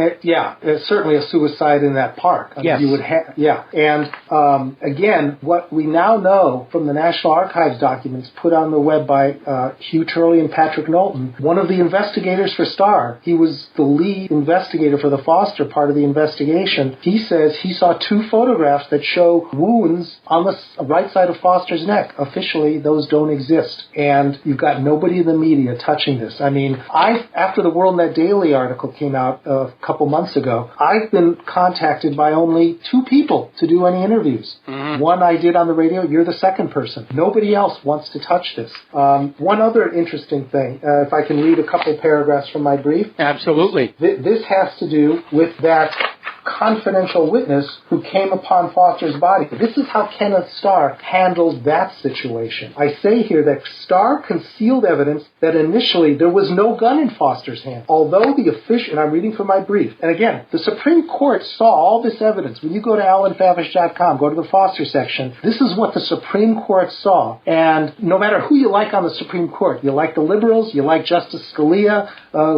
certainly a suicide in that park. Yes. You would and again, what we now know from the National Archives documents put on the web by Hugh Turley and Patrick Knowlton, one of the investigators for STAR, he was the lead investigator for the Foster part of the investigation. He says he saw 2 photographs that show wounds on the right side of Foster's neck. Officially, those don't exist. And you've got nobody in the media touching this. I mean, after the WorldNet Daily article came out a couple months ago, I've been contacted by only 2 people to do any interviews. Mm-hmm. One I did on the radio, you're the second person. Nobody else wants to touch this. One other interesting thing, if I can read a couple paragraphs from my brief. Absolutely. This has to do with that confidential witness who came upon Foster's body. This is how Kenneth Starr handled that situation. I say here that Starr concealed evidence that initially there was no gun in Foster's hand. Although the official, and I'm reading from my brief, and again, the Supreme Court saw all this evidence. When you go to alanfavish.com, go to the Foster section, this is what the Supreme Court saw. And no matter who you like on the Supreme Court, you like the liberals, you like Justice Scalia,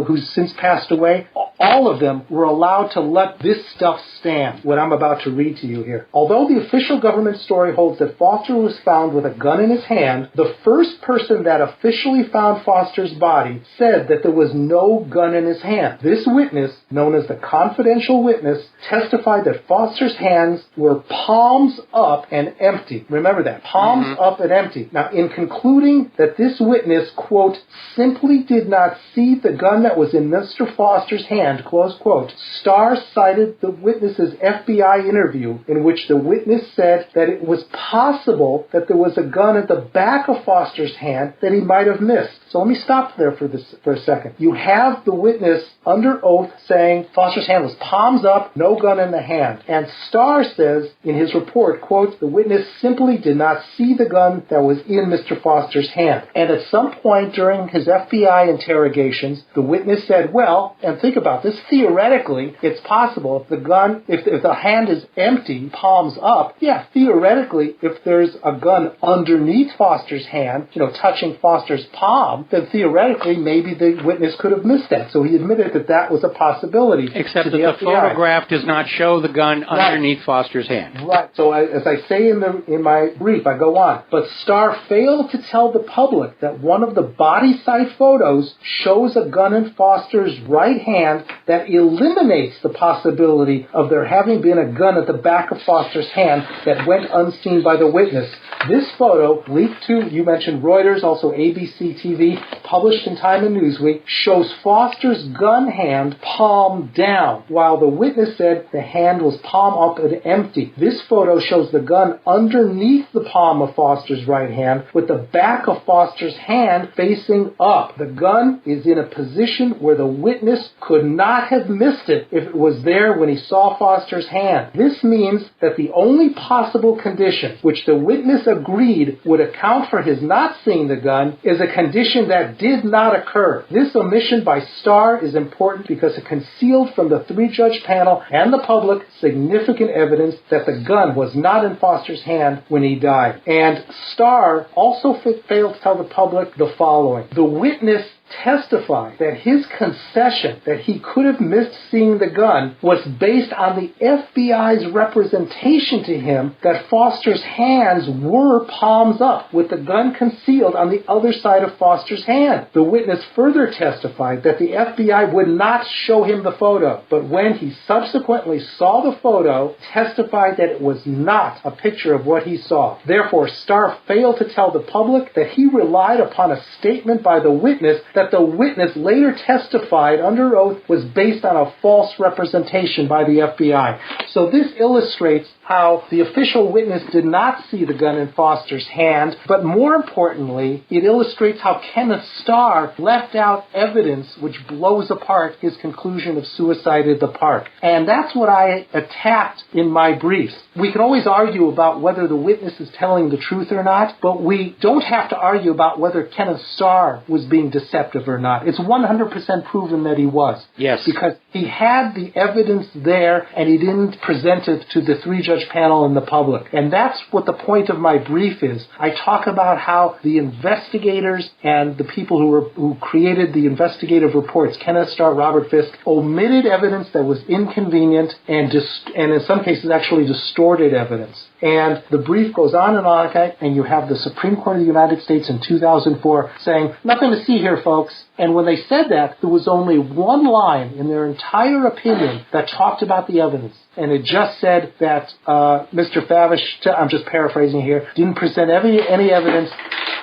who's since passed away, all of them were allowed to let this stuff stand, what I'm about to read to you here. Although the official government story holds that Foster was found with a gun in his hand, the first person that officially found Foster's body said that there was no gun in his hand. This witness, known as the confidential witness, testified that Foster's hands were palms up and empty. Remember that, palms up and empty. Now, in concluding that this witness, quote, simply did not see the gun that was in Mr. Foster's hand, close quote, Starr cited the witness's FBI interview in which the witness said that it was possible that there was a gun at the back of Foster's hand that he might have missed. So let me stop there for a second. You have the witness under oath saying Foster's hand was palms up, no gun in the hand. And Starr says in his report, quote, the witness simply did not see the gun that was in Mr. Foster's hand. And at some point during his FBI interrogations, the witness said, well, and think about this, theoretically, it's possible if the gun, if the hand is empty, palms up, yeah, theoretically, if there's a gun underneath Foster's hand, touching Foster's palm, then theoretically, maybe the witness could have missed that. So he admitted that that was a possibility. Except that the photograph does not show the gun underneath Foster's hand. Right. So as I say in my brief, I go on. But Starr failed to tell the public that one of the body site photos shows a gun in Foster's right hand that eliminates the possibility of there having been a gun at the back of Foster's hand that went unseen by the witness. This photo, leaked to, you mentioned Reuters, also ABC TV, published in Time and Newsweek, shows Foster's gun hand palm down, while the witness said the hand was palm up and empty. This photo shows the gun underneath the palm of Foster's right hand, with the back of Foster's hand facing up. The gun is in a position where the witness could not have missed it if it was there when he saw Foster's hand. This means that the only possible condition which the witness agreed would account for his not seeing the gun is a condition that did not occur. This omission by Starr is important because it concealed from the 3-judge panel and the public significant evidence that the gun was not in Foster's hand when he died. And Starr also failed to tell the public the following. The witness testified that his concession that he could have missed seeing the gun was based on the FBI's representation to him that Foster's hands were palms up with the gun concealed on the other side of Foster's hand. The witness further testified that the FBI would not show him the photo, but when he subsequently saw the photo, testified that it was not a picture of what he saw. Therefore, Starr failed to tell the public that he relied upon a statement by the witness that the witness later testified under oath was based on a false representation by the FBI. So this illustrates how the official witness did not see the gun in Foster's hand, but more importantly, it illustrates how Kenneth Starr left out evidence which blows apart his conclusion of suicide at the park. And that's what I attacked in my briefs. We can always argue about whether the witness is telling the truth or not, but we don't have to argue about whether Kenneth Starr was being deceptive deceptive or not. It's 100% proven that he was. Yes. Because he had the evidence there and he didn't present it to the 3-judge panel and the public. And that's what the point of my brief is. I talk about how the investigators and the people who created the investigative reports, Kenneth Starr, Robert Fisk, omitted evidence that was inconvenient and in some cases actually distorted evidence. And the brief goes on, and you have the Supreme Court of the United States in 2004 saying, nothing to see here, folks. And when they said that, there was only one line in their entire opinion that talked about the evidence. And it just said that Mr. Favish, I'm just paraphrasing here, didn't present any evidence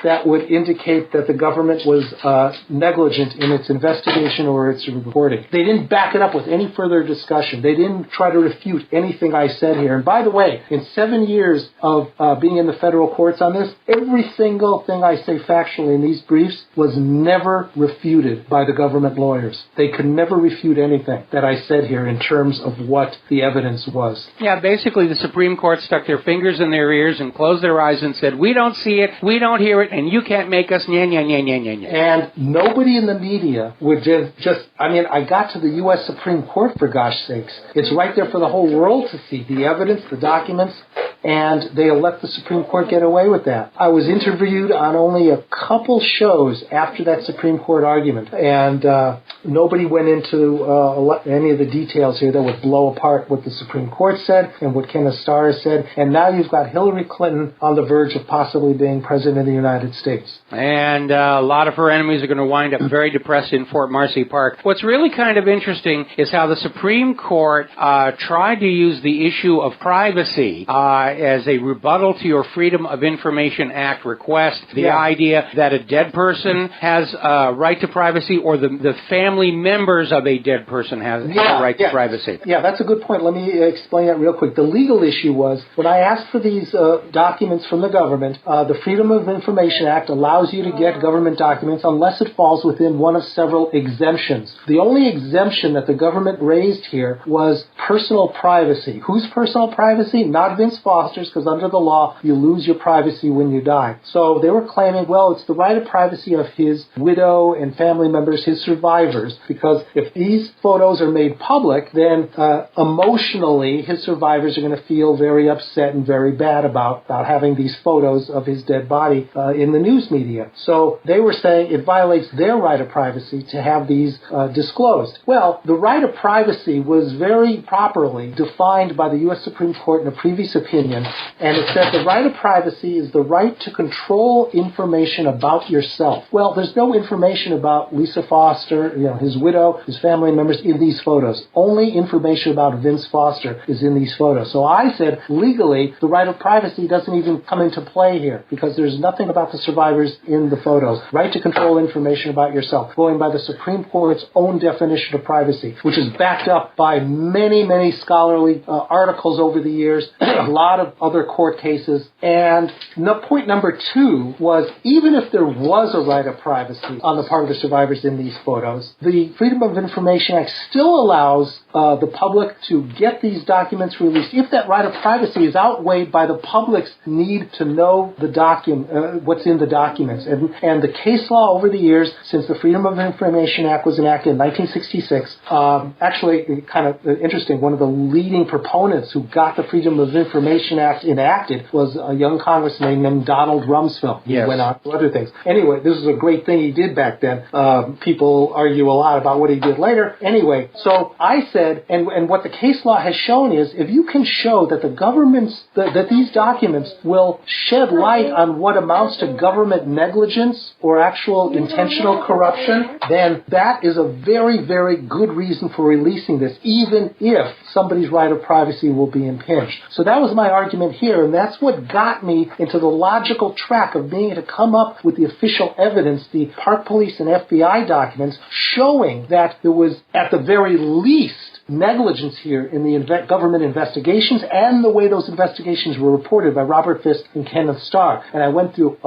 that would indicate that the government was negligent in its investigation or its reporting. They didn't back it up with any further discussion. They didn't try to refute anything I said here. And by the way, in 7 years of being in the federal courts on this, every single thing I say factually in these briefs was never refuted by the government lawyers. They could never refute anything that I said here in terms of what the evidence was. Yeah, basically the Supreme Court stuck their fingers in their ears and closed their eyes and said, we don't see it, we don't hear it, and you can't make us nya, nya, nya, nya, nya, nya. And nobody in the media would I got to the U.S. Supreme Court, for gosh sakes. It's right there for the whole world to see, the evidence, the documents, and they let the Supreme Court get away with that. I was interviewed on only a couple shows after that Supreme Court argument, and nobody went into any of the details here that would blow apart what the Supreme Court said and what Kenneth Starr said, and now you've got Hillary Clinton on the verge of possibly being president of the United States. And a lot of her enemies are going to wind up very depressed in Fort Marcy Park. What's really kind of interesting is how the Supreme Court tried to use the issue of privacy as a rebuttal to your Freedom of Information Act request. The idea that a dead person has a right to privacy, or the family members of a dead person have a right to privacy. Yeah, that's a good point. Let me explain that real quick. The legal issue was, when I asked for these documents from the government, the Freedom of Information Act allows you to get government documents unless it falls within one of several exemptions. The only exemption that the government raised here was personal privacy. Whose personal privacy? Not Vince Foster's, because under the law, you lose your privacy when you die. So they were claiming, well, it's the right of privacy of his widow and family members, his survivors, because if these photos are made public, then emotionally his survivors are going to feel very upset and very bad about having these photos of his dead body in the news media. So they were saying it violates their right of privacy to have these disclosed. Well, the right of privacy was very properly defined by the U.S. Supreme Court in a previous opinion, and it said the right of privacy is the right to control information about yourself. Well, there's no information about Lisa Foster, his widow, his family members in these photos. Only information about Vince Foster is in these photos. So I said, legally, the right of privacy doesn't even come into play here, because there's nothing about the survivors in the photos. Right to control information about yourself, going by the Supreme Court's own definition of privacy, which is backed up by many, many scholarly articles over the years, a lot of other court cases. And point number two was, even if there was a right of privacy on the part of the survivors in these photos, the Freedom of Information Act still allows the public to get these documents released if that right of privacy is outweighed by the public's need to know the what's in the documents. And the case law over the years, since the Freedom of Information Act was enacted in 1966, actually kind of interesting, one of the leading proponents who got the Freedom of Information Act enacted was a young congressman named Donald Rumsfeld. He went on to other things. Anyway, this is a great thing he did back then. People argue a lot about what he did later. Anyway, so I said, and what the case law has shown is, if you can show that the government's, that these documents will shed light on what amounts to government negligence or actual intentional corruption, then that is a very, very good reason for releasing this, even if somebody's right of privacy will be impinged. So that was my argument here, and that's what got me into the logical track of being able to come up with the official evidence, the Park Police and FBI documents, showing that there was, at the very least, negligence here in the government investigations and the way those investigations were reported by Robert Fisk and Kenneth Starr. And I went through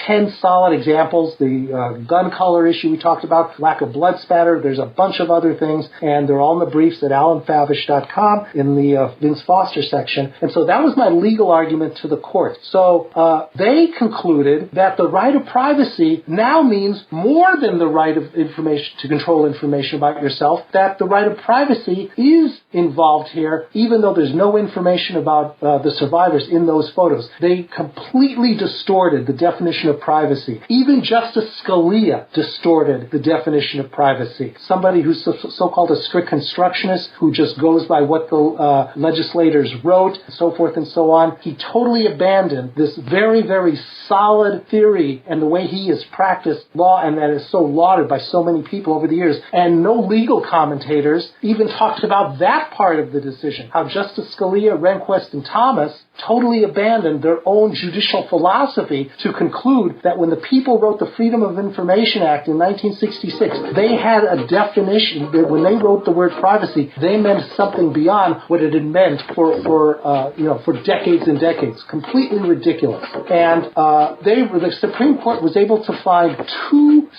10 solid examples, the gun color issue we talked about, lack of blood spatter, there's a bunch of other things, and they're all in the briefs at alanfavish.com in the Vince Foster section. And so that was my legal argument to the court. So they concluded that the right of privacy now means more than the right of information to control information about yourself, that the right of privacy is involved here, even though there's no information about the survivors in those photos. They completely distorted the definition of privacy. Even Justice Scalia distorted the definition of privacy. Somebody who's so-called a strict constructionist who just goes by what the legislators wrote, and so forth and so on. He totally abandoned this very, very solid theory and the way he has practiced law, and that is so lauded by so many people over the years. And no legal commentators even talked about that part of the decision, how Justice Scalia, Rehnquist, and Thomas totally abandoned their own judicial philosophy to conclude that when the people wrote the Freedom of Information Act in 1966, they had a definition that when they wrote the word privacy, they meant something beyond what it had meant for decades and decades. Completely ridiculous. And the Supreme Court was able to find 2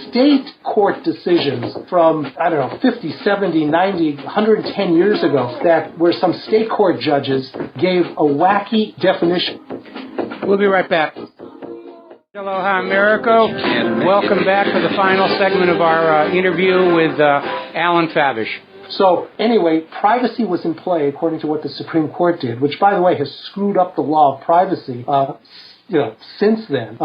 state court decisions from, 50, 70, 90, 110 years ago that where some state court judges gave a wacky definition. We'll be right back. Aloha, America. Welcome back to the final segment of our interview with Alan Favish. So anyway, privacy was in play according to what the Supreme Court did, which, by the way, has screwed up the law of privacy since then,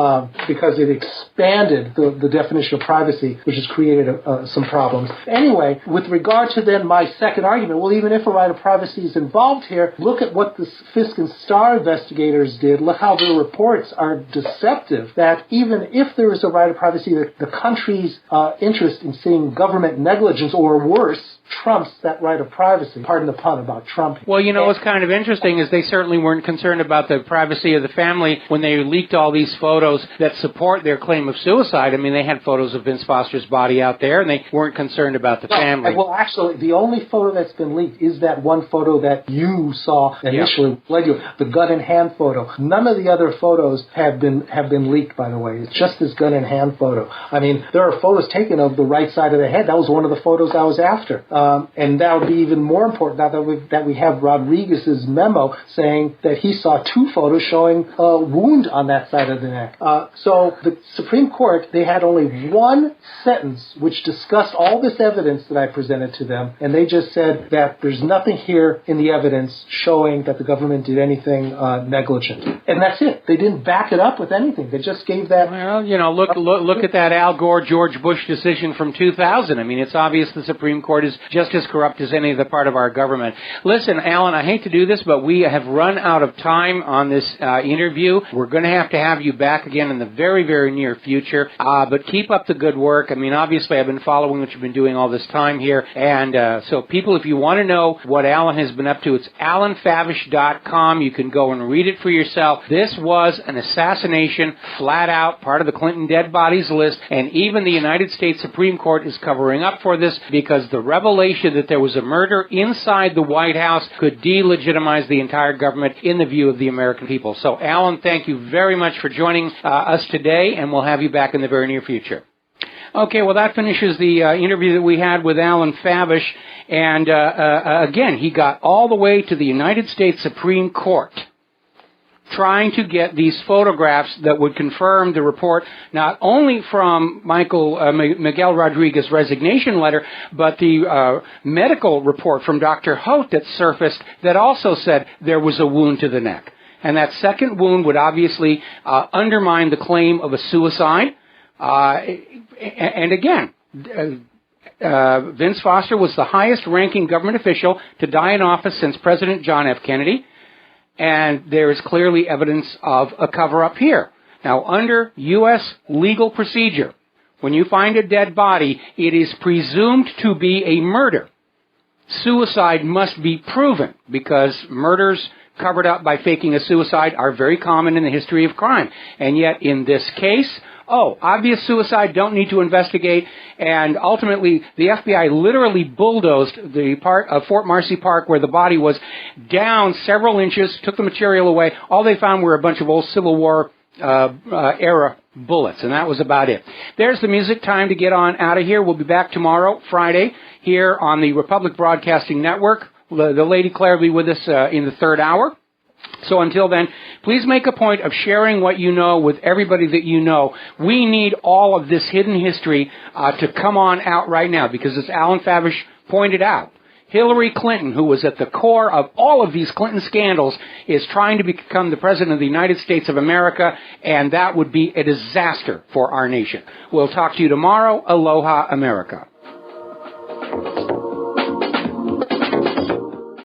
because it expanded the definition of privacy, which has created some problems. Anyway, with regard to then my second argument, well, even if a right of privacy is involved here, look at what the Fisk and Starr investigators did. Look how their reports are deceptive, that even if there is a right of privacy, the country's interest in seeing government negligence or worse trumps that right of privacy. Pardon the pun about Trump. Well, what's kind of interesting is they certainly weren't concerned about the privacy of the family when they leaked all these photos that support their claim of suicide. I mean, they had photos of Vince Foster's body out there, and they weren't concerned about the family. Well, actually, the only photo that's been leaked is that one photo that you saw initially, the gun in hand photo. None of the other photos have been leaked, by the way. It's just this gun in hand photo. I mean, there are photos taken of the right side of the head. That was one of the photos I was after. And that would be even more important now that we have Rodriguez's memo saying that he saw 2 photos showing a wound on that side of the neck. So the Supreme Court, they had only one sentence which discussed all this evidence that I presented to them, and they just said that there's nothing here in the evidence showing that the government did anything negligent. And that's it. They didn't back it up with anything. They just gave that... Well, look at that Al Gore, George Bush decision from 2000. I mean, it's obvious the Supreme Court is just as corrupt as any other part of our government. Listen, Alan, I hate to do this, but we have run out of time on this interview. We're going to have you back again in the very, very near future. But keep up the good work. I mean, obviously, I've been following what you've been doing all this time here. And so people, if you want to know what Alan has been up to, it's alanfavish.com. You can go and read it for yourself. This was an assassination, flat out, part of the Clinton dead bodies list. And even the United States Supreme Court is covering up for this because the revelation that there was a murder inside the White House could delegitimize the entire government in the view of the American people. So, Alan, thank you very much for joining us today, and we'll have you back in the very near future. Okay, well, that finishes the interview that we had with Alan Favish, and again, he got all the way to the United States Supreme Court trying to get these photographs that would confirm the report, not only from Miguel Rodriguez's resignation letter, but the medical report from Dr. Holt that surfaced that also said there was a wound to the neck. And that second wound would obviously undermine the claim of a suicide. And again, Vince Foster was the highest-ranking government official to die in office since President John F. Kennedy. And there is clearly evidence of a cover-up here. Now, under U.S. legal procedure, when you find a dead body, it is presumed to be a murder. Suicide must be proven because murders covered up by faking a suicide are very common in the history of crime. And yet, in this case, obvious suicide, don't need to investigate, and ultimately the FBI literally bulldozed the part of Fort Marcy Park where the body was down several inches, took the material away. All they found were a bunch of old Civil War era bullets, and that was about it. There's the music. Time to get on out of here. We'll be back tomorrow, Friday, here on the Republic Broadcasting Network. The Lady Claire will be with us in the third hour. So until then, please make a point of sharing what you know with everybody that you know. We need all of this hidden history to come on out right now, because as Alan Favish pointed out, Hillary Clinton, who was at the core of all of these Clinton scandals, is trying to become the President of the United States of America, and that would be a disaster for our nation. We'll talk to you tomorrow. Aloha, America.